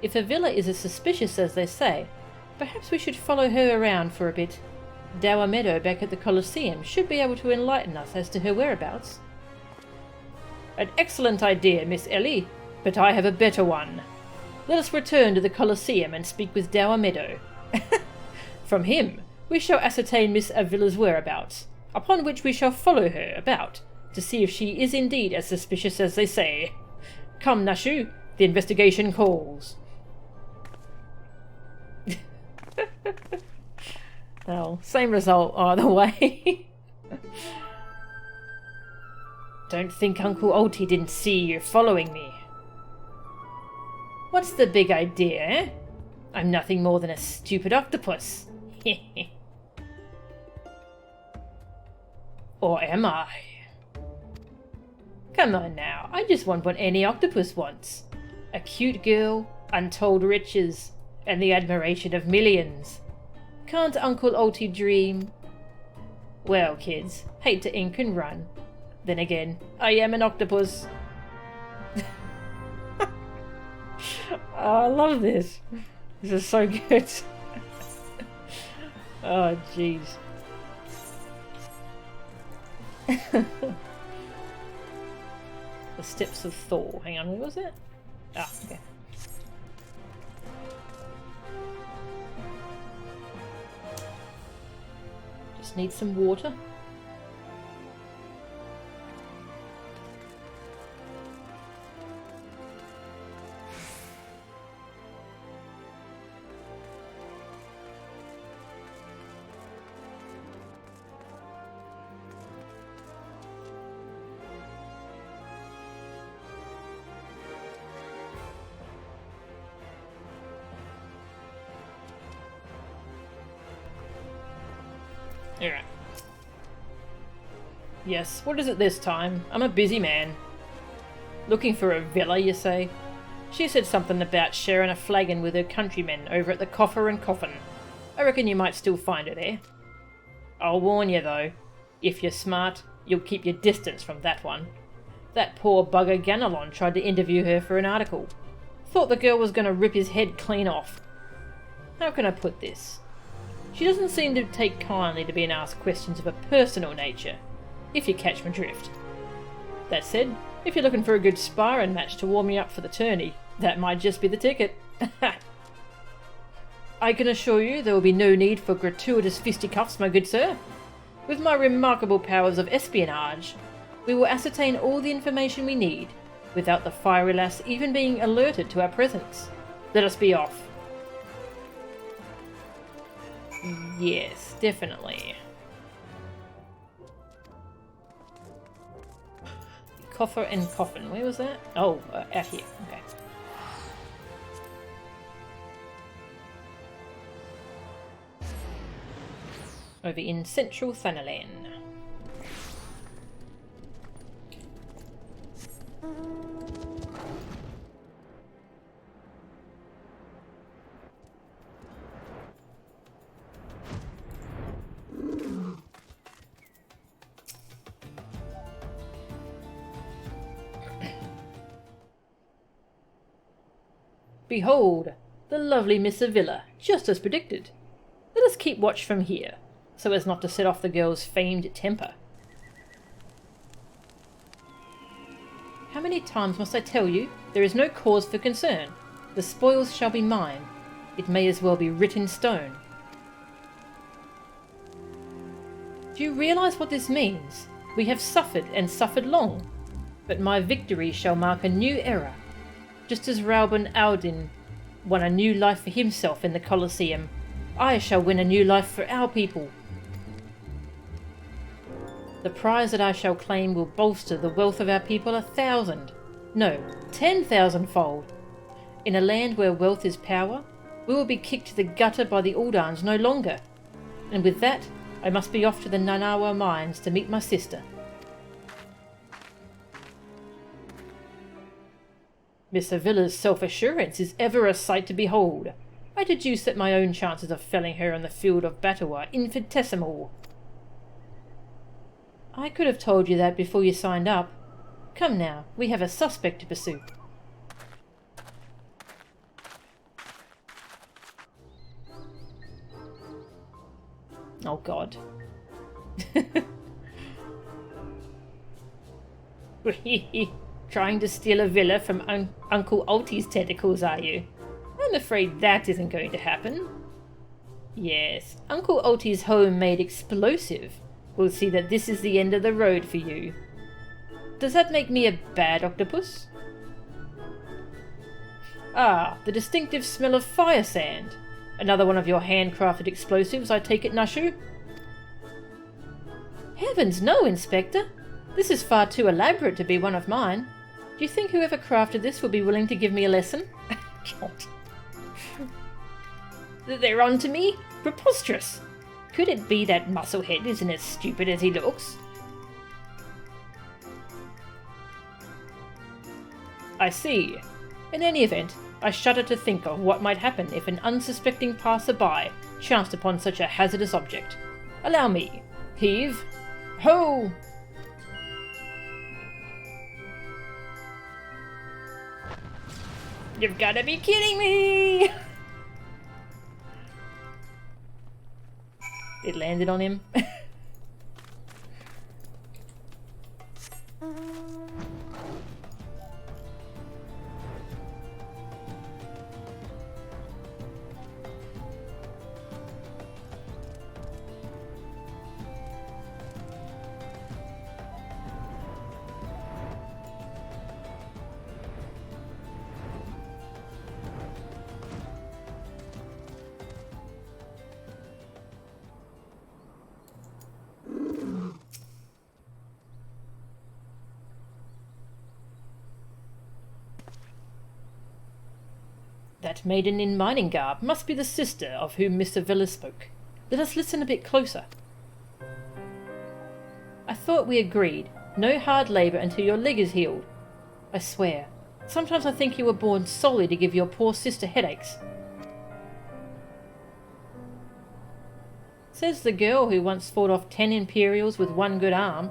If a villa is as suspicious as they say, perhaps we should follow her around for a bit. Dower Meadow back at the Colosseum should be able to enlighten us as to her whereabouts. An excellent idea, Miss Ellie, but I have a better one. Let us return to the Colosseum and speak with Dower Meadow. From him, we shall ascertain Miss Avila's whereabouts, upon which we shall follow her about, to see if she is indeed as suspicious as they say. Come, Nashu, the investigation calls. Well, same result either way. Don't think Uncle Ulti didn't see you following me. What's the big idea, eh? I'm nothing more than a stupid octopus. Or am I? Come on now, I just want what any octopus wants. A cute girl, untold riches, and the admiration of millions. Can't Uncle Ulti dream? Well, kids, hate to ink and run. Then again, I am an octopus. Oh, I love this. This is so good. Oh, jeez. The Steps of Thor. Hang on, where was it? Ah, okay. Just need some water. Alright. Yes, what is it this time? I'm a busy man. Looking for a villa, you say? She said something about sharing a flagon with her countrymen over at the Coffer and Coffin. I reckon you might still find her there. I'll warn you though, if you're smart, you'll keep your distance from that one. That poor bugger Ganelon tried to interview her for an article. Thought the girl was going to rip his head clean off. How can I put this? She doesn't seem to take kindly to being asked questions of a personal nature, if you catch my drift. That said, if you're looking for a good sparring match to warm you up for the tourney, that might just be the ticket. I can assure you there will be no need for gratuitous fisticuffs, my good sir. With my remarkable powers of espionage, we will ascertain all the information we need, without the fiery lass even being alerted to our presence. Let us be off. Yes, definitely. Coffer and Coffin. Where was that? Oh, out here. Okay. Over in central Thanalan. Behold, the lovely Miss Avila, just as predicted. Let us keep watch from here, so as not to set off the girl's famed temper. How many times must I tell you? There is no cause for concern. The spoils shall be mine. It may as well be writ in stone. Do you realise what this means? We have suffered, and suffered long. But my victory shall mark a new era. Just as Rauben Aldin won a new life for himself in the Colosseum, I shall win a new life for our people. The prize that I shall claim will bolster the wealth of our people 1,000, no, 10,000-fold. In a land where wealth is power, we will be kicked to the gutter by the Uldans no longer. And with that, I must be off to the Nanawa mines to meet my sister. Miss Avila's self-assurance is ever a sight to behold. I deduce that my own chances of felling her on the field of battle are infinitesimal. I could have told you that before you signed up. Come now, we have a suspect to pursue. Oh God. Trying to steal a villa from Uncle Ulti's tentacles, are you? I'm afraid that isn't going to happen. Yes, Uncle Ulti's homemade explosive will see that this is the end of the road for you. Does that make me a bad octopus? Ah, the distinctive smell of fire sand. Another one of your handcrafted explosives, I take it, Nashu? Heavens no, Inspector! This is far too elaborate to be one of mine. Do you think whoever crafted this would be willing to give me a lesson? God. They're on to me? Preposterous! Could it be that Musclehead isn't as stupid as he looks? I see. In any event, I shudder to think of what might happen if an unsuspecting passer-by chanced upon such a hazardous object. Allow me. Heave. Ho! You've got to be kidding me! It landed on him. That maiden in mining garb must be the sister of whom Mr. Villa spoke. Let us listen a bit closer. I thought we agreed. No hard labour until your leg is healed. I swear, sometimes I think you were born solely to give your poor sister headaches. Says the girl who once fought off 10 Imperials with one good arm.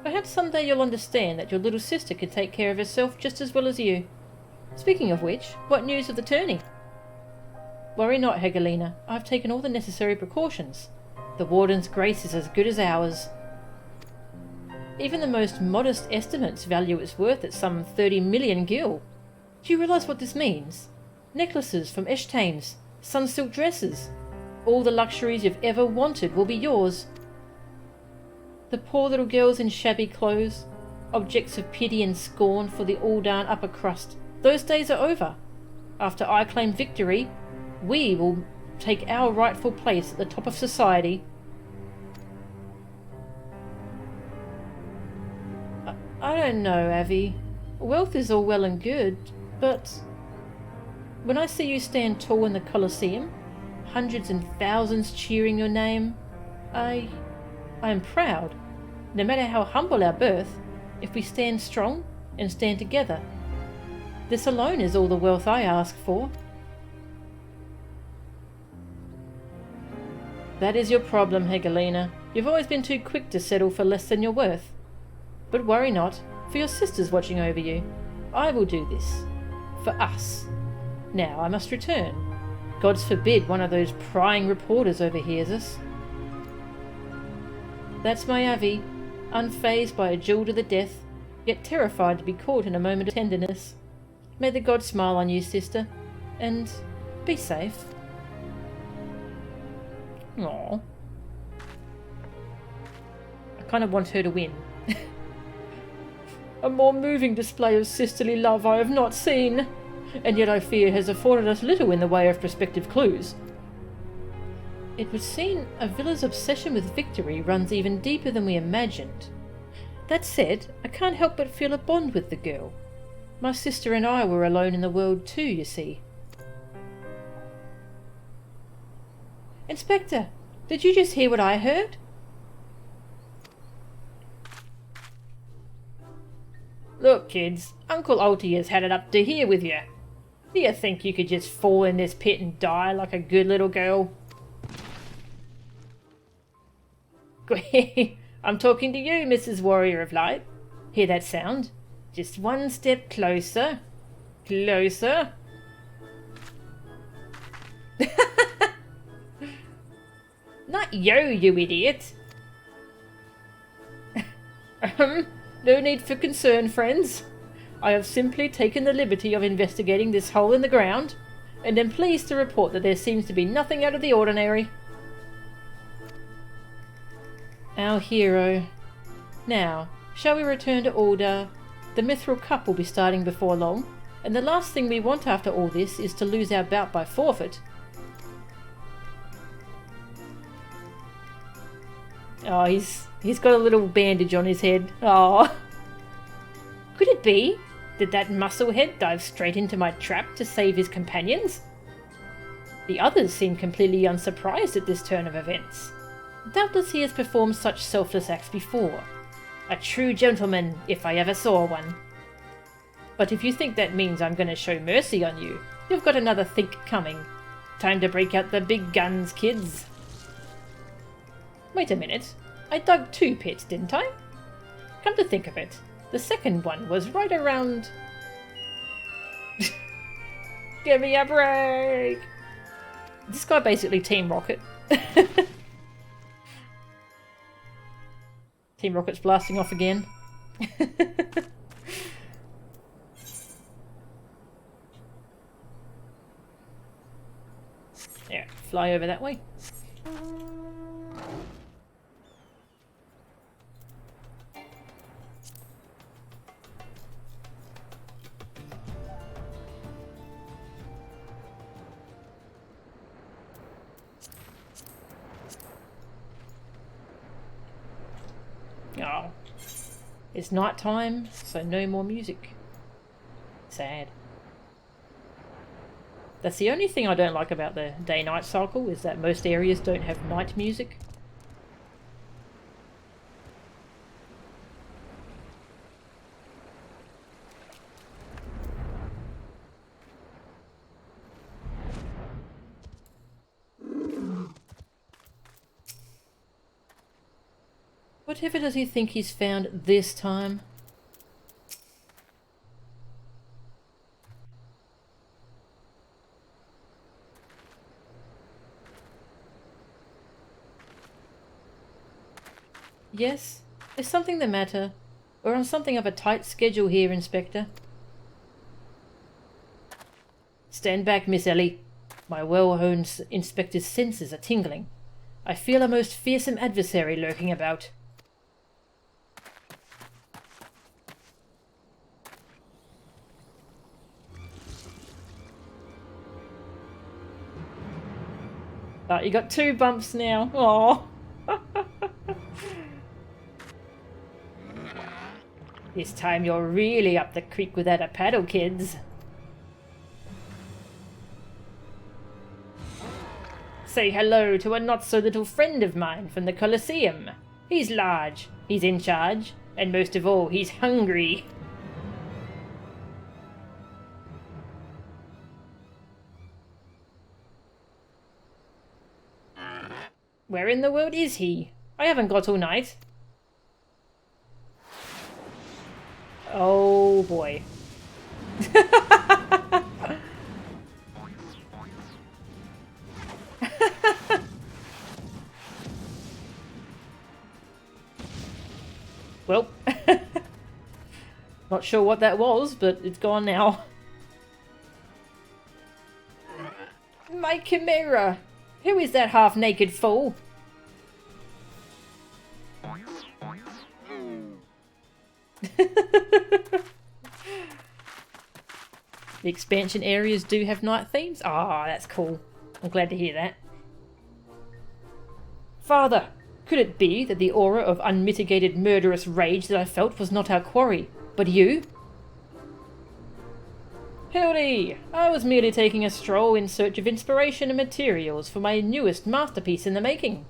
Perhaps someday you'll understand that your little sister can take care of herself just as well as you. Speaking of which, what news of the tourney? Worry not, Hegelina. I've taken all the necessary precautions. The Warden's grace is as good as ours. Even the most modest estimates value its worth at some 30 million gil. Do you realise what this means? Necklaces from Eshtames, sun-silk dresses. All the luxuries you've ever wanted will be yours. The poor little girls in shabby clothes, objects of pity and scorn for the Uldan upper crust. Those days are over. After I claim victory, we will take our rightful place at the top of society. I don't know, Avi. Wealth is all well and good, but when I see you stand tall in the Colosseum, hundreds and thousands cheering your name, I am proud. No matter how humble our birth, if we stand strong and stand together, this alone is all the wealth I ask for. That is your problem, Hegelina. You've always been too quick to settle for less than you're worth. But worry not, for your sister's watching over you. I will do this. For us. Now I must return. Gods forbid one of those prying reporters overhears us. That's my Avi, unfazed by a duel to the death, yet terrified to be caught in a moment of tenderness. May the gods smile on you, sister, and be safe. Aww. I kind of want her to win. A more moving display of sisterly love I have not seen, and yet I fear has afforded us little in the way of prospective clues. It would seem Avila's obsession with victory runs even deeper than we imagined. That said, I can't help but feel a bond with the girl. My sister and I were alone in the world too, you see. Inspector, did you just hear what I heard? Look, kids, Uncle Alty has had it up to here with you. Do you think you could just fall in this pit and die like a good little girl? I'm talking to you, Mrs. Warrior of Light. Hear that sound? Just one step closer. Closer. Not you idiot. No need for concern, friends. I have simply taken the liberty of investigating this hole in the ground, and am pleased to report that there seems to be nothing out of the ordinary. Our hero. Now, shall we return to order? The Mithril Cup will be starting before long, and the last thing we want after all this is to lose our bout by forfeit. Oh, he's got a little bandage on his head. Oh. Could it be? Did that musclehead dive straight into my trap to save his companions? The others seem completely unsurprised at this turn of events. Doubtless he has performed such selfless acts before. A true gentleman, if I ever saw one. But if you think that means I'm going to show mercy on you, you've got another think coming. Time to break out the big guns, kids. Wait a minute. I dug 2 pits, didn't I? Come to think of it, the second one was right around... Give me a break! This guy basically Team Rocket. Team Rocket's blasting off again. Yeah, fly over that way. Oh, it's night time, so no more music. Sad. That's the only thing I don't like about the day-night cycle, is that most areas don't have night music. Whatever does he think he's found this time? Yes? Is something the matter? We're on something of a tight schedule here, Inspector. Stand back, Miss Ellie. My well-honed Inspector's senses are tingling. I feel a most fearsome adversary lurking about. Oh, you got 2 bumps now. Oh. This time you're really up the creek without a paddle, kids. Say hello to a not-so-little friend of mine from the Colosseum. He's large, he's in charge, and most of all, he's hungry. Where in the world is he? I haven't got all night. Oh boy. Well. Not sure what that was, but it's gone now. My chimera! Who is that half-naked fool? The expansion areas do have night themes? Ah, that's cool. I'm glad to hear that. Father, could it be that the aura of unmitigated murderous rage that I felt was not our quarry, but you? Hildy! I was merely taking a stroll in search of inspiration and materials for my newest masterpiece in the making.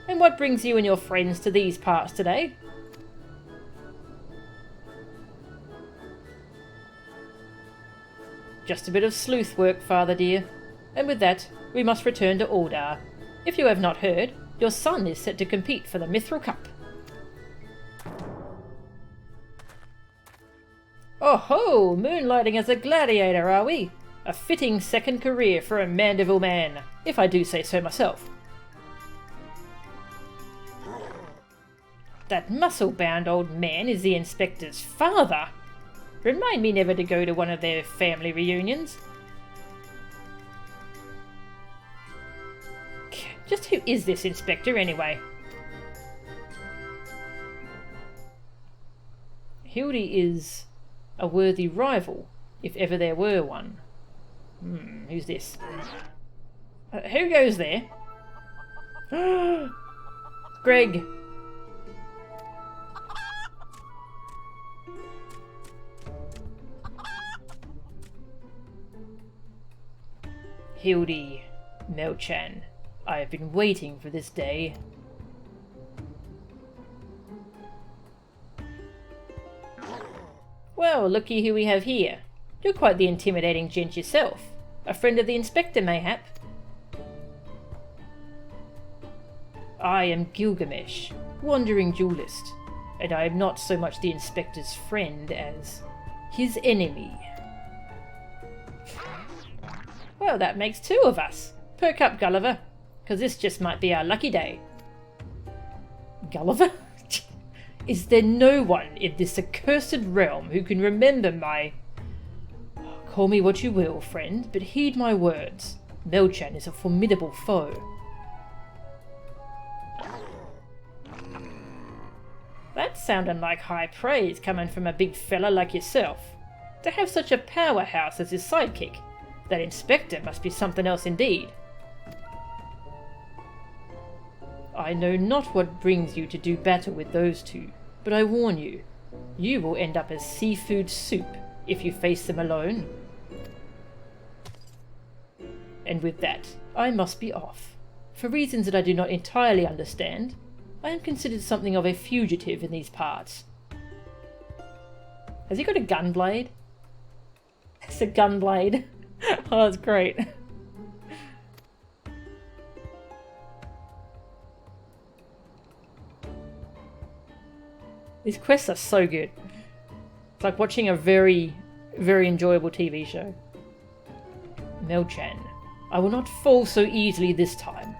And what brings you and your friends to these parts today? Just a bit of sleuth work, father dear. And with that, we must return to Aldar. If you have not heard, your son is set to compete for the Mithril Cup. Oh ho! Moonlighting as a gladiator, are we? A fitting second career for a Mandeville man, if I do say so myself. That muscle-bound old man is the inspector's father. Remind me never to go to one of their family reunions. Just who is this inspector anyway? Hildy is a worthy rival, if ever there were one. Who's this? Who goes there? Greg. Hildy, Melchan, I have been waiting for this day. Well, looky who we have here. You're quite the intimidating gent yourself. A friend of the inspector, mayhap? I am Gilgamesh, wandering duelist, and I am not so much the inspector's friend as his enemy. Well, that makes two of us. Perk up, Gulliver, because this just might be our lucky day. Gulliver? Is there no one in this accursed realm who can remember my... Call me what you will, friend, but heed my words. Melchan is a formidable foe. That sounded like high praise coming from a big fella like yourself. To have such a powerhouse as his sidekick, that inspector must be something else indeed. I know not what brings you to do battle with those two, but I warn you, you will end up as seafood soup if you face them alone. And with that, I must be off. For reasons that I do not entirely understand, I am considered something of a fugitive in these parts. Has he got a gunblade? It's a gunblade. Oh, that's great. These quests are so good. It's like watching a very, very enjoyable TV show. Melchan, I will not fall so easily this time.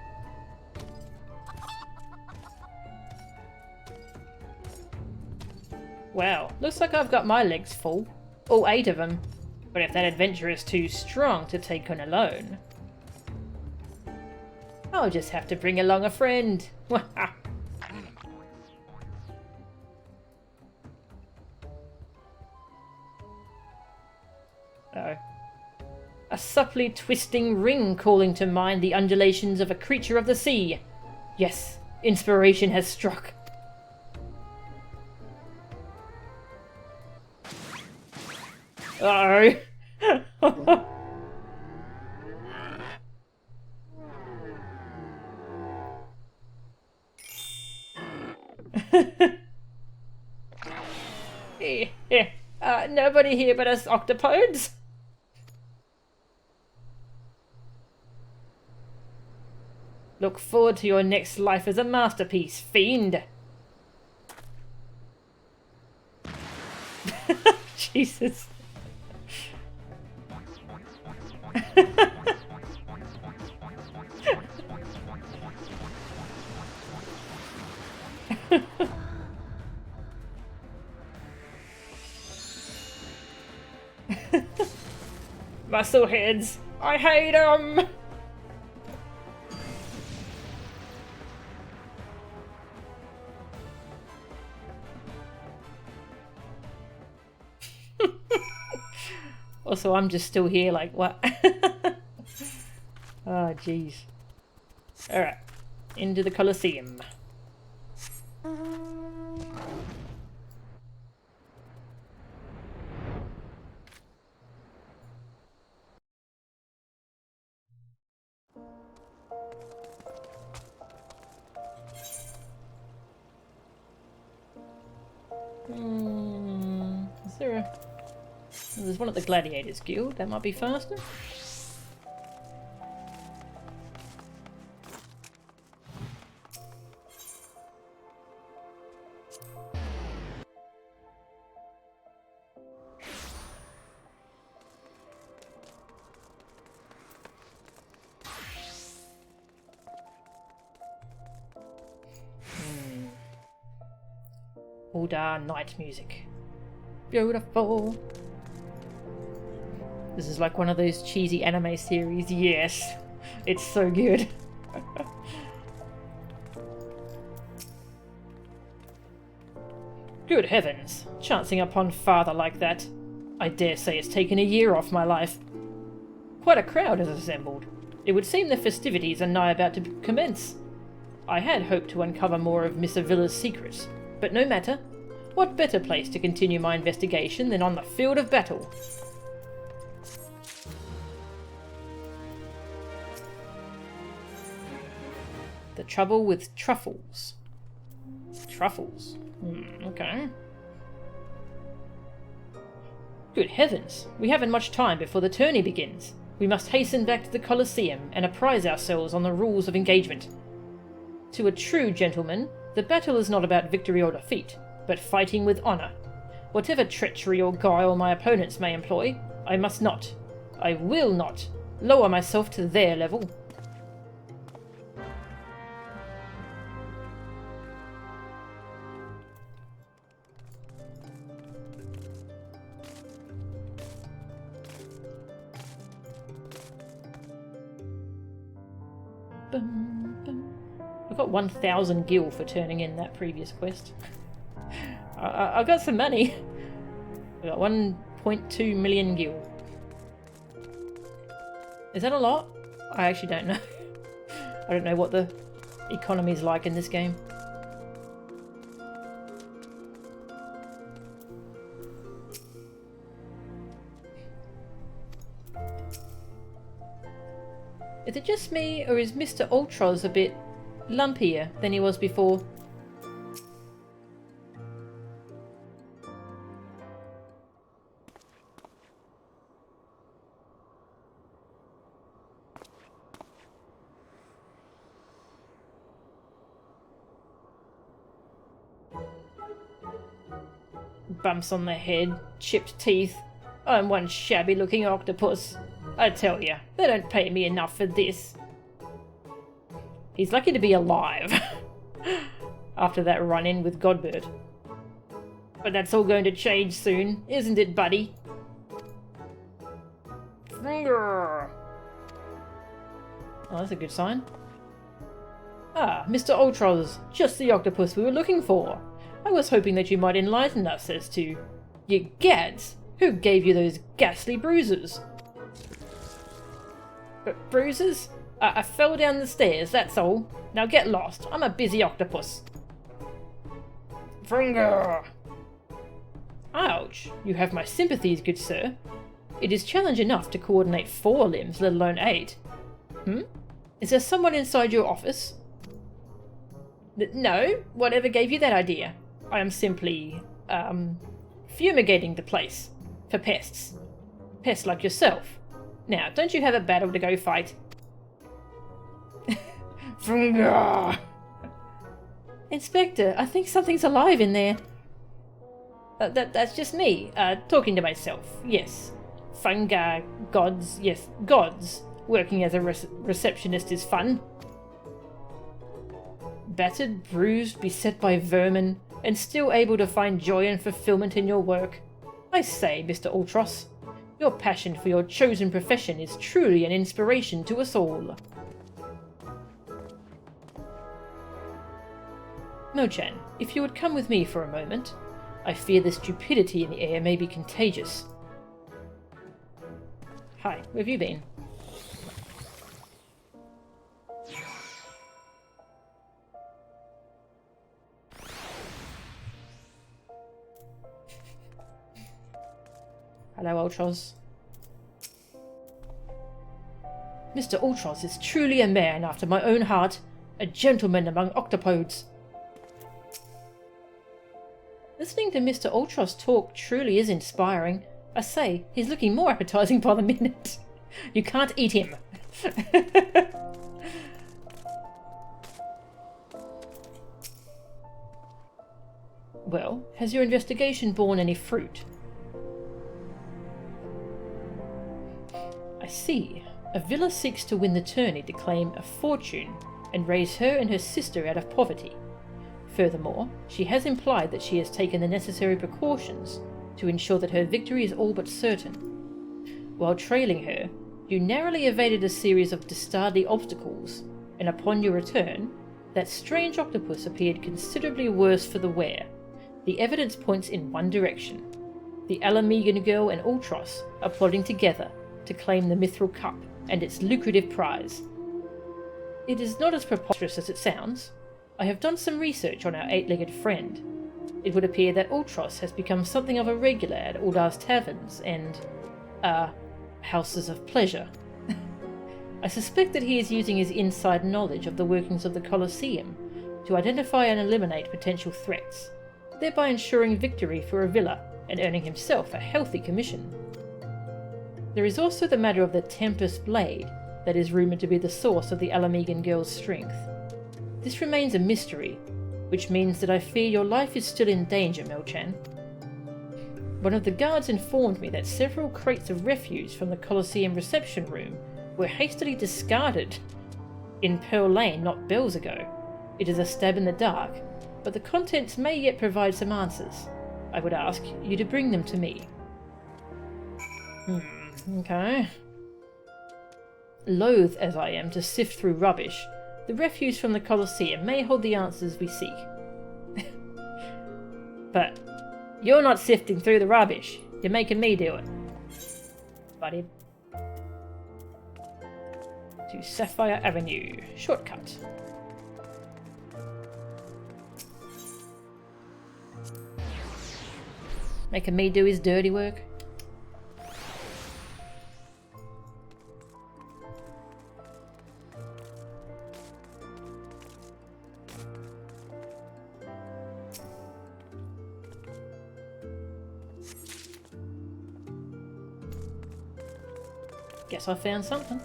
Well, looks like I've got my legs full. All 8 of them. But if that adventure is too strong to take on alone, I'll just have to bring along a friend. A supply twisting ring calling to mind the undulations of a creature of the sea. Yes, inspiration has struck. Uh-oh. Nobody here but us octopodes? Look forward to your next life as a masterpiece, fiend. Jesus. Muscleheads! I hate them! Also, I'm just still here like, what? Oh, jeez. Alright. Into the Colosseum. Is there a... There's one at the Gladiators Guild. That might be faster. Ulda night music. Beautiful. This is like one of those cheesy anime series. Yes, it's so good. Good heavens, chancing upon father like that. I dare say it's taken a year off my life. Quite a crowd has assembled. It would seem the festivities are nigh about to commence. I had hoped to uncover more of Miss Avila's secrets, but no matter. What better place to continue my investigation than on the field of battle? The trouble with truffles. Truffles? Okay. Good heavens, we haven't much time before the tourney begins. We must hasten back to the Colosseum and apprise ourselves on the rules of engagement. To a true gentleman, the battle is not about victory or defeat, but fighting with honour. Whatever treachery or guile my opponents may employ, I must not, I will not, lower myself to their level. I got 1,000 gil for turning in that previous quest. I got some money. I got 1.2 million gil. Is that a lot? I actually don't know. I don't know what the economy is like in this game. Is it just me, or is Mr. Ultros a bit lumpier than he was before? Bumps on the head, chipped teeth. I'm one shabby-looking octopus. I tell you, they don't pay me enough for this. He's lucky to be alive after that run-in with Godbird. But that's all going to change soon, isn't it, buddy? Oh, that's a good sign. Ah, Mr. Ultros, just the octopus we were looking for. I was hoping that you might enlighten us as to... Ye gads, who gave you those ghastly bruises? Bruises? I fell down the stairs, that's all. Now get lost, I'm a busy octopus. Fringer! Ouch, you have my sympathies, good sir. It is challenge enough to coordinate 4 limbs, let alone 8. Is there someone inside your office? No, whatever gave you that idea? I am simply, fumigating the place. For pests. Pests like yourself. Now, don't you have a battle to go fight? Inspector, I think something's alive in there. That's just me, talking to myself, yes. Fungi, gods, yes, gods. Working as a receptionist is fun. Battered, bruised, beset by vermin, and still able to find joy and fulfillment in your work. I say, Mr. Ultros, Your passion for your chosen profession is truly an inspiration to us all. Mo-chan, if you would come with me for a moment. I fear the stupidity in the air may be contagious. Hi, where have you been? Hello, Ultros. Mr. Ultros is truly a man after my own heart, a gentleman among octopodes. Listening to Mr. Ultros talk truly is inspiring. I say, he's looking more appetizing by the minute. You can't eat him. Well, has your investigation borne any fruit? I see. A villa seeks to win the tourney to claim a fortune and raise her and her sister out of poverty. Furthermore, she has implied that she has taken the necessary precautions to ensure that her victory is all but certain. While trailing her, you narrowly evaded a series of dastardly obstacles, and upon your return, that strange octopus appeared considerably worse for the wear. The evidence points in one direction. The Alamegan girl and Ultros are plotting together to claim the Mithril Cup and its lucrative prize. It is not as preposterous as it sounds. I have done some research on our eight-legged friend. It would appear that Ultros has become something of a regular at Uldar's taverns and, houses of pleasure. I suspect that he is using his inside knowledge of the workings of the Colosseum to identify and eliminate potential threats, thereby ensuring victory for a villa and earning himself a healthy commission. There is also the matter of the Tempest Blade that is rumoured to be the source of the Alamegan girl's strength. This remains a mystery, which means that I fear your life is still in danger, Mo-chan. One of the guards informed me that several crates of refuse from the Colosseum reception room were hastily discarded in Pearl Lane not bells ago. It is a stab in the dark, but the contents may yet provide some answers. I would ask you to bring them to me. Okay. Loath as I am to sift through rubbish, the refuse from the Colosseum may hold the answers we seek. But you're not sifting through the rubbish. You're making me do it. Buddy. To Sapphire Avenue. Shortcut. Making me do his dirty work. Guess I found something.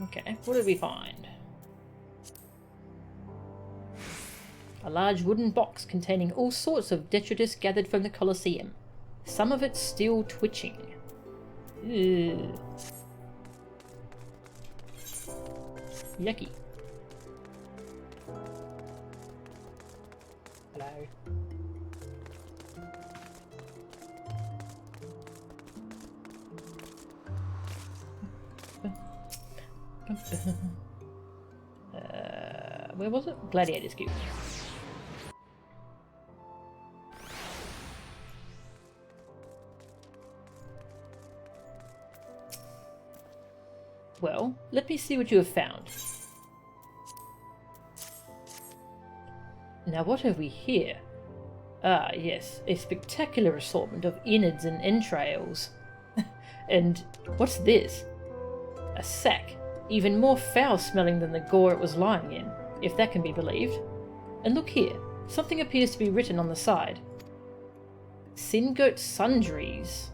Okay, what did we find? A large wooden box containing all sorts of detritus gathered from the Colosseum. Some of it still twitching. Ew. Yucky. Hello. Where was it? Gladiator's Cube. Well, let me see what you have found. Now what have we here? Ah, yes, a spectacular assortment of innards and entrails. And what's this? A sack, even more foul-smelling than the gore it was lying in, if that can be believed. And look here, something appears to be written on the side. Singoat Sundries.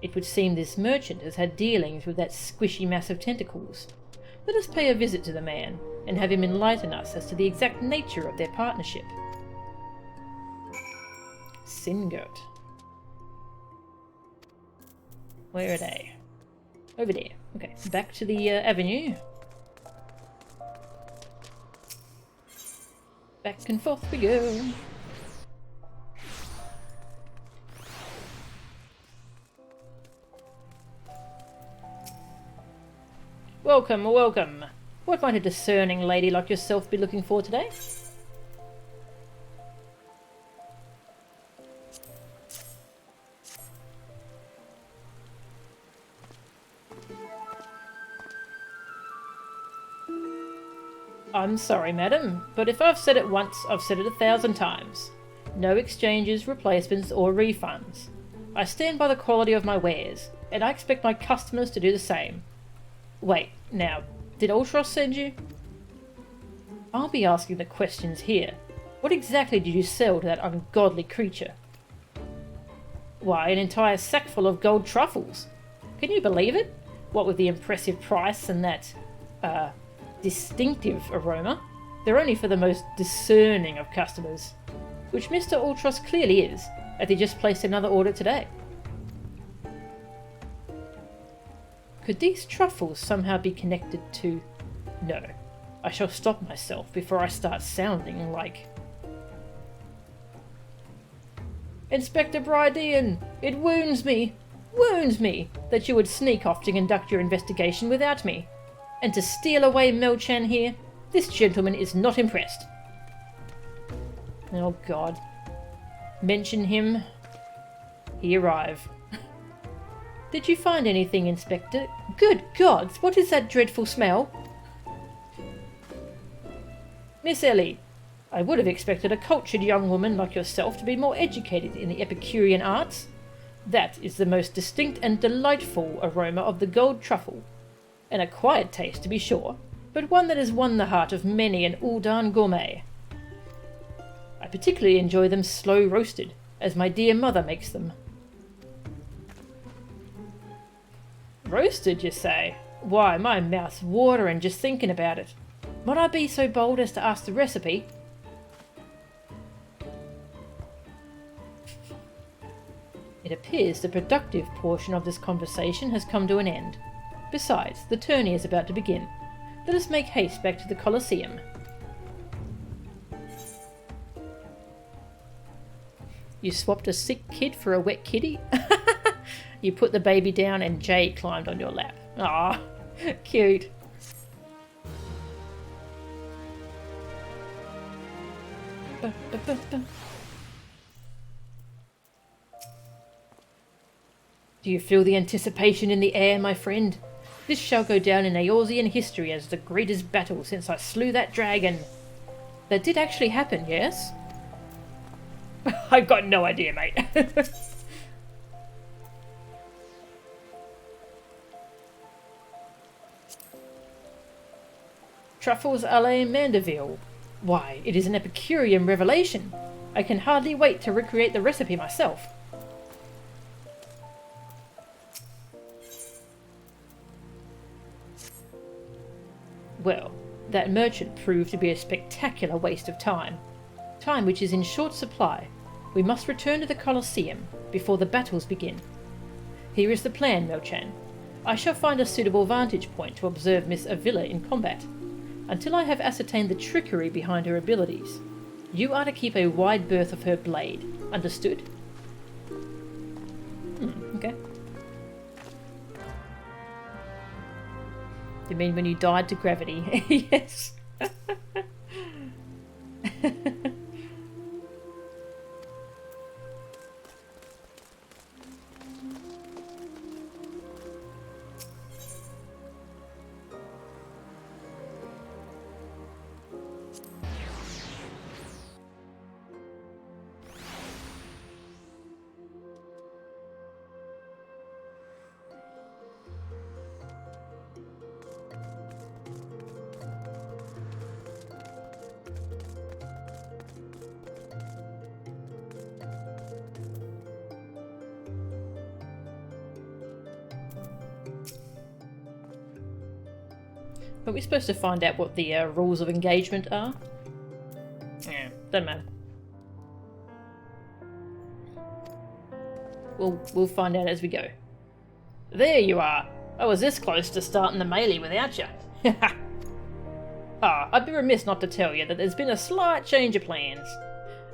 It would seem this merchant has had dealings with that squishy mass of tentacles. Let us pay a visit to the man, and have him enlighten us as to the exact nature of their partnership. Singoat. Where are they? Over there. Okay, back to the avenue. Back and forth we go. Welcome, welcome. What might a discerning lady like yourself be looking for today? I'm sorry, madam, but if I've said it once, I've said it 1,000 times. No exchanges, replacements, or refunds. I stand by the quality of my wares, and I expect my customers to do the same. Wait, now, did Ultros send you? I'll be asking the questions here. What exactly did you sell to that ungodly creature? Why, an entire sack full of gold truffles. Can you believe it? What with the impressive price and that, distinctive aroma. They're only for the most discerning of customers. Which Mr. Ultros clearly is, as he just placed another order today. Could these truffles somehow be connected to... No. I shall stop myself before I start sounding like... Inspector Brydean, it wounds me that you would sneak off to conduct your investigation without me. And to steal away Melchan here, this gentleman is not impressed. Oh God. Mention him. He arrive. Did you find anything, Inspector? Good gods, what is that dreadful smell? Miss Ellie, I would have expected a cultured young woman like yourself to be more educated in the Epicurean arts. That is the most distinct and delightful aroma of the gold truffle. An acquired taste, to be sure, but one that has won the heart of many an Uldan gourmet. I particularly enjoy them slow roasted, as my dear mother makes them. Roasted, you say? Why, my mouth's watering just thinking about it. Might I be so bold as to ask the recipe? It appears the productive portion of this conversation has come to an end. Besides, the tourney is about to begin. Let us make haste back to the Colosseum. You swapped a sick kid for a wet kitty? You put the baby down and Jay climbed on your lap. Ah, cute. Do you feel the anticipation in the air, my friend? This shall go down in Eorzean history as the greatest battle since I slew that dragon. That did actually happen, yes? I've got no idea, mate. Truffles a la Mandeville. Why, it is an Epicurean revelation. I can hardly wait to recreate the recipe myself. Well, that merchant proved to be a spectacular waste of time. Time which is in short supply. We must return to the Colosseum before the battles begin. Here is the plan, Melchan. I shall find a suitable vantage point to observe Miss Avila in combat. Until I have ascertained the trickery behind her abilities, you are to keep a wide berth of her blade. Understood? Okay. You mean when you died to gravity? Yes. But we're supposed to find out what the rules of engagement are. Yeah, doesn't matter. We'll find out as we go. There you are. I was this close to starting the melee without you. I'd be remiss not to tell you that there's been a slight change of plans.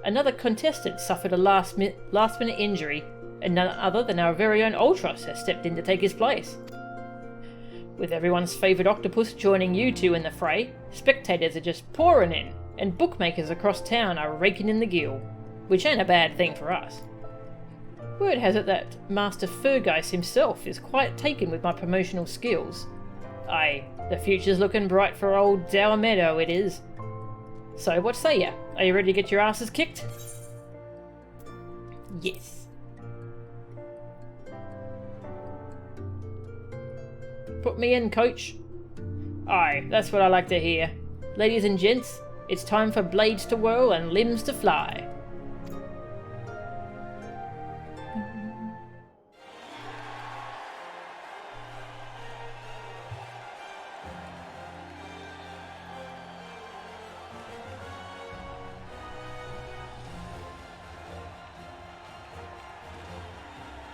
Another contestant suffered a last-minute injury, and none other than our very own Ultros has stepped in to take his place. With everyone's favourite octopus joining you two in the fray, spectators are just pouring in, and bookmakers across town are raking in the gill, which ain't a bad thing for us. Word has it that Master Fergeist himself is quite taken with my promotional skills. Aye, the future's looking bright for old Dower Meadow, it is. So what say ya? Are you ready to get your asses kicked? Yes. Put me in, coach. Aye, that's what I like to hear. Ladies and gents, it's time for blades to whirl and limbs to fly.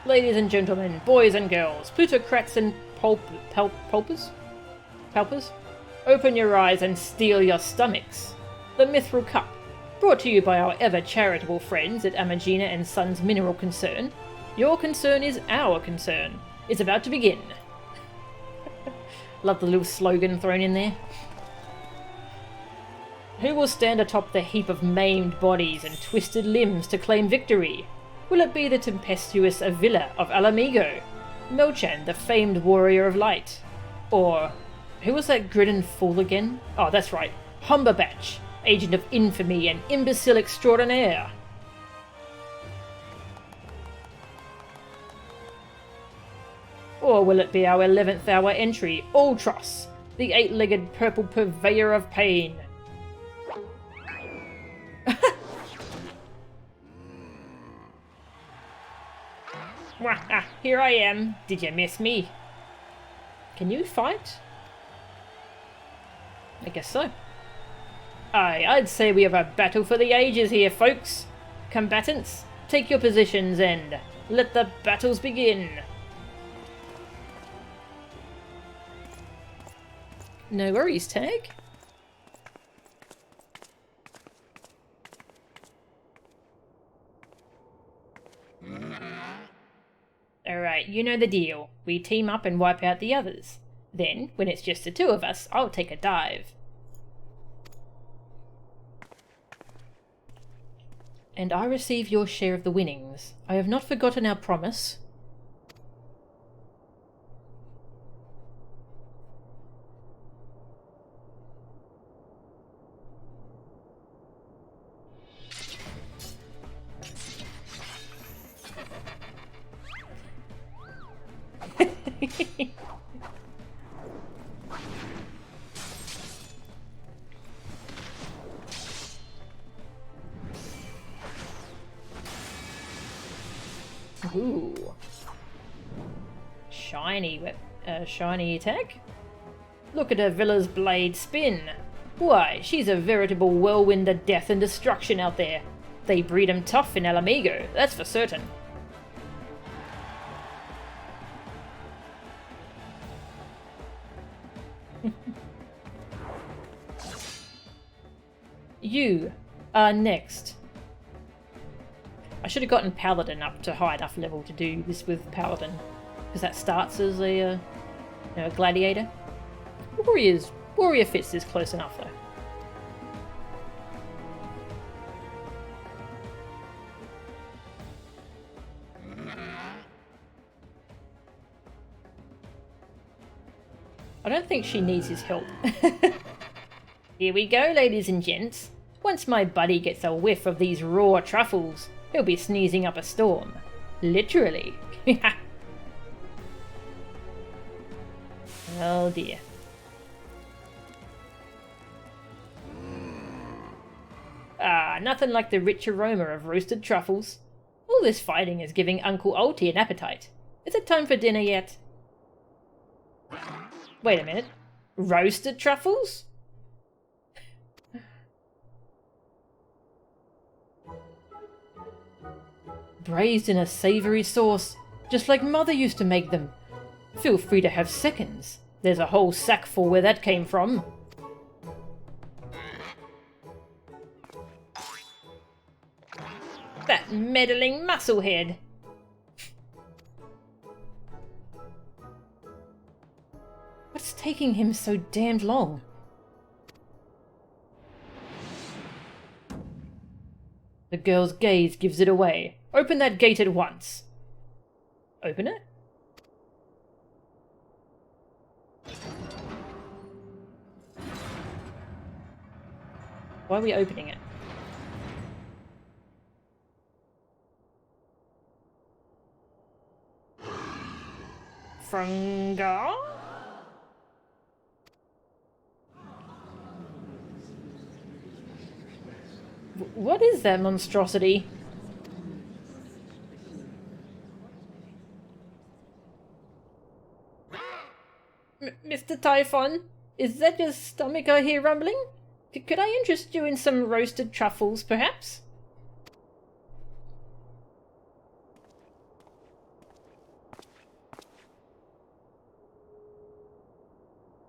Ladies and gentlemen, boys and girls, plutocrats and palpers, open your eyes and steel your stomachs. The Mithril Cup, brought to you by our ever-charitable friends at Amagina and Sons Mineral Concern. Your concern is our concern. It's about to begin. Love the little slogan thrown in there. Who will stand atop the heap of maimed bodies and twisted limbs to claim victory? Will it be the tempestuous Avila of Alamigo? Melchan, the famed warrior of light? Or, who was that grinning fool again? Oh, that's right, Humberbatch, agent of infamy and imbecile extraordinaire. Or will it be our 11th hour entry, Ultros, the 8-legged purple purveyor of pain? Here I am. Did you miss me? Can you fight? I guess so. Aye, I'd say we have a battle for the ages here, folks. Combatants, take your positions and let the battles begin. No worries, Tag. Alright, you know the deal. We team up and wipe out the others. Then, when it's just the two of us, I'll take a dive. And I receive your share of the winnings. I have not forgotten our promise. Ooh. Shiny attack? Look at her Villa's blade spin. Why, she's a veritable whirlwind of death and destruction out there. They breed 'em tough in Alamigo, that's for certain. You are next. I should have gotten Paladin up to high enough level to do this with Paladin, because that starts as a gladiator. Warrior fits is close enough though. I don't think she needs his help. Here we go, ladies and gents. Once my buddy gets a whiff of these raw truffles, he'll be sneezing up a storm. Literally. Oh dear. Nothing like the rich aroma of roasted truffles. All this fighting is giving Uncle Ulti an appetite. Is it time for dinner yet? Wait a minute. Roasted truffles? Braised in a savoury sauce, just like Mother used to make them. Feel free to have seconds. There's a whole sackful where that came from. That meddling musclehead. What's taking him so damned long? The girl's gaze gives it away. Open that gate at once. Open it? Why are we opening it? Frunga? What is that monstrosity? Mr. Typhon, is that your stomach I hear rumbling? Could I interest you in some roasted truffles, perhaps?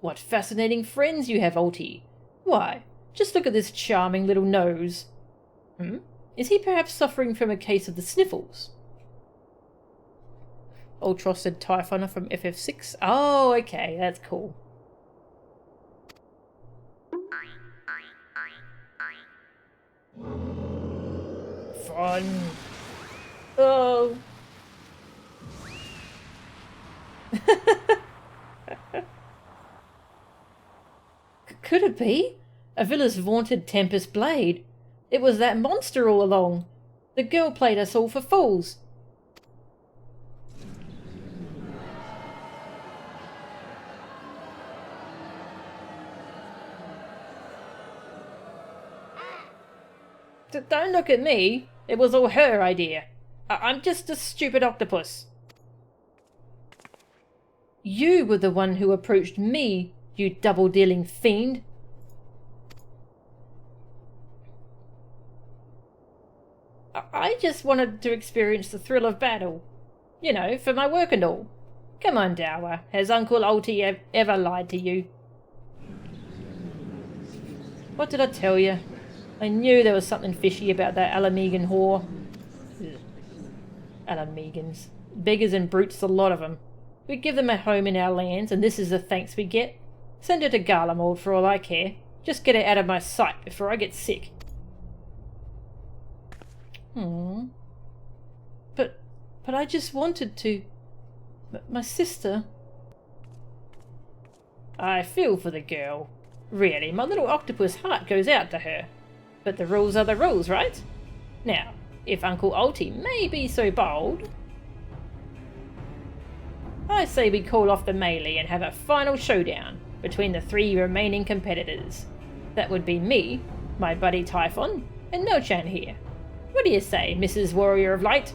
What fascinating friends you have, Alti. Why, just look at this charming little nose. Is he perhaps suffering from a case of the sniffles? Ultrosted Typhon from FF6? Oh, okay, that's cool. Fun. Oh. Could it be? Avila's vaunted Tempest Blade. It was that monster all along. The girl played us all for fools. Don't look at me. It was all her idea. I'm just a stupid octopus. You were the one who approached me, you double-dealing fiend. I just wanted to experience the thrill of battle. You know, for my work and all. Come on, Dower. Has Uncle Alti ever lied to you? What did I tell you? I knew there was something fishy about that Alamegan whore. Ugh. Alamegans. Beggars and brutes, a lot of them. We give them a home in our lands, and this is the thanks we get. Send her to Garlemald for all I care. Just get her out of my sight before I get sick. But I just wanted to. My sister. I feel for the girl. Really, my little octopus heart goes out to her. But the rules are the rules, right? Now, if Uncle Alti may be so bold, I say we call off the melee and have a final showdown between the 3 remaining competitors. That would be me, my buddy Typhon, and No-chan here. What do you say, Mrs. Warrior of Light?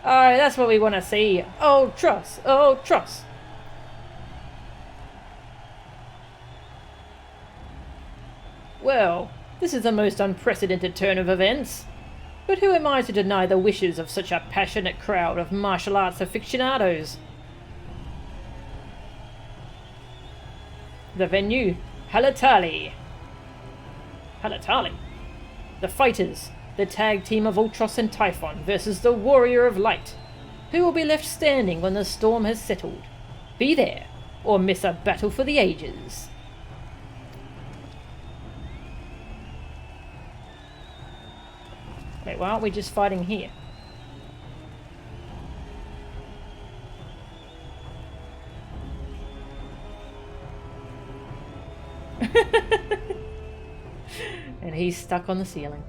Oh, that's what we want to see. Oh, truss. Oh, truss. Well, this is the most unprecedented turn of events. But who am I to deny the wishes of such a passionate crowd of martial arts aficionados? The venue, Halatali. Halatali? The fighters, the tag team of Ultros and Typhon versus the Warrior of Light. Who will be left standing when the storm has settled? Be there, or miss a battle for the ages. Wait, why aren't we just fighting here? And he's stuck on the ceiling.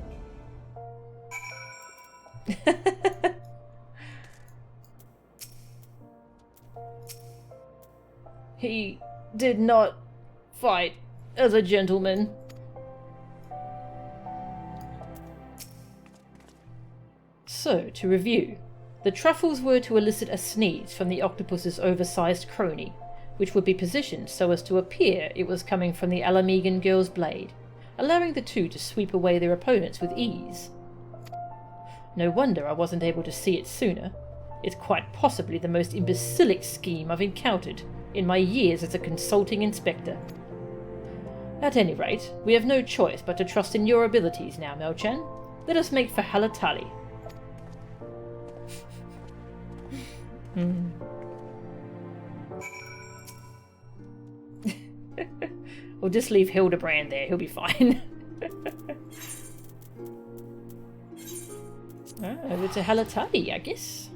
He did not fight as a gentleman. So, to review, The truffles were to elicit a sneeze from the octopus's oversized crony, which would be positioned so as to appear it was coming from the Alamegan girl's blade, allowing the two to sweep away their opponents with ease. No wonder I wasn't able to see it sooner. It's quite possibly the most imbecilic scheme I've encountered in my years as a consulting inspector. At any rate, we have no choice but to trust in your abilities now, Melchan. Let us make for Halatali. We'll just leave Hildibrand there, he'll be fine. Over to Halatali, I guess.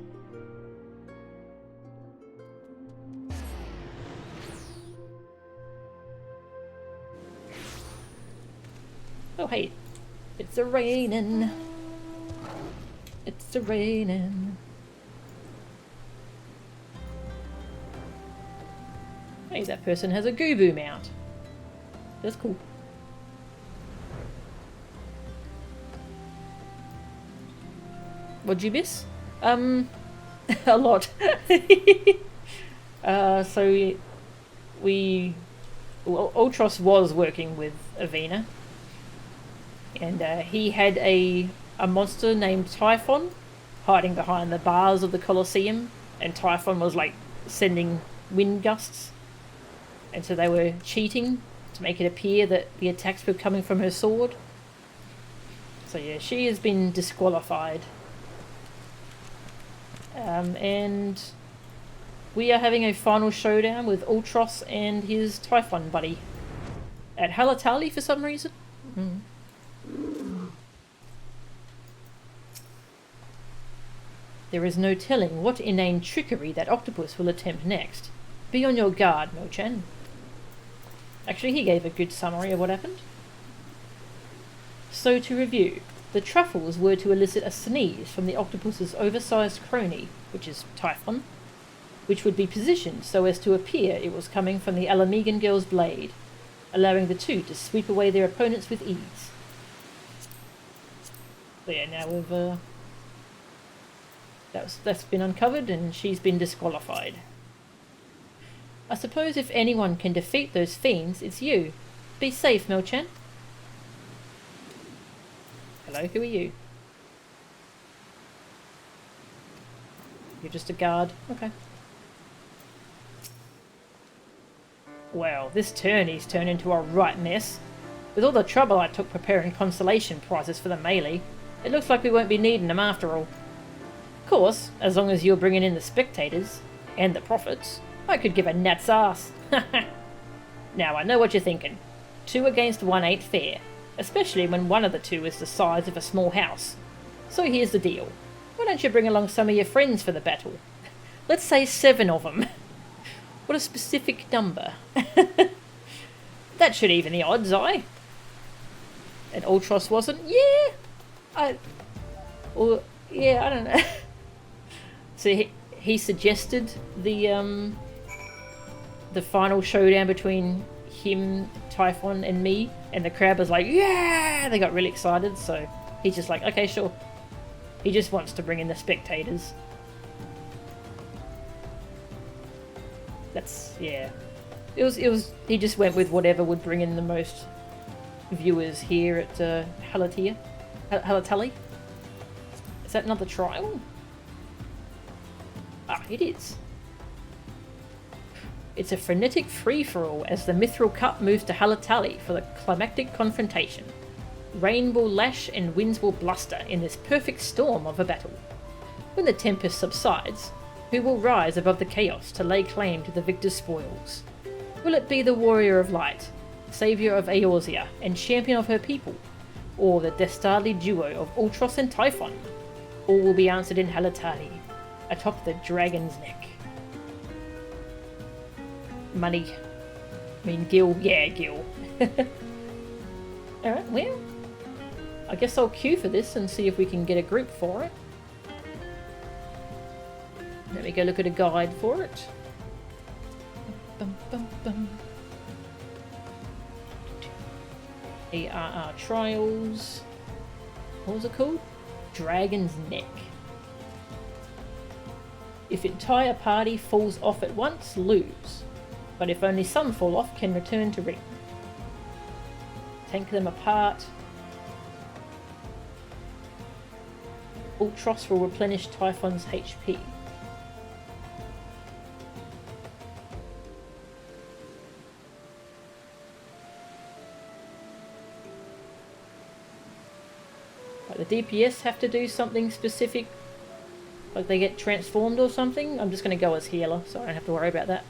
Oh hey, it's a-raining. It's a-raining. Hey, that person has a Gubu mount. That's cool. What'd you miss? A lot. So Ultros was working with Avena, and he had a monster named Typhon hiding behind the bars of the Colosseum, and Typhon was like sending wind gusts, and so they were cheating to make it appear that the attacks were coming from her sword. So yeah, she has been disqualified. And we are having a final showdown with Ultros and his Typhon buddy at Halatali for some reason. There is no telling what inane trickery that octopus will attempt next. Be on your guard, Mo-chan. Actually, he gave a good summary of what happened. So to review, the truffles were to elicit a sneeze from the octopus's oversized crony, which is Typhon, which would be positioned so as to appear it was coming from the Alamegan girl's blade, allowing the two to sweep away their opponents with ease. So yeah, now we've that's been uncovered and she's been disqualified. I suppose if anyone can defeat those fiends, it's you. Be safe, Melchan. Hello, who are you? You're just a guard. Okay. Well, this tourney's turned into a right mess. With all the trouble I took preparing consolation prizes for the melee, it looks like we won't be needing them after all. Of course, as long as you're bringing in the spectators and the profits, I could give a gnat's ass. Now, I know what you're thinking. 2 against 1 ain't fair, especially when one of the two is the size of a small house. So here's the deal. Why don't you bring along some of your friends for the battle? Let's say 7 of them. What a specific number. That should even the odds, aye? And Ultros wasn't? Yeah! I don't know. So he suggested the final showdown between him, Typhon, and me, and the crowd was like, yeah! They got really excited, so he's just like, okay, sure. He just wants to bring in the spectators. That's, yeah. It was. He just went with whatever would bring in the most viewers here at Halatali. Is that another trial? Ah, it is. It's a frenetic free-for-all as the Mithril Cup moves to Halatali for the climactic confrontation. Rain will lash and winds will bluster in this perfect storm of a battle. When the tempest subsides, who will rise above the chaos to lay claim to the victor's spoils? Will it be the Warrior of Light, saviour of Eorzea and champion of her people, or the dastardly duo of Ultros and Typhon? All will be answered in Halatali, atop the dragon's neck. Money. I mean, Gil. Yeah, Gil. Alright, well, I guess I'll queue for this and see if we can get a group for it. Let me go look at a guide for it. Bum, bum, bum. ARR Trials. What was it called? Dragon's Neck. If entire party falls off at once, lose. But if only some fall off, can return to ring. Tank them apart. Ultros will replenish Typhon's HP. Like the DPS have to do something specific, like they get transformed or something. I'm just going to go as healer, so I don't have to worry about that.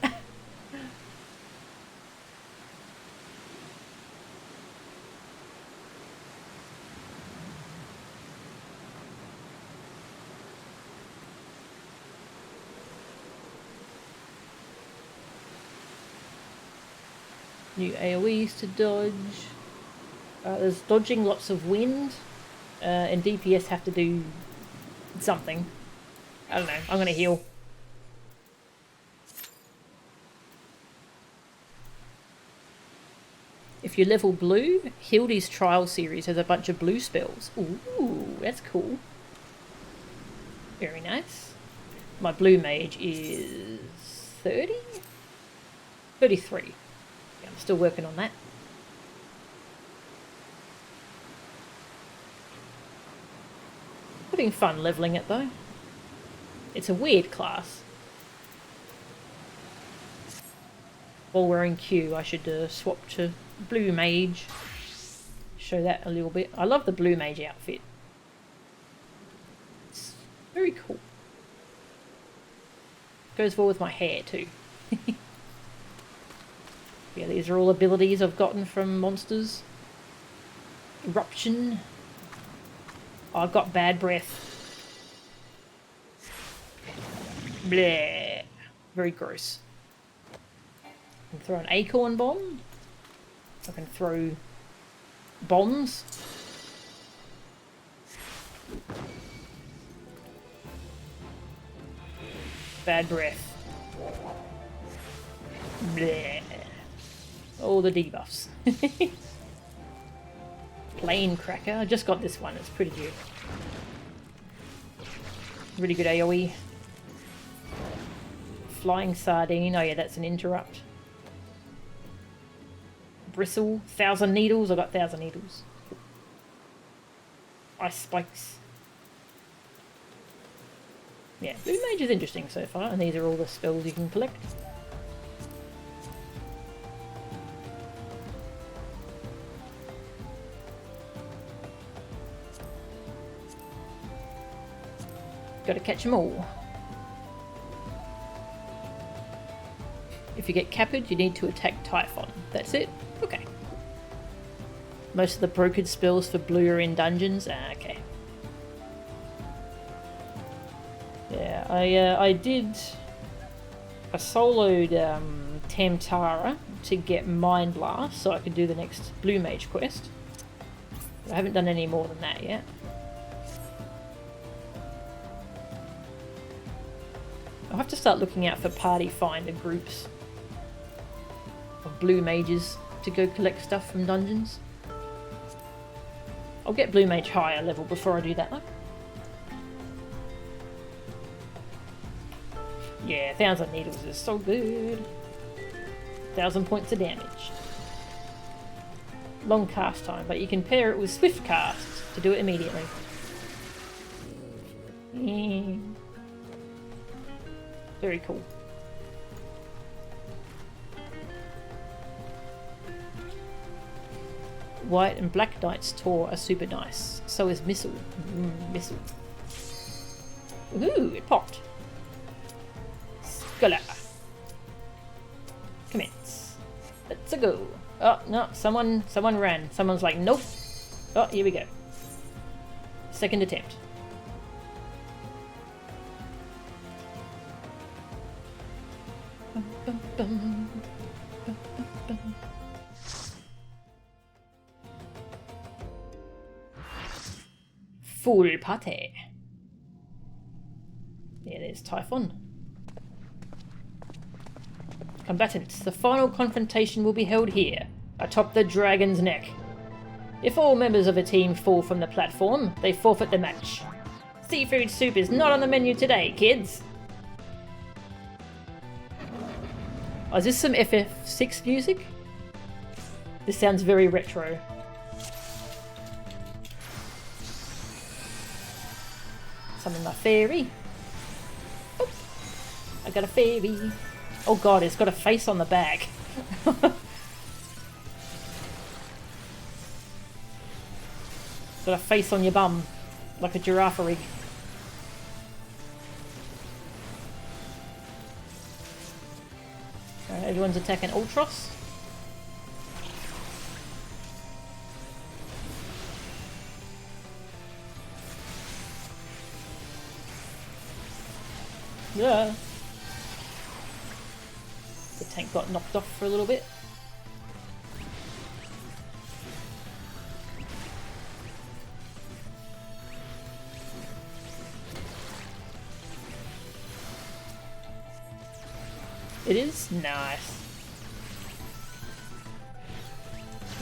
New AoEs to dodge. There's dodging lots of wind, and DPS have to do something. I don't know. I'm going to heal. If you level blue, Hildy's Trial series has a bunch of blue spells. Ooh, that's cool. Very nice. My blue mage is 30? 33. Yeah, I'm still working on that. Having fun leveling it though. It's a weird class. While we're in queue, I should swap to blue mage. Show that a little bit. I love the blue mage outfit. It's very cool. Goes well with my hair too. Yeah, these are all abilities I've gotten from monsters. Eruption. Oh, I've got bad breath. Bleh. Very gross. I can throw an acorn bomb. I can throw bombs. Bad breath. Bleh. All the debuffs. Plane cracker. I just got this one. It's pretty good. Really good AoE. Flying sardine. Oh yeah, that's an interrupt. Bristle. 1,000 needles. I got 1,000 needles. Ice spikes. Yeah, blue mage is interesting so far, and these are all the spells you can collect. Gotta catch them all. If you get captured, you need to attack Typhon. That's it? Okay. Most of the brokered spells for blue are in dungeons. Ah, okay. Yeah, I soloed Tamtara to get Mind Blast so I could do the next blue mage quest. But I haven't done any more than that yet. I'll have to start looking out for party finder groups of blue mages to go collect stuff from dungeons. I'll get blue mage higher level before I do that though. Yeah, 1,000 needles is so good. 1,000 points of damage. Long cast time, but you can pair it with swift cast to do it immediately. Yeah. Very cool. White and black Knight's Tor are super nice. So is Missile. Missile. Ooh, it popped. Scholar. Commence. Let's go. Oh, no, someone ran. Someone's like, nope. Oh, here we go. Second attempt. Full party. Yeah, there's Typhon. Combatants, the final confrontation will be held here, atop the dragon's neck. If all members of a team fall from the platform, they forfeit the match. Seafood soup is not on the menu today, kids. Oh, is this some FF6 music? This sounds very retro. Summon my fairy. Oh, I got a fairy. Oh god, it's got a face on the back. Got a face on your bum, like a giraffe rig. Alright, everyone's attacking Ultros. Yeah. The tank got knocked off for a little bit. It is? Nice.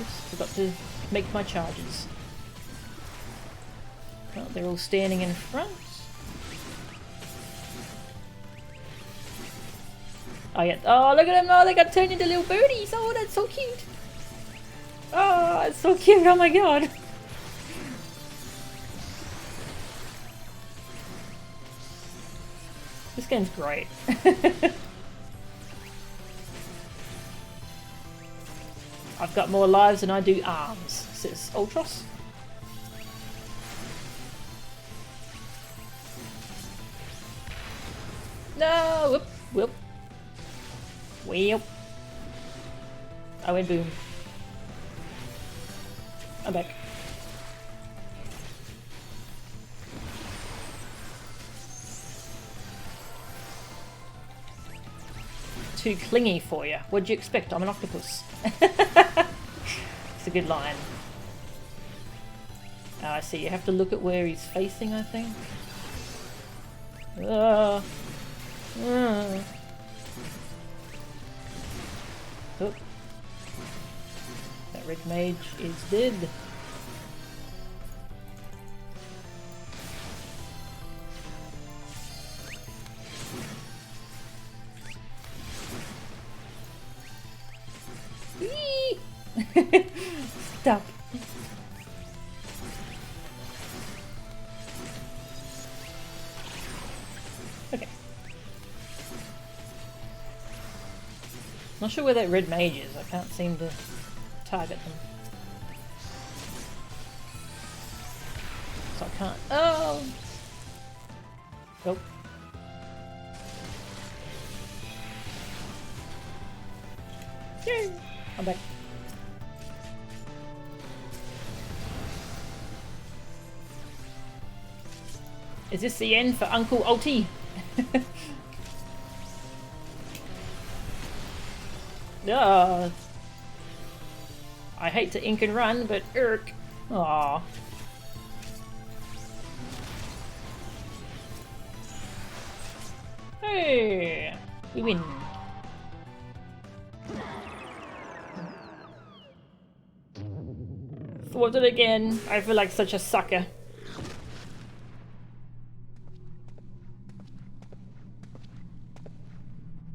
Oops, forgot to make my charges. Well, they're all standing in front. Oh yeah. Oh, look at them! Oh, they got turned into little birdies! Oh, that's so cute! Oh, it's so cute! Oh my god! This game's great. I've got more lives than I do arms, says Ultros. No! Whoop! Whoop! Whoop! I went boom. I'm back. Too clingy for you. What'd you expect? I'm an octopus. It's a good line. Oh, I see. You have to look at where he's facing, I think. Oh. That red mage is dead. Stop. Okay. Not sure where that red mage is. I can't seem to target them. So I can't. Oh! Nope. Yay! I'm back. Is this the end for Uncle Ulti? I hate to ink and run, but irk. Aww. Hey, we win. Thwarted again. I feel like such a sucker.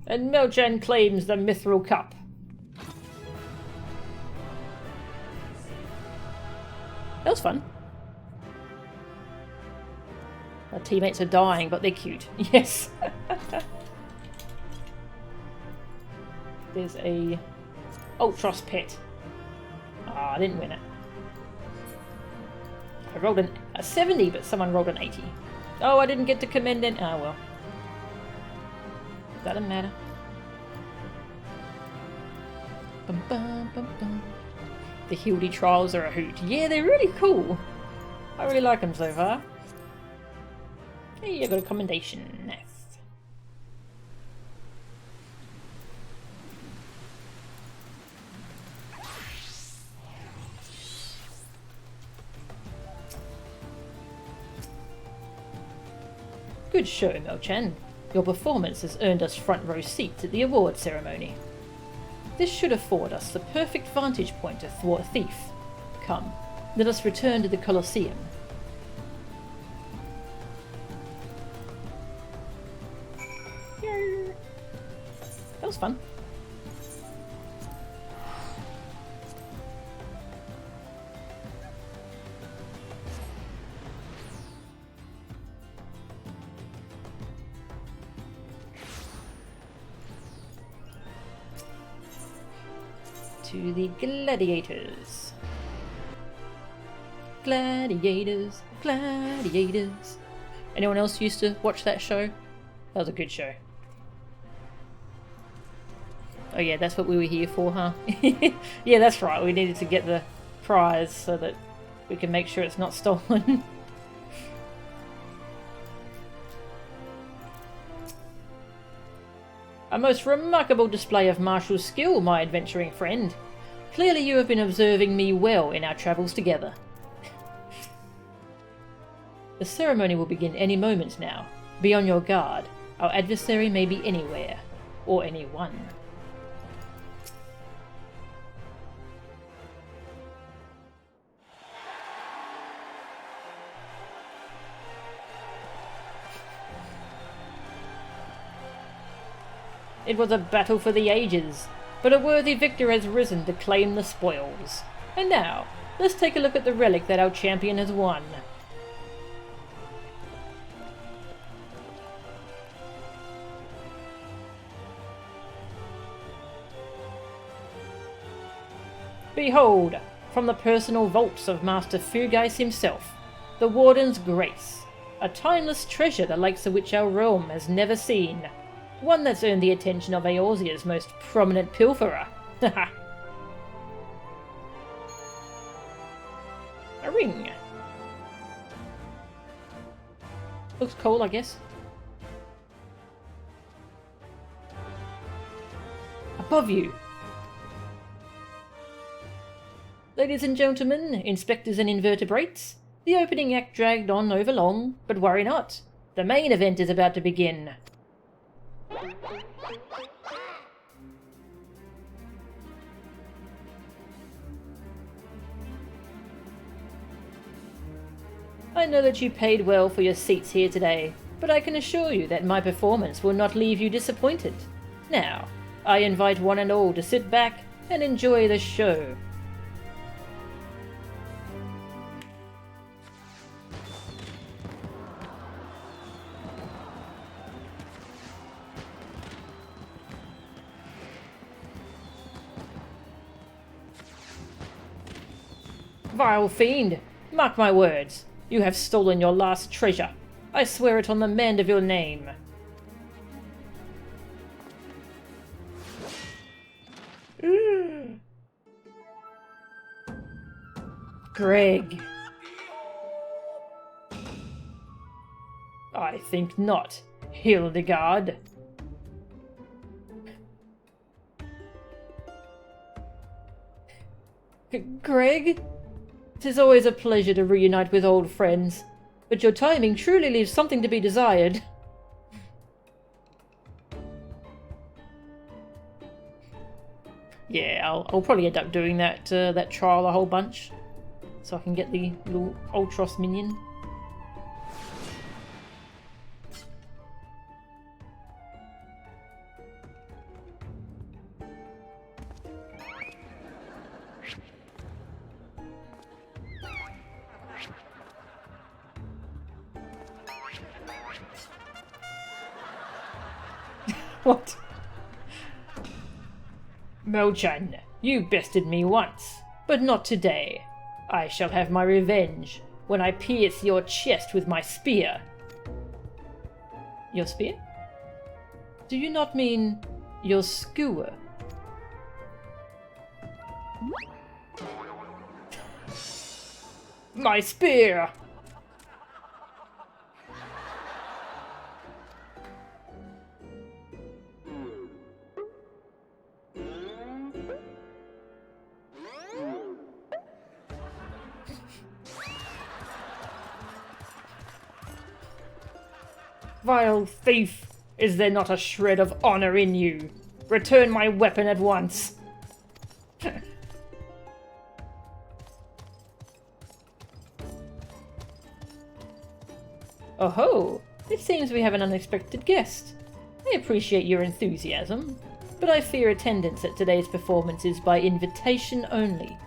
And Melchan claims the Mithril Cup. That was fun. Our teammates are dying, but they're cute. Yes. There's a Ultros pet. Ah, I didn't win it. I rolled a 70, but someone rolled an 80. Oh, I didn't get to commend it. Ah, well. Doesn't matter. Bum, bum, bum, bum. The Hildy trials are a hoot. Yeah, they're really cool. I really like them so far. Hey, I got a commendation. Nice. Good show, Melchan. Your performance has earned us front row seats at the award ceremony. This should afford us the perfect vantage point to thwart a thief. Come, let us return to the Colosseum. Yay. That was fun. to the gladiators. Gladiators, gladiators. Anyone else used to watch that show? That was a good show. Oh yeah, that's what we were here for, huh? Yeah, that's right. We needed to get the prize so that we can make sure it's not stolen. A most remarkable display of martial skill, my adventuring friend. Clearly you have been observing me well in our travels together. The ceremony will begin any moment now. Be on your guard. Our adversary may be anywhere, or anyone. It was a battle for the ages, but a worthy victor has risen to claim the spoils. And now, let's take a look at the relic that our champion has won. Behold, from the personal vaults of Master Fugais himself, the Warden's Grace, a timeless treasure the likes of which our realm has never seen. One that's earned the attention of Eorzea's most prominent pilferer. Haha. A ring. Looks cool, I guess. Above you. Ladies and gentlemen, inspectors and invertebrates, the opening act dragged on over long, but worry not. The main event is about to begin. I know that you paid well for your seats here today, but I can assure you that my performance will not leave you disappointed. Now, I invite one and all to sit back and enjoy the show. Vile fiend, mark my words. You have stolen your last treasure. I swear it on the Mandeville name. Greg. I think not, Hildegard. Greg? 'Tis always a pleasure to reunite with old friends, but your timing truly leaves something to be desired. Yeah, I'll probably end up doing that that trial a whole bunch, so I can get the little Ultros minion. What? Mochan, you bested me once, but not today. I shall have my revenge when I pierce your chest with my spear. Your spear? Do you not mean your skewer? My spear! Vile thief! Is there not a shred of honor in you? Return my weapon at once! Oh ho! It seems we have an unexpected guest. I appreciate your enthusiasm, but I fear attendance at today's performance is by invitation only.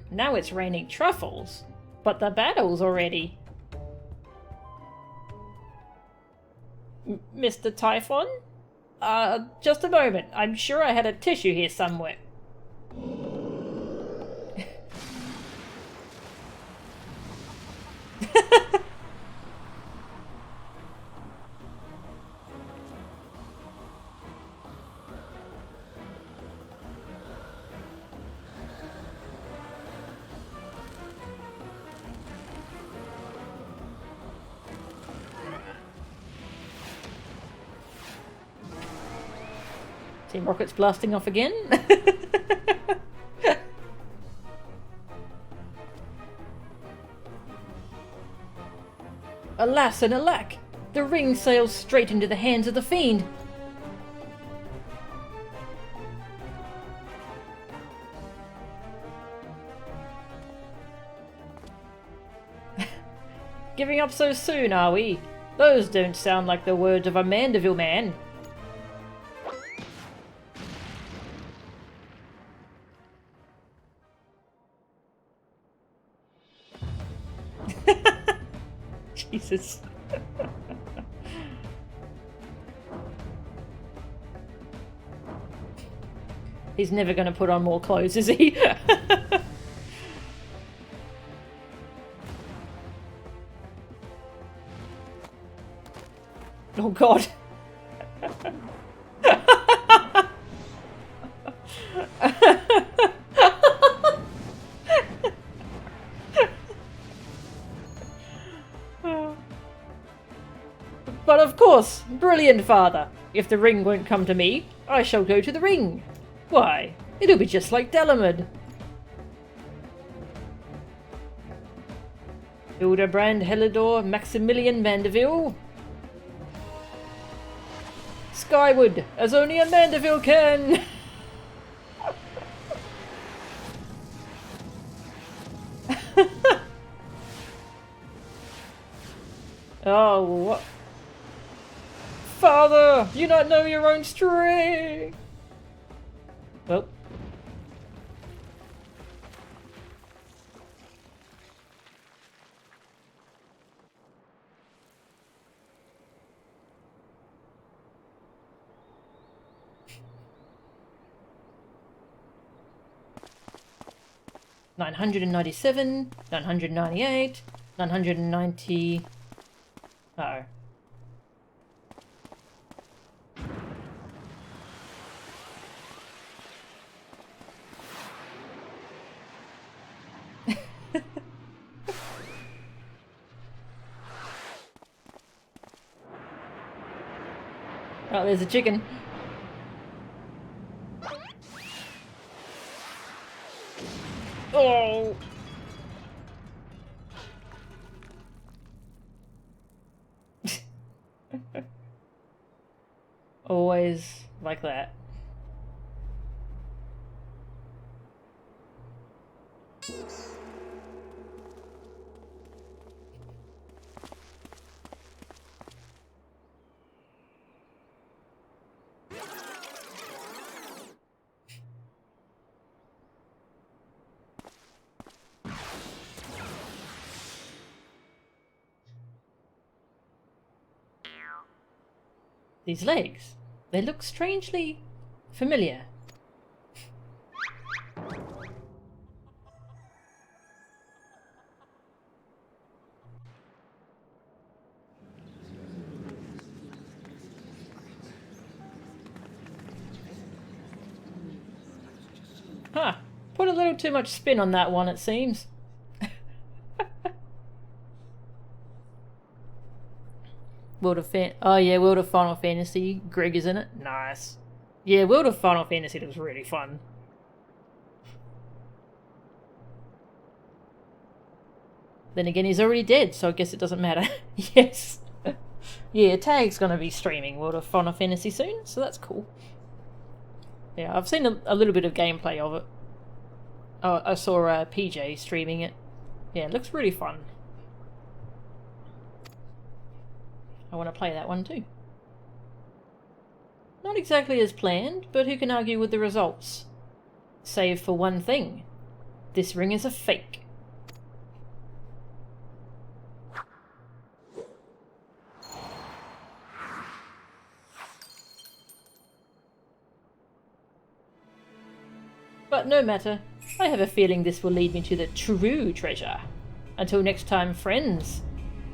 Now it's raining truffles. But the battle's already. Mr. Typhon? Just a moment. I'm sure I had a tissue here somewhere. Team Rocket's blasting off again. Alas and alack! The ring sails straight into the hands of the fiend. Giving up so soon, are we? Those don't sound like the words of a Mandeville man. Jesus. He's never going to put on more clothes, is he? Oh God. But of course, brilliant father. If the ring won't come to me, I shall go to the ring. Why, it'll be just like Delamod. Hildibrand, Helidor, Maximilian Mandeville. Skyward, as only a Mandeville can! Oh, what? Father, you not know your own strength! Well. $997, $998, $990. Uh-oh. Oh, there's a chicken. Oh! Always like that. These legs, they look strangely familiar. Huh, put a little too much spin on that one, it seems. World of Oh yeah, World of Final Fantasy. Greg is in it. Nice. Yeah, World of Final Fantasy was really fun. Then again, he's already dead, so I guess it doesn't matter. Yes. Yeah, Tag's gonna be streaming World of Final Fantasy soon, so that's cool. Yeah, I've seen a little bit of gameplay of it. Oh, I saw PJ streaming it. Yeah, it looks really fun. I want to play that one too. Not exactly as planned, but who can argue with the results? Save for one thing. This ring is a fake. But no matter. I have a feeling this will lead me to the true treasure. Until next time, friends,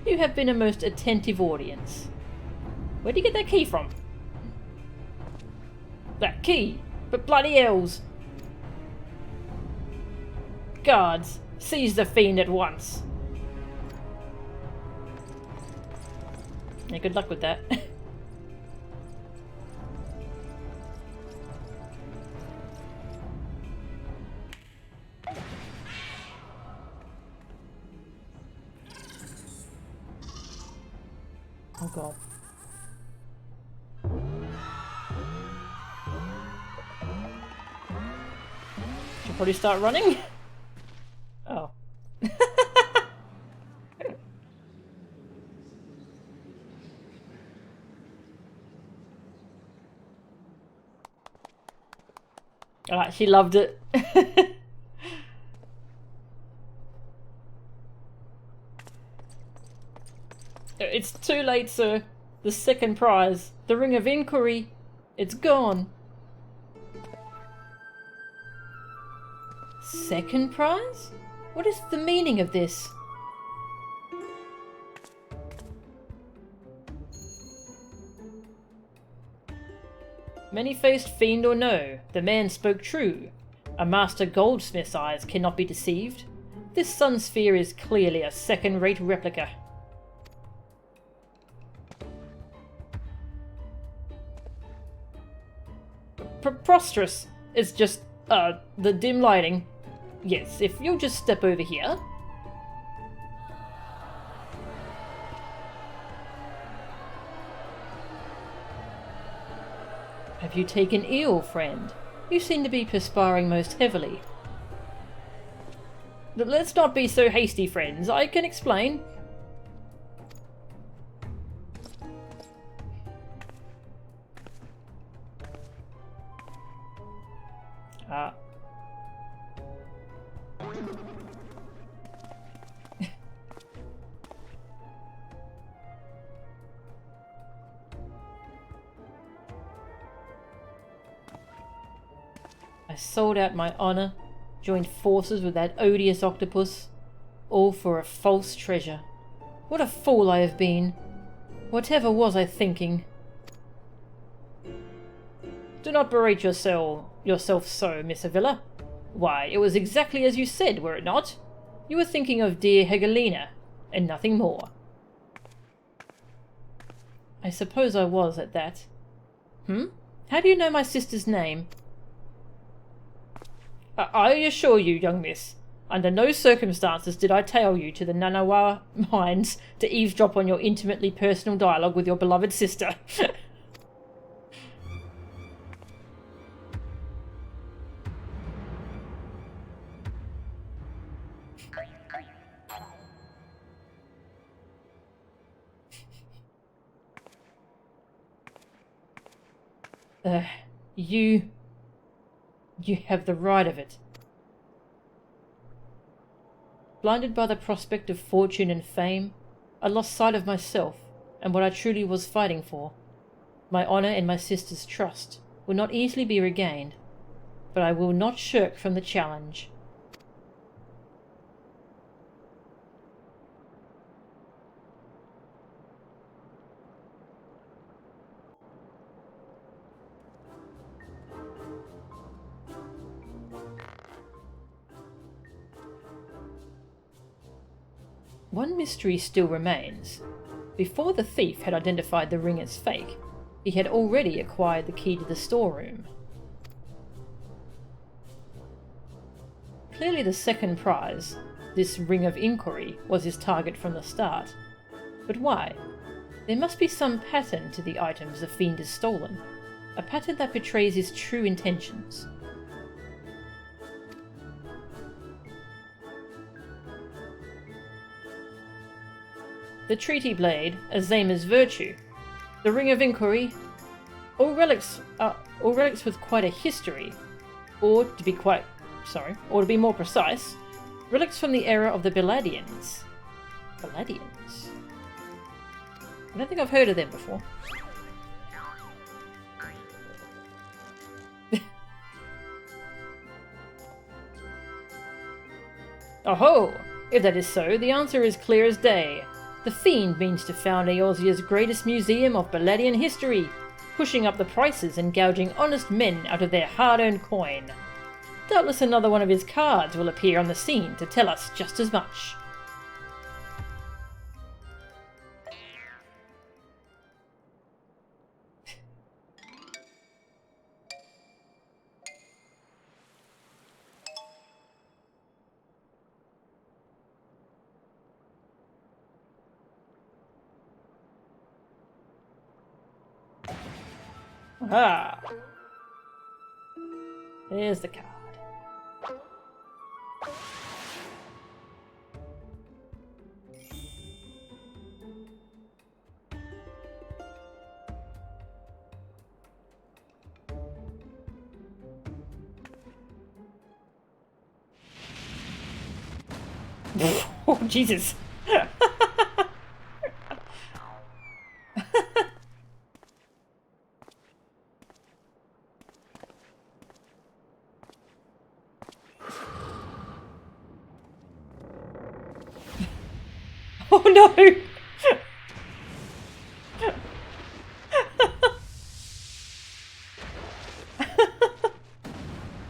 you have been a most attentive audience. Where'd you get that key from? That key? But bloody hells! Guards, seize the fiend at once. Yeah, good luck with that. Oh god. Should probably start running? Oh. Alright, she loved it. It's too late, sir. The second prize, the Ring of Inquiry, it's gone. Second prize? What is the meaning of this? Many-faced fiend or no, the man spoke true. A master goldsmith's eyes cannot be deceived. This sun sphere is clearly a second-rate replica. Preposterous. It's just, the dim lighting. Yes, if you'll just step over here. Have you taken ill, friend? You seem to be perspiring most heavily. Let's not be so hasty, friends. I can explain. I sold out my honour, joined forces with that odious octopus, all for a false treasure. What a fool I have been. Whatever was I thinking? Do not berate yourself so, Miss Avila. Why, it was exactly as you said, were it not? You were thinking of dear Hegelina, and nothing more. I suppose I was at that. How do you know my sister's name? I assure you, young miss, under no circumstances did I tail you to the Nanawa mines to eavesdrop on your intimately personal dialogue with your beloved sister. You have the right of it. Blinded by the prospect of fortune and fame, I lost sight of myself and what I truly was fighting for. My honour and my sister's trust will not easily be regained, but I will not shirk from the challenge. One mystery still remains. Before the thief had identified the ring as fake, he had already acquired the key to the storeroom. Clearly the second prize, this Ring of Inquiry, was his target from the start. But why? There must be some pattern to the items the fiend has stolen, a pattern that betrays his true intentions. The Treaty Blade, a Zama's virtue. The Ring of Inquiry, all relics with quite a history, or to be quite sorry, or to be more precise, relics from the era of the Beladians. Beladians? I don't think I've heard of them before. Oh-ho! If that is so, the answer is clear as day. The Fiend means to found Eorzea's greatest museum of Beladian history, pushing up the prices and gouging honest men out of their hard-earned coin. Doubtless another one of his cards will appear on the scene to tell us just as much. Ah, there's the card. Oh, Jesus. Oh no!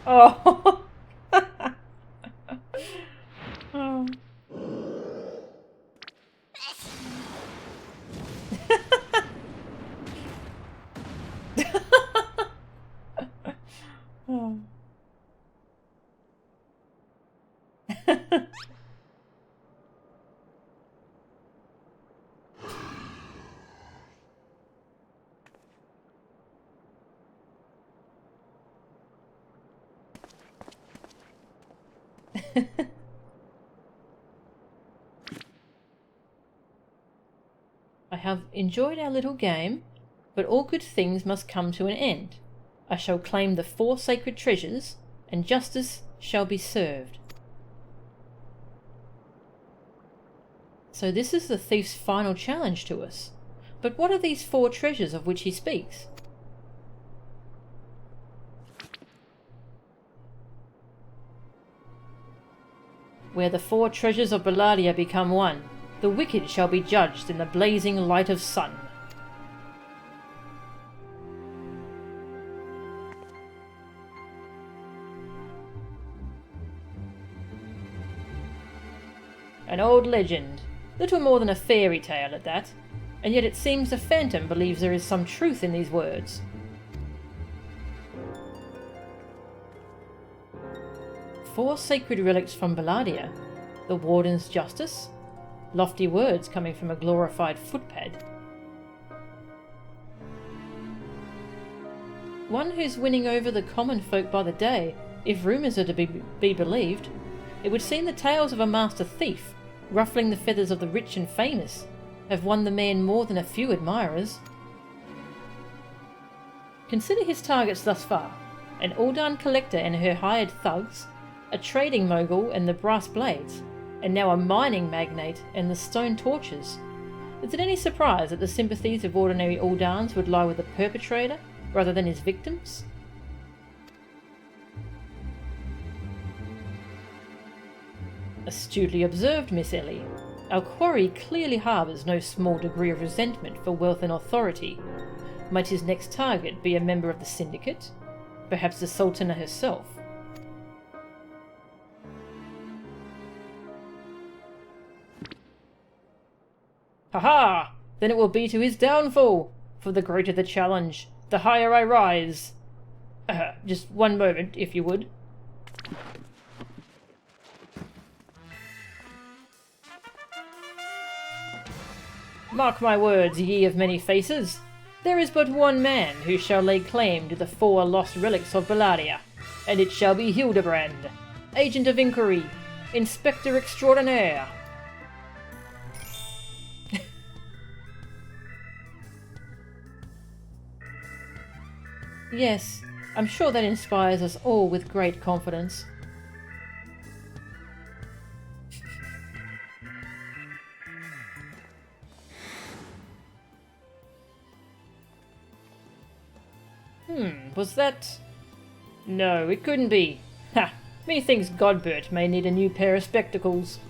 Oh. Oh. Oh. I have enjoyed our little game, but all good things must come to an end. I shall claim the 4 sacred treasures, and justice shall be served. So this is the thief's final challenge to us. But what are these 4 treasures of which he speaks? Where the 4 treasures of Belladia become one, the wicked shall be judged in the blazing light of sun. An old legend, little more than a fairy tale at that, and yet it seems the Phantom believes there is some truth in these words. Four sacred relics from Belladia, the Warden's justice, lofty words coming from a glorified footpad. One who's winning over the common folk by the day, if rumours are to be believed. It would seem the tales of a master thief, ruffling the feathers of the rich and famous, have won the man more than a few admirers. Consider his targets thus far: an Uldan collector and her hired thugs, a trading mogul and the brass blades, and now a mining magnate and the stone torches. Is it any surprise that the sympathies of ordinary Uldans would lie with the perpetrator rather than his victims? Astutely observed, Miss Ellie. Our quarry clearly harbours no small degree of resentment for wealth and authority. Might his next target be a member of the syndicate? Perhaps the Sultana herself? Ha-ha! Then it will be to his downfall! For the greater the challenge, the higher I rise. Just one moment, if you would. Mark my words, ye of many faces. There is but one man who shall lay claim to the 4 lost relics of Belladia, and it shall be Hildibrand, Agent of Inquiry, Inspector Extraordinaire. Yes, I'm sure that inspires us all with great confidence. Was that... No, it couldn't be. Ha! Methinks Godbert may need a new pair of spectacles.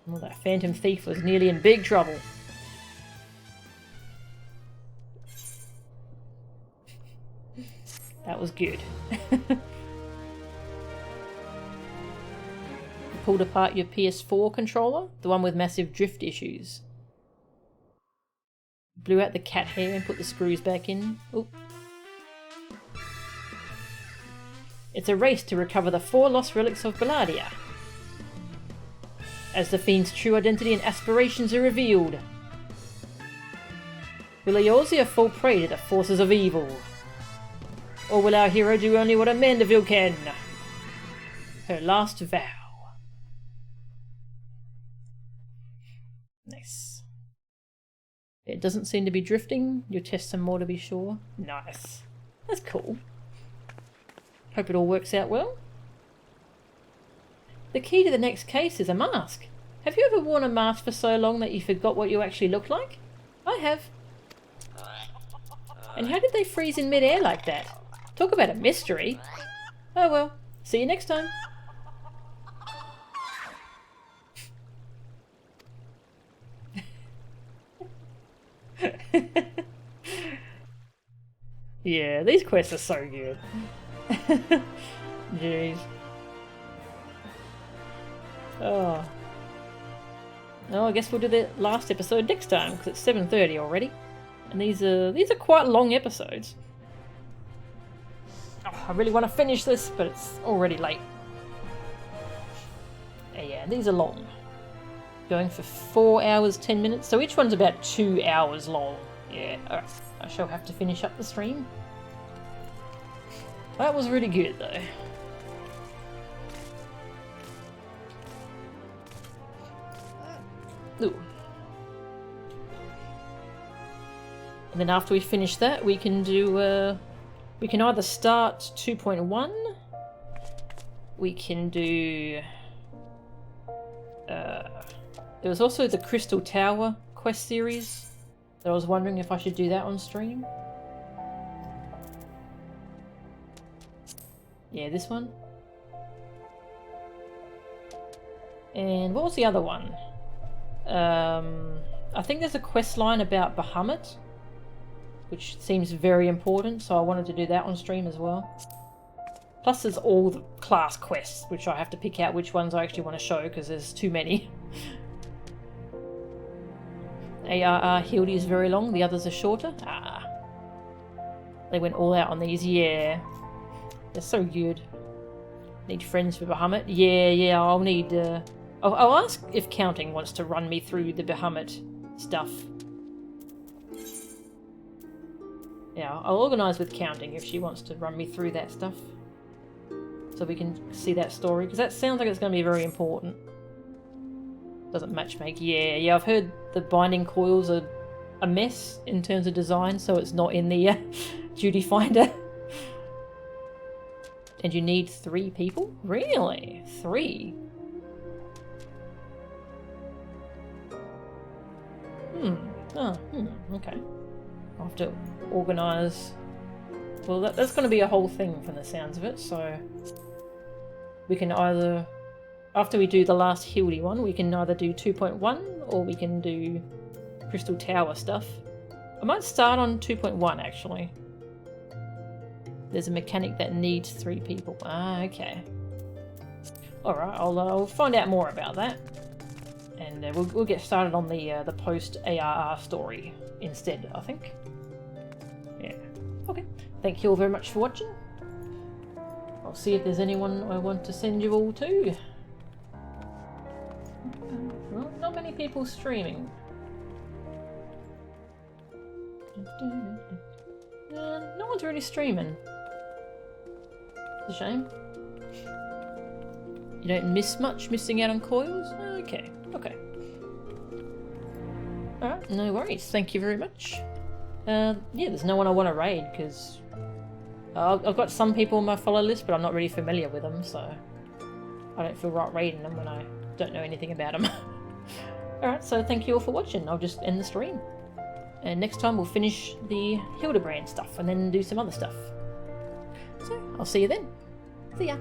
Well, that phantom thief was nearly in big trouble. That was good. Pulled apart your PS4 controller, the one with massive drift issues. Blew out the cat hair and put the screws back in. Oop. It's a race to recover the 4 lost relics of Belladia. As the fiend's true identity and aspirations are revealed, will Eorzea fall prey to the forces of evil? Or will our hero do only what a Mandeville can? Her last vow. Nice. It doesn't seem to be drifting. You'll test some more to be sure. Nice. That's cool. Hope it all works out well. The key to the next case is a mask. Have you ever worn a mask for so long that you forgot what you actually looked like? I have. And how did they freeze in mid-air like that? Talk about a mystery. Oh well. See you next time. Yeah, these quests are so good. Jeez. Oh. Oh, I guess we'll do the last episode next time because it's 7:30 already, and these are quite long episodes. Oh, I really want to finish this, but it's already late. Yeah, these are long. Going for 4 hours 10 minutes, so each one's about 2 hours long. Yeah, alright. I shall have to finish up the stream. That was really good though. Ooh. And then after we finish that, we can do, we can either start 2.1, we can do, there was also the Crystal Tower quest series, that I was wondering if I should do that on stream. Yeah, this one. And what was the other one? I think there's a quest line about Bahamut, which seems very important, so I wanted to do that on stream as well. Plus there's all the class quests, which I have to pick out which ones I actually want to show, because there's too many. ARR Hildy is very long, the others are shorter. Ah. They went all out on these, yeah. They're so good. Need friends for Bahamut? Yeah, I'll need... I'll ask if Counting wants to run me through the Bahamut stuff. Yeah, I'll organise with Counting if she wants to run me through that stuff. So we can see that story, because that sounds like it's going to be very important. Doesn't matchmake. Yeah, I've heard the binding coils are a mess in terms of design, so it's not in the duty finder. And you need 3 people? Really? 3? Okay. I'll have to organise... Well, that's going to be a whole thing from the sounds of it, so... We can either... After we do the last Hildy one, we can either do 2.1 or we can do Crystal Tower stuff. I might start on 2.1 actually. There's a mechanic that needs 3 people. Ah, okay. Alright, I'll find out more about that. And we'll get started on the post-ARR story instead, I think. Yeah. Okay. Thank you all very much for watching. I'll see if there's anyone I want to send you all to. Well, not many people streaming. No one's really streaming. It's a shame. You don't miss much missing out on coils? Okay. Alright, no worries. Thank you very much. Yeah, there's no one I want to raid, because I've got some people on my follow list, but I'm not really familiar with them, so I don't feel right raiding them when I don't know anything about them. Alright, so thank you all for watching. I'll just end the stream. And next time we'll finish the Hildibrand stuff and then do some other stuff. So, I'll see you then. See ya.